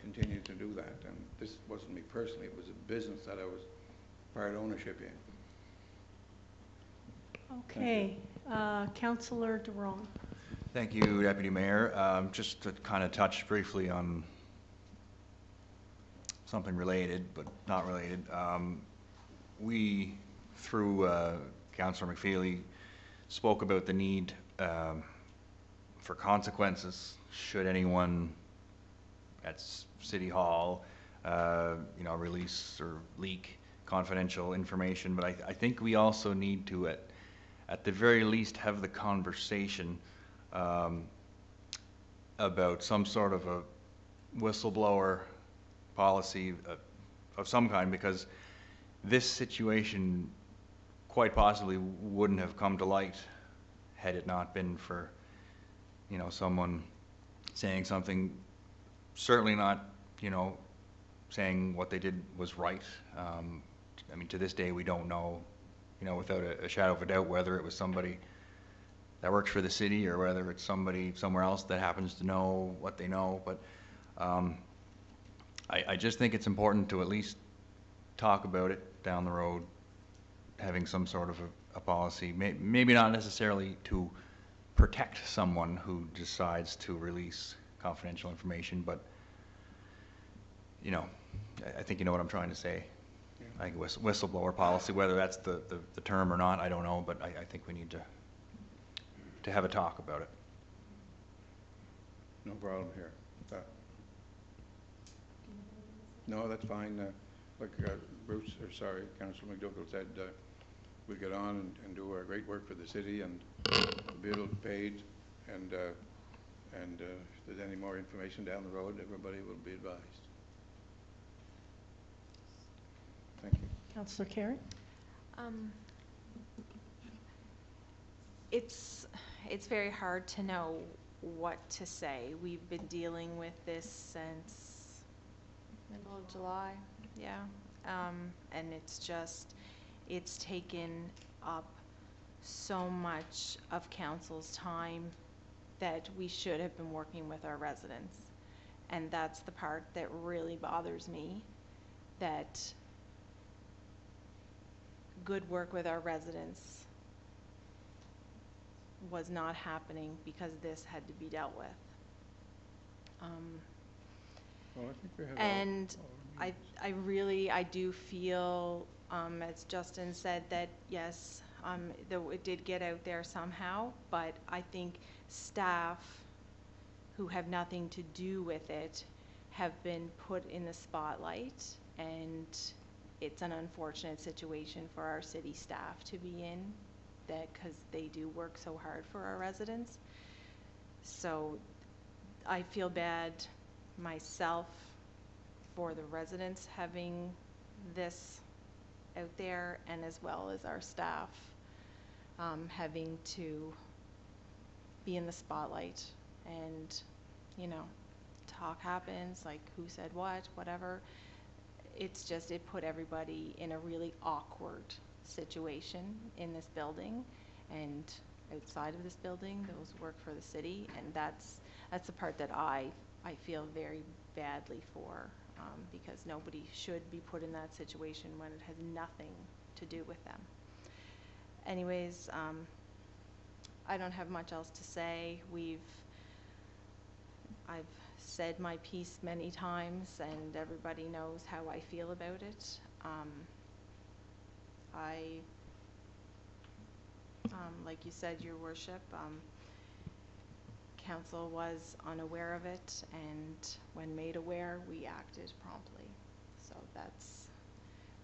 continue to do that. And this wasn't me personally, it was a business that I was part ownership in. Okay, Councillor Durand. Thank you, Deputy Mayor. Just to kind of touch briefly on something related, but not related. We, through Councillor McFeely, spoke about the need for consequences should anyone at City Hall, you know, release or leak confidential information. But I think we also need to, at the very least, have the conversation about some sort of a whistleblower policy of some kind, because this situation quite possibly wouldn't have come to light had it not been for, you know, someone saying something, certainly not, you know, saying what they did was right. I mean, to this day, we don't know, you know, without a shadow of a doubt, whether it was somebody that works for the city or whether it's somebody somewhere else that happens to know what they know. But I just think it's important to at least talk about it down the road, having some sort of a policy, maybe not necessarily to protect someone who decides to release confidential information, but, you know, I think you know what I'm trying to say. I think whistleblower policy, whether that's the term or not, I don't know, but I think we need to have a talk about it. No problem here. No, that's fine. Like Bruce, or sorry, Councillor McDougall said, we'll get on and do our great work for the city, and the bill paid, and if there's any more information down the road, everybody will be advised. Thank you. Councillor Carey? It's very hard to know what to say. We've been dealing with this since middle of July, yeah. And it's taken up so much of council's time that we should have been working with our residents. And that's the part that really bothers me, that good work with our residents was not happening because this had to be dealt with. Well, I think we have And I do feel, as Justin said, that yes, it did get out there somehow, but I think staff who have nothing to do with it have been put in the spotlight, and it's an unfortunate situation for our city staff to be in, that because they do work so hard for our residents. So I feel bad myself for the residents having this out there, and as well as our staff having to be in the spotlight, and, you know, talk happens, like who said what, whatever. It's just, it put everybody in a really awkward situation in this building and outside of this building, those who work for the city, and that's the part that I feel very badly for, because nobody should be put in that situation when it has nothing to do with them. Anyways, I don't have much else to say. I've said my piece many times, and everybody knows how I feel about it. Like you said, Your Worship, Council was unaware of it, and when made aware, we acted promptly. So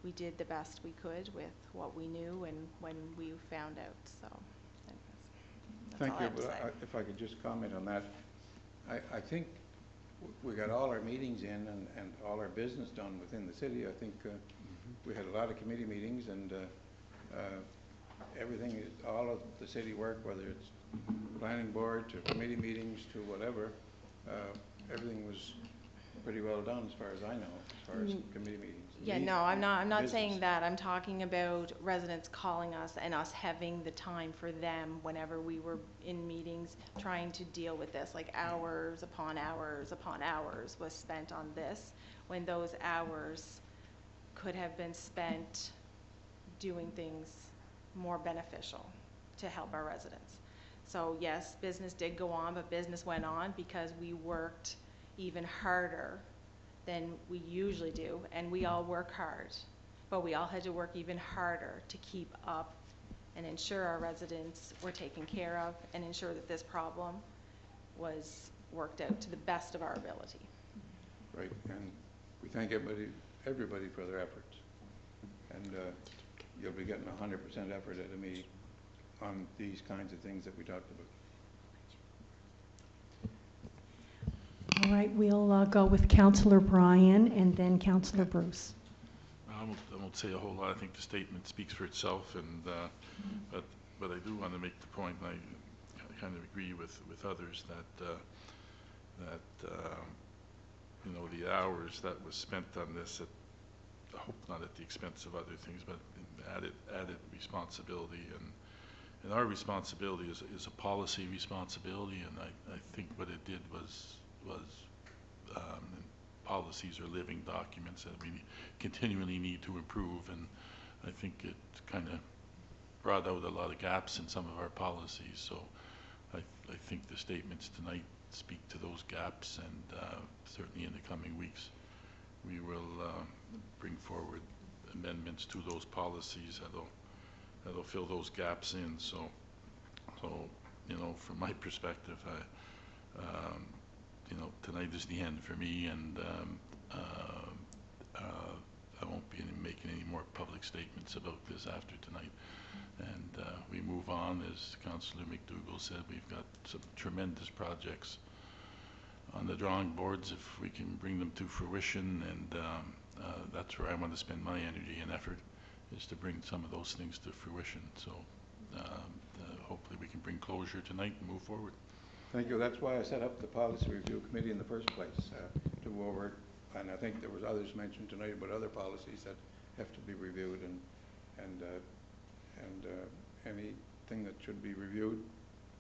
we did the best we could with what we knew and when we found out. So that's Thank all I you. have to say. If I could just comment on that, I think we got all our meetings in and all our business done within the city. I think we had a lot of committee meetings, and everything, all of the city work, whether it's planning board to committee meetings to whatever, everything was pretty well done as far as I know, as far as committee meetings. Yeah, no, I'm not saying that. I'm talking about residents calling us and us having the time for them whenever we were in meetings trying to deal with this, like hours upon hours upon hours was spent on this, when those hours could have been spent doing things more beneficial to help our residents. So yes, business did go on, but business went on because we worked even harder than we usually do, and we all work hard, but we all had to work even harder to keep up and ensure our residents were taken care of and ensure that this problem was worked out to the best of our ability. Right, and we thank everybody for their efforts. And you'll be getting 100% effort out of me on these kinds of things that we talked about. All right, we'll go with Councillor Bryan and then Councillor Bruce. I won't say a whole lot. I think the statement speaks for itself, and but I do want to make the point, and I kind of agree with others that you know, the hours that was spent on this, I hope not at the expense of other things, but added responsibility, and our responsibility is a policy responsibility, and I think what it did was policies are living documents that we continually need to improve, and I think it kind of brought out a lot of gaps in some of our policies. So I think the statements tonight speak to those gaps, and certainly in the coming weeks we will bring forward amendments to those policies that'll fill those gaps in. So you know, from my perspective, you know, tonight is the end for me, and I won't be making any more public statements about this after tonight. And we move on. As Councillor McDougall said, we've got some tremendous projects on the drawing boards if we can bring them to fruition, and that's where I want to spend my energy and effort, is to bring some of those things to fruition. So hopefully we can bring closure tonight and move forward. Thank you. That's why I set up the policy review committee in the first place, to go over it. And I think there was others mentioned tonight about other policies that have to be reviewed, and anything that should be reviewed,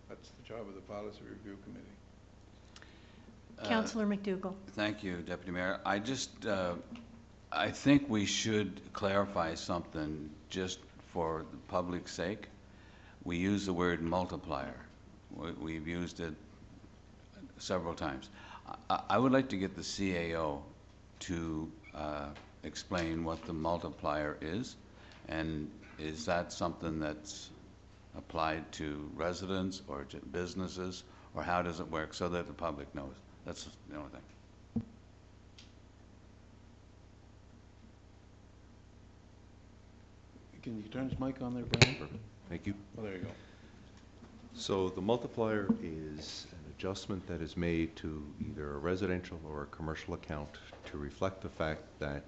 that's the job of the policy review committee. Councillor McDougall. Thank you, Deputy Mayor. I think we should clarify something just for the public's sake. We use the word multiplier. We've used it several times. I would like to get the CAO to explain what the multiplier is, and is that something that's applied to residents or to businesses, or how does it work, so that the public knows? That's the only thing. Can you turn his mic on there, Brian? Perfect. Thank you. Oh, there you go. So the multiplier is an adjustment that is made to either a residential or a commercial account to reflect the fact that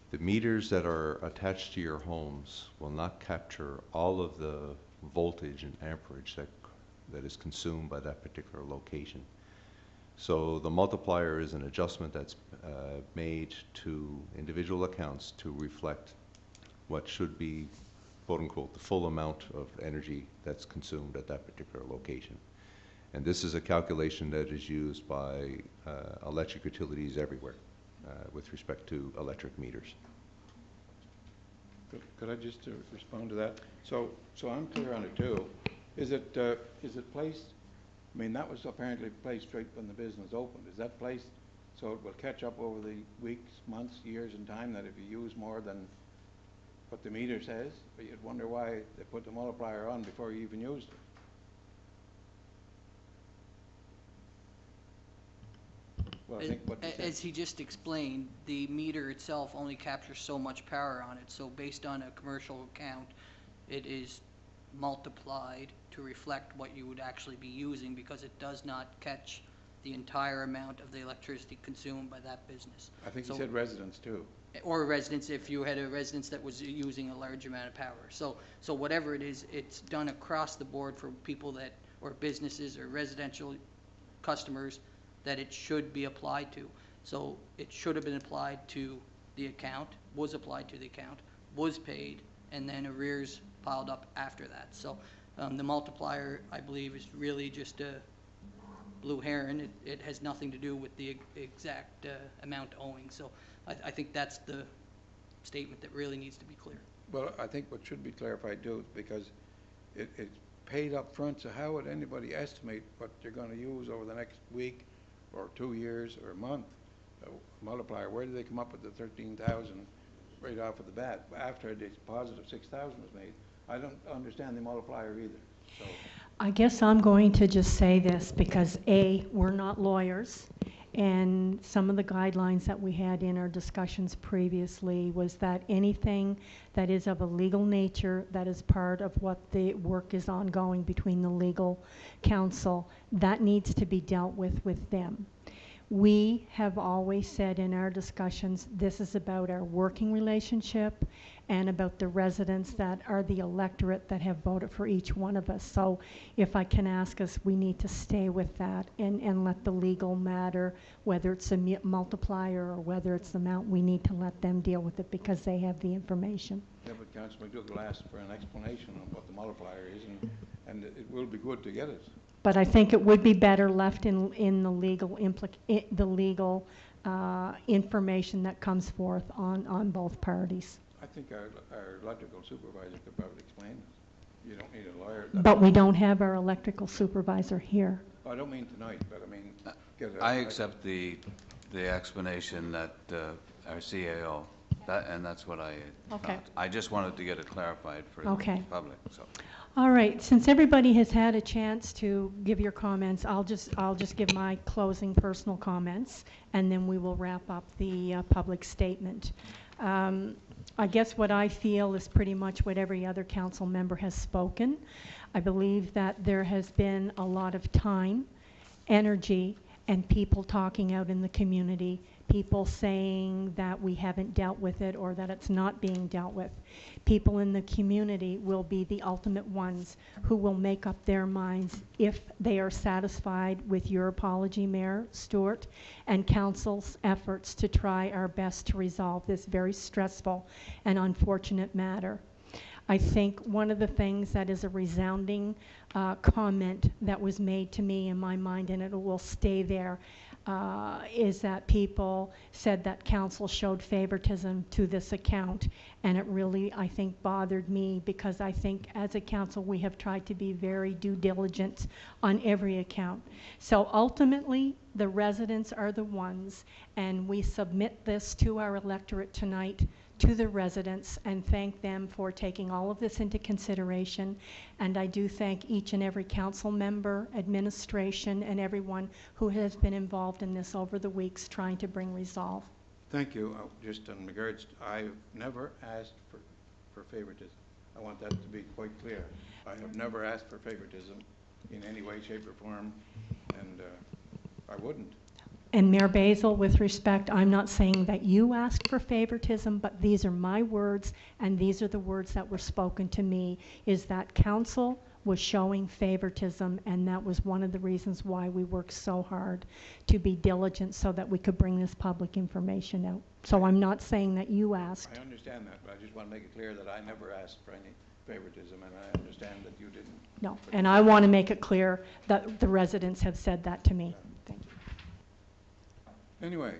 the meters that are attached to your homes will not capture all of the voltage and amperage that is consumed by that particular location. So the multiplier is an adjustment that's made to individual accounts to reflect what should be, quote unquote, the full amount of energy that's consumed at that particular location. And this is a calculation that is used by electric utilities everywhere with respect to electric meters. Could I just respond to that? So I'm clear on it too. Is it placed, I mean, that was apparently placed right when the business opened. Is that placed so it will catch up over the weeks, months, years in time, that if you use more than what the meter says, but you'd wonder why they put the multiplier on before you even used it? Well, I think what you said. As he just explained, the meter itself only captures so much power on it, so based on a commercial account, it is multiplied to reflect what you would actually be using, because it does not catch the entire amount of the electricity consumed by that business. I think So- you said residents too. Or residents, if you had a residence that was using a large amount of power. So whatever it is, it's done across the board for people that, or businesses or residential customers, that it should be applied to. So it should have been applied to the account, was applied to the account, was paid, and then arrears piled up after that. So the multiplier, I believe, is really just a blue heron. It has nothing to do with the exact amount owing. So I think that's the statement that really needs to be clear. Well, I think what should be clarified too, because it's paid up front, so how would anybody estimate what you're gonna use over the next week or 2 years or a month? Multiplier, where do they come up with the 13,000 right off of the bat, after a deposit of 6,000 was made? I don't understand the multiplier either, so. I guess I'm going to just say this because A, we're not lawyers, and some of the guidelines that we had in our discussions previously was that anything that is of a legal nature, that is part of what the work is ongoing between the legal counsel, that needs to be dealt with them. We have always said in our discussions, this is about our working relationship and about the residents that are the electorate that have voted for each one of us. So if I can ask us, we need to stay with that and let the legal matter, whether it's a multiplier or whether it's the amount, we need to let them deal with it because they have the information. Yeah, but Councilor McDougall asked for an explanation of what the multiplier is, and it will be good to get it. But I think it would be better left in the legal information that comes forth on both parties. I think our electrical supervisor could probably explain this. You don't need a lawyer. But we don't have our electrical supervisor here. I don't mean tonight, but I mean, I accept the explanation that our CAO, and that's what I Okay. thought. I just wanted to get it clarified for the Okay. public, so. All right, since everybody has had a chance to give your comments, I'll just give my closing personal comments, and then we will wrap up the public statement. I guess what I feel is pretty much what every other council member has spoken. I believe that there has been a lot of time, energy, and people talking out in the community, people saying that we haven't dealt with it or that it's not being dealt with. People in the community will be the ultimate ones who will make up their minds if they are satisfied with your apology, Mayor Stewart, and council's efforts to try our best to resolve this very stressful and unfortunate matter. I think one of the things that is a resounding comment that was made to me in my mind, and it will stay there, is that people said that council showed favoritism to this account, and it really, I think, bothered me because I think as a council we have tried to be very due diligent on every account. So ultimately the residents are the ones, and we submit this to our electorate tonight, to the residents, and thank them for taking all of this into consideration. And I do thank each and every council member, administration, and everyone who has been involved in this over the weeks trying to bring resolve. Thank you. Just in regards, I've never asked for favoritism. I want that to be quite clear. I have never asked for favoritism in any way, shape, or form, and I wouldn't. And Mayor Basil, with respect, I'm not saying that you asked for favoritism, but these are my words, and these are the words that were spoken to me, is that council was showing favoritism, and that was one of the reasons why we worked so hard to be diligent so that we could bring this public information out. So I'm not saying that you asked. I understand that, but I just want to make it clear that I never asked for any favoritism, and I understand that you didn't. No, and I want to make it clear that the residents have said that to me. Thank you. Anyway,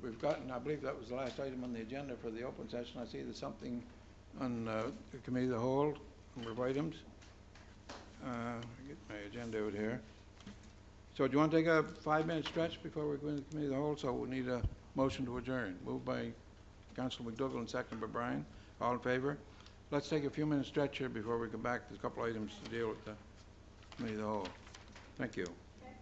we've gotten, I believe that was the last item on the agenda for the open session. I see there's something on the committee of the whole, number of items. Get my agenda out here. So do you want to take a 5-minute stretch before we go into the committee of the whole? So we need a motion to adjourn. Moved by Councillor McDougall and seconded by Brian. All in favour? Let's take a few minutes stretch here before we come back. There's a couple items to deal with the committee of the whole. Thank you.